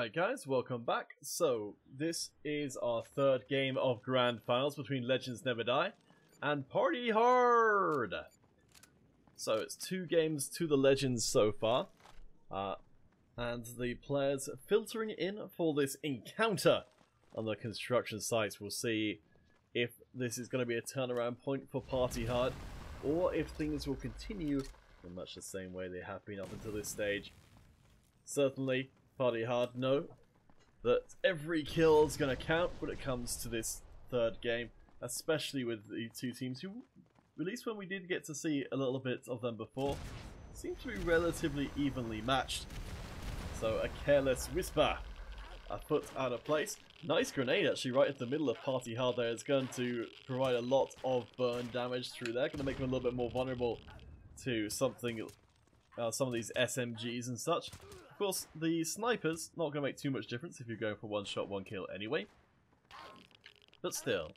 Alright guys, welcome back. So, this is our third game of Grand Finals between Legends Never Die and Party Hard! So, it's 2 games to the Legends so far. And the players filtering in for this encounter on the construction sites. We'll see if this is going to be a turnaround point for Party Hard, or if things will continue in much the same way they have been up until this stage. Certainly, Party Hard know that every kill is going to count when it comes to this third game, especially with the 2 teams who, at least when we did get to see a little bit of them before, seem to be relatively evenly matched. So a careless whisper, a foot out of place. Nice grenade actually right at the middle of Party Hard there. It's going to provide a lot of burn damage through there, going to make them a little bit more vulnerable to something, some of these SMGs and such. Of course, the snipers, not going to make too much difference if you're going for 1 shot, 1 kill anyway. But still.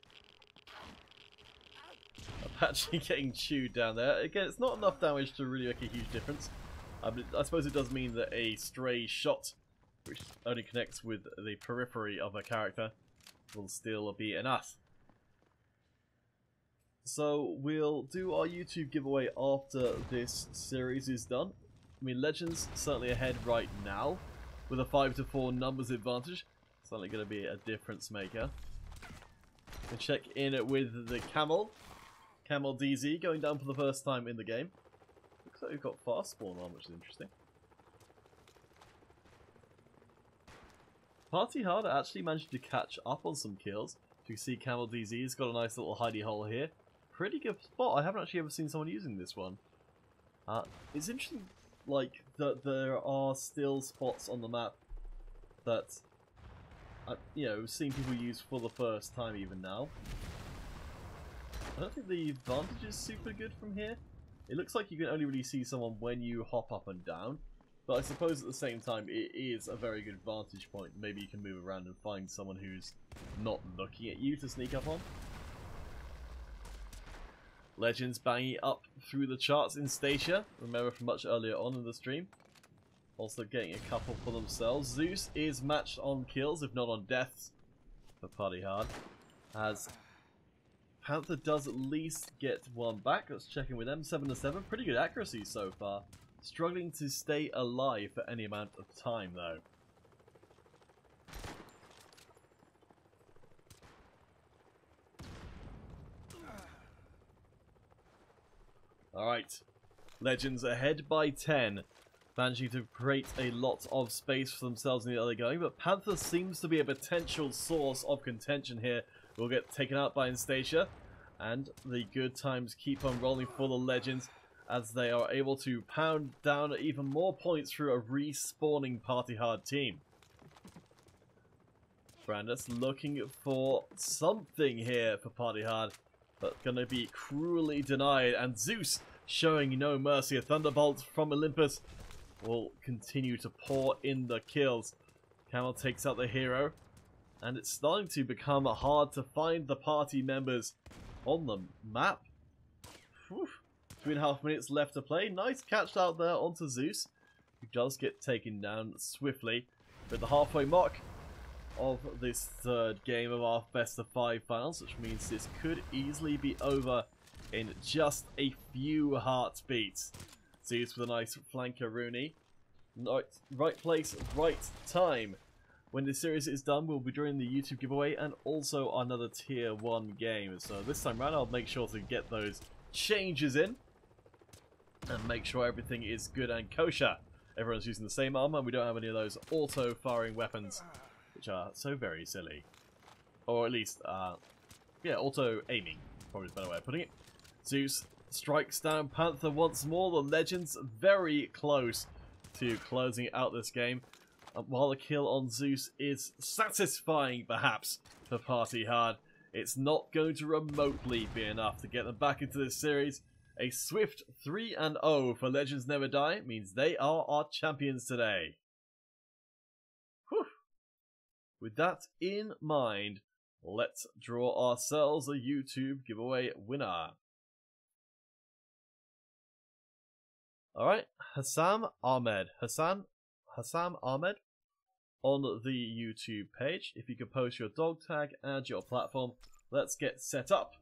Apache getting chewed down there. Again, it's not enough damage to really make a huge difference. I suppose it does mean that a stray shot, which only connects with the periphery of a character, will still be enough. So we'll do our YouTube giveaway after this series is done. I mean, Legends certainly ahead right now, with a 5-4 numbers advantage. Certainly going to be a difference maker. We'll check in with the Camel DZ going down for the first time in the game. Looks like we've got fast spawn on, which is interesting. Party Hard actually managed to catch up on some kills. As you see, Camel DZ's got a nice little hidey hole here. Pretty good spot. I haven't actually ever seen someone using this one. It's interesting, like, that there are still spots on the map that, you know, we've seen people use for the first time even now. I don't think the vantage is super good from here. It looks like you can only really see someone when you hop up and down, but I suppose at the same time it is a very good vantage point. Maybe you can move around and find someone who's not looking at you to sneak up on. Legends banging up through the charts in Stacia, remember from much earlier on in the stream. Also getting a couple for themselves. Zeus is matched on kills, if not on deaths, for Party Hard. As Panther does at least get 1 back. Let's check in with them. 7-7. Pretty good accuracy so far. Struggling to stay alive for any amount of time though. Alright. Legends ahead by 10. Managing to create a lot of space for themselves in the early going, but Panther seems to be a potential source of contention here. Will get taken out by Instasia, and the good times keep on rolling for the Legends as they are able to pound down even more points through a respawning Party Hard team. Brandis looking for something here for Party Hard, but going to be cruelly denied, and Zeus showing no mercy. A Thunderbolt from Olympus will continue to pour in the kills. Camel takes out the hero. And it's starting to become hard to find the party members on the map. Whew. 2.5 minutes left to play. Nice catch out there onto Zeus, who does get taken down swiftly. With the halfway mark of this third game of our best of 5 finals, which means this could easily be over in just a few heartbeats. Zeus with a nice flanker Rooney. Right place, right time. When this series is done, we'll be doing the YouTube giveaway and also another tier 1 game. So this time around, I'll make sure to get those changes in and make sure everything is good and kosher. Everyone's using the same armor, and we don't have any of those auto-firing weapons, which are so very silly. Or at least, yeah, auto-aiming, probably the better way of putting it. Zeus strikes down Panther once more. The Legends very close to closing out this game. While the kill on Zeus is satisfying, perhaps, for Party Hard, it's not going to remotely be enough to get them back into this series. A swift 3-0 for Legends Never Die means they are our champions today. Whew. With that in mind, let's draw ourselves a YouTube giveaway winner. Alright, Hassam Ahmed. Hassam Ahmed on the YouTube page. If you could post your dog tag and your platform, let's get set up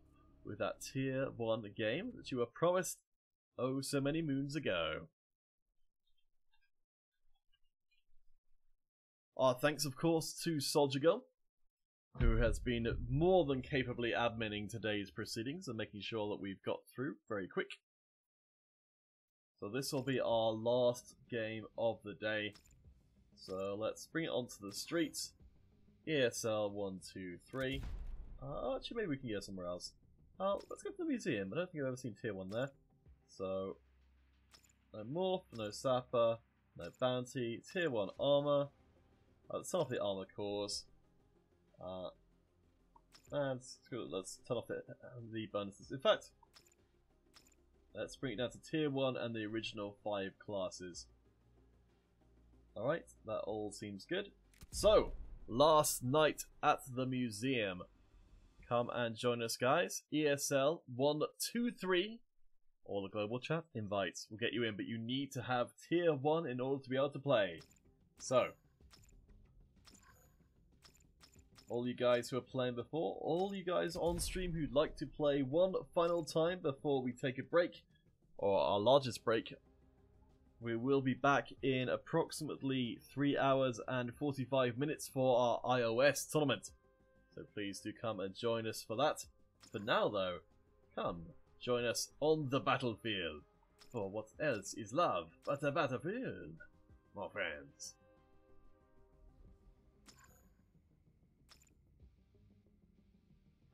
with that Tier 1 game that you were promised oh so many moons ago. Our thanks, of course, to Soldier Gun, who has been more than capably adminning today's proceedings and making sure that we've got through very quick. So this will be our last game of the day. So let's bring it onto the streets. ESL 1, 2, 3. Actually, maybe we can go somewhere else. Let's go to the museum. I don't think I've ever seen Tier 1 there. So, no Morph, no Sapper, no Bounty, Tier 1 Armor. Let's turn off the Armor Cores. And let's turn off the bonuses. In fact, let's bring it down to Tier 1 and the original 5 classes. Alright, that all seems good. So, last night at the museum. Come and join us, guys. ESL 1, 2, 3. Or the global chat invites will get you in, but you need to have Tier 1 in order to be able to play. So, all you guys who are playing before, all you guys on stream who'd like to play one final time before we take a break, or our largest break, we will be back in approximately 3 hours and 45 minutes for our iOS tournament. So please do come and join us for that. For now though, come join us on the battlefield. For what else is love but a battlefield, my friends?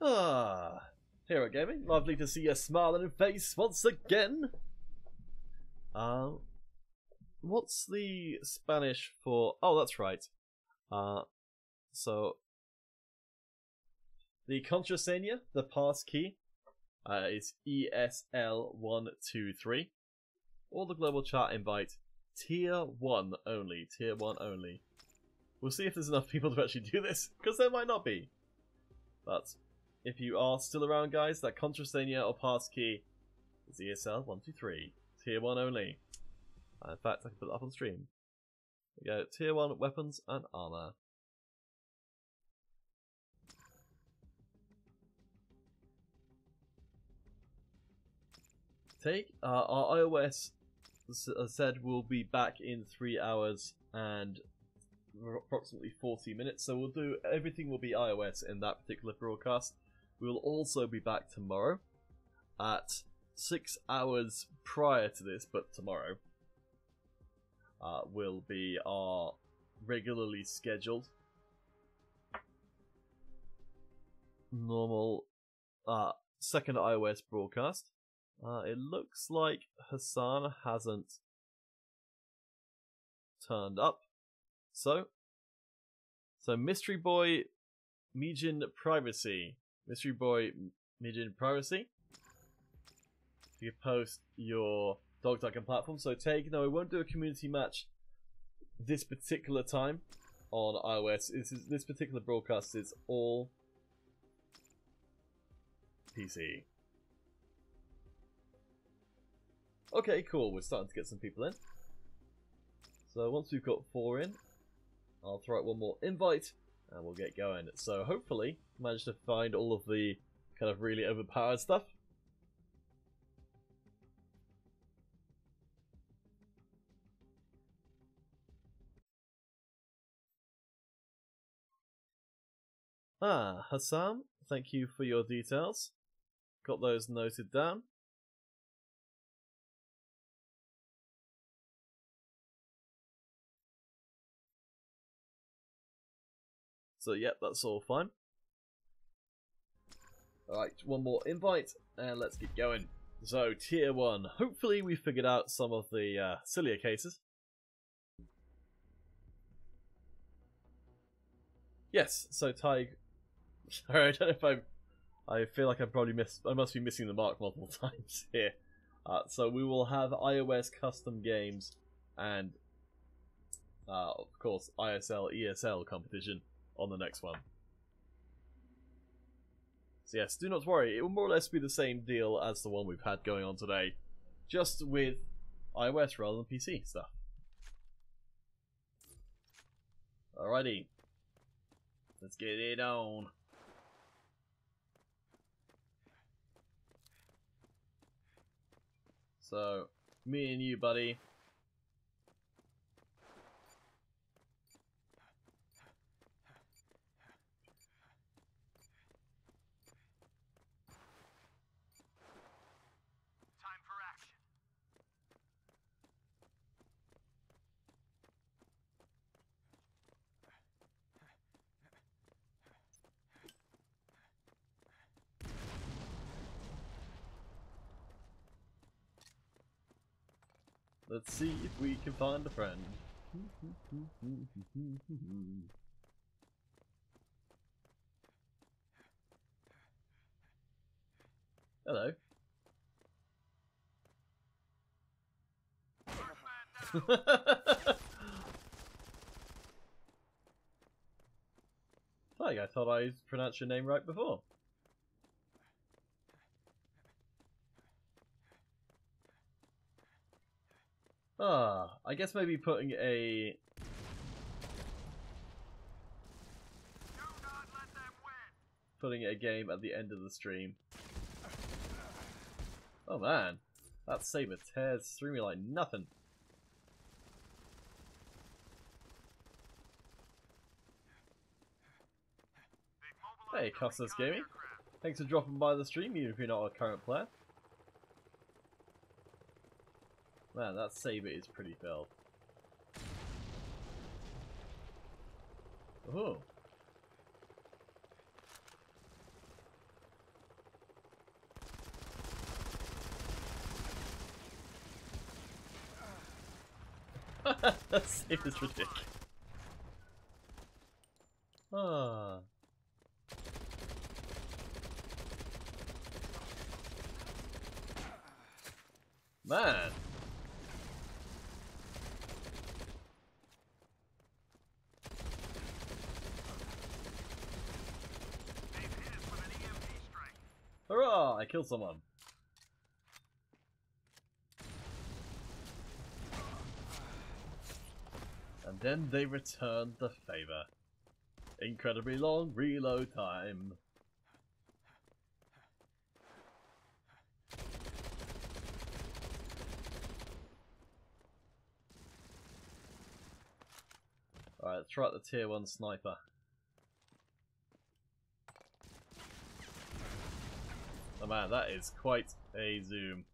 Hero Gaming, lovely to see your smiling face once again. What's the Spanish for... Oh, that's right. So, the contraseña, the pass key, is ESL123. Or the global chat invite, Tier 1 only. Tier 1 only. We'll see if there's enough people to actually do this, because there might not be. But if you are still around, guys, that contraseña or pass key is ESL123. Tier 1 only. In fact, I can put it up on stream. There we go. Tier 1 weapons and armor. Our iOS, as I said, will be back in 3 hours and approximately 40 minutes. So we'll do everything will be iOS in that particular broadcast. We will also be back tomorrow at 6 hours prior to this, but tomorrow will be our regularly scheduled normal second iOS broadcast. It looks like Hassan hasn't turned up. So Mystery Boy Mijin Privacy. Mystery Boy Mijin Privacy. You post your dog tag and platform. So no, we won't do a community match this particular time on iOS. This particular broadcast is all PC. Okay, cool. We're starting to get some people in. So once we've got 4 in, I'll throw out one more invite and we'll get going. So hopefully manage to find all of the kind of really overpowered stuff. Hassan, thank you for your details. Got those noted down. So, yep, that's all fine. Alright, one more invite, and let's get going. So, Tier 1. Hopefully we figured out some of the sillier cases. Yes, so Tig... Sorry, I don't know if I feel like I must be missing the mark multiple times here. So we will have iOS custom games and, of course, ISL, ESL competition on the next one. So yes, do not worry, it will more or less be the same deal as the one we've had going on today, just with iOS rather than PC stuff. Alrighty. Let's get it on. So, me and you, buddy. Time for action. Let's see if we can find a friend. Hello. Like, I thought I pronounced your name right before. I guess maybe putting a... Do not let them win. putting a game at the end of the stream. Oh man, that saber tears through me like nothing. Hey, Costas Gaming. Thanks for dropping by the stream, even if you're not a current player. Man, that saber is pretty filled. Oh. That saber's ridiculous. Ah. Man. They've hit us with an EMP strike. Hurrah! I killed someone. And then they returned the favor. Incredibly long reload time. Alright, let's try out the tier 1 sniper. Oh man, that is quite a zoom.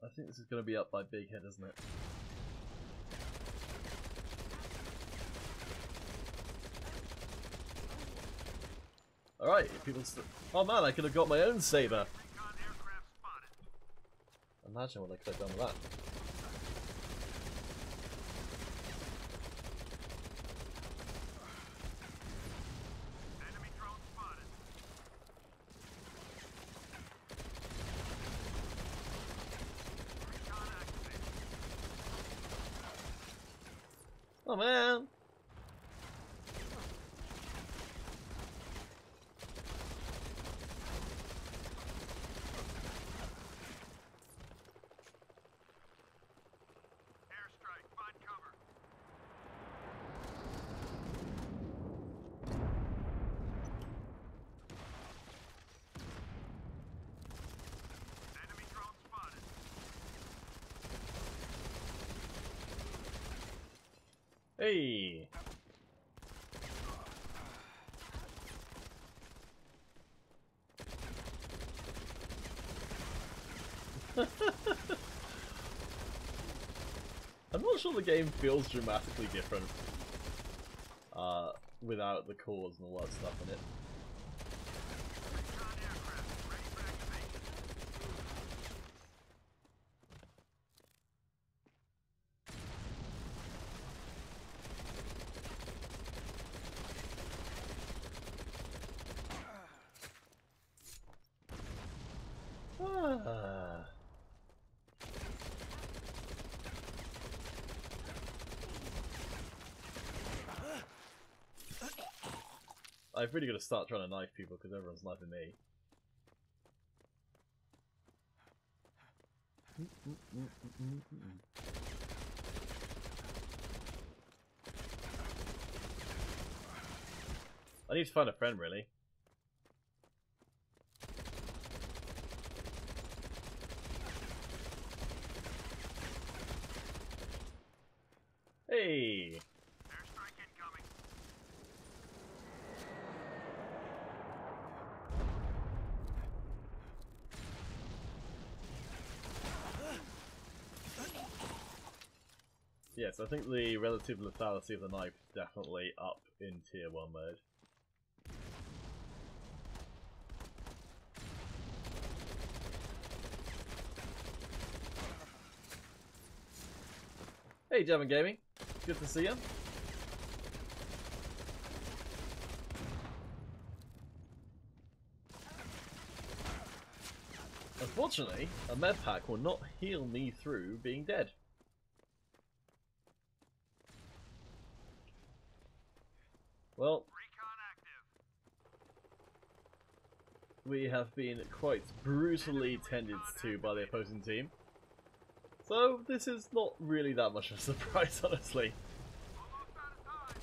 I think this is going to be up by Big Head, isn't it? Alright, people oh man, I could have got my own saber! Recon aircraft spotted. Imagine what I could have done with that. Enemy drone spotted. Recon activated. Oh man! Airstrike. Find cover. Enemy drone spotted. Hey! I'm not sure the game feels dramatically different without the cores and all that stuff in it. Recon aircraft. Ready for activation. Ah. I've really got to start trying to knife people because everyone's knifing me. I need to find a friend, really. Hey! Airstrike incoming. Yes, I think the relative lethality of the knife is definitely up in Tier 1 mode. Hey, Devon Gaming. Good to see you. Unfortunately, a med pack will not heal me through being dead. Well, Recon active. we have been quite brutally tended to by the opposing team. So, this is not really that much of a surprise, honestly. Almost out of time.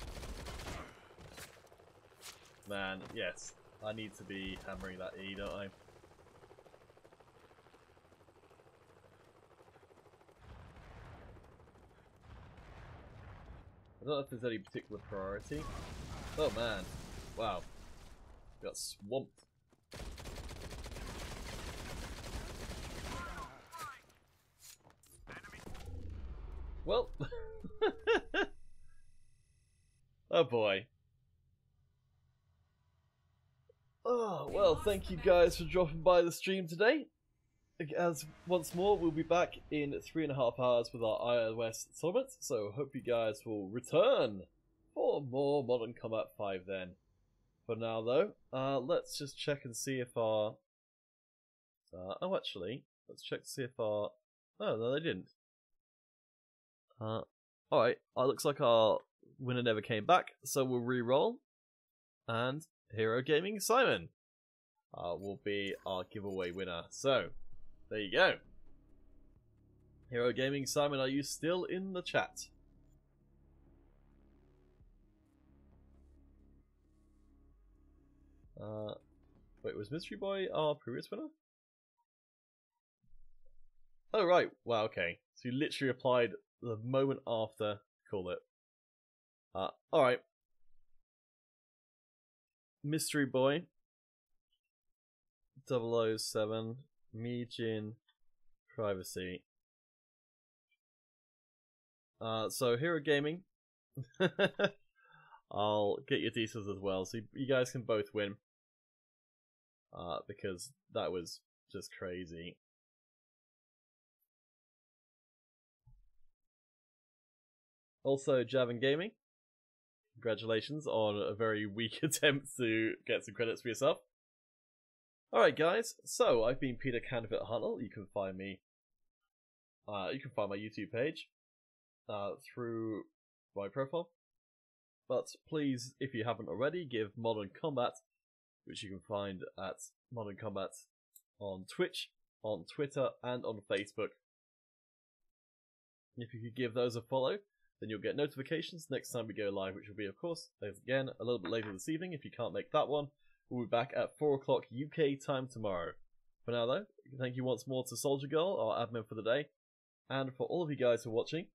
Man, yes, I need to be hammering that E, don't I? I don't know if there's any particular priority. Oh man, wow. Got swamped. Enemy. Well, oh boy. Oh, well, thank you guys for dropping by the stream today. As once more, we'll be back in 3.5 hours with our iOS tournament, so hope you guys will return for more Modern Combat 5 then. For now, though, let's just check and see if our... oh, actually, let's check to see if our... Oh, no, they didn't. Alright, looks like our winner never came back, so we'll re-roll. And Hero Gaming Simon will be our giveaway winner. So, there you go. Hero Gaming Simon, are you still in the chat? Wait, was Mystery Boy our previous winner? Oh, right. Wow, okay. So you literally applied the moment after call it. Alright. Mystery Boy 007 Mijin Privacy. So Hero Gaming. I'll get your details as well, so you guys can both win. Because that was just crazy. Also, Javin Gaming, congratulations on a very weak attempt to get some credits for yourself. Alright guys, so I've been Peter Candidate Hunnell. You can find me, you can find my YouTube page through my profile. But please, if you haven't already, give Modern Combat, which you can find at Modern Combat on Twitch, on Twitter, and on Facebook. If you could give those a follow, then you'll get notifications next time we go live, which will be, of course, again, a little bit later this evening. If you can't make that one, we'll be back at 4 o'clock UK time tomorrow. For now, though, thank you once more to Soldier Girl, our admin for the day, and for all of you guys for watching.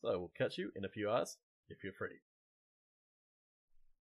So, we'll catch you in a few hours, if you're free.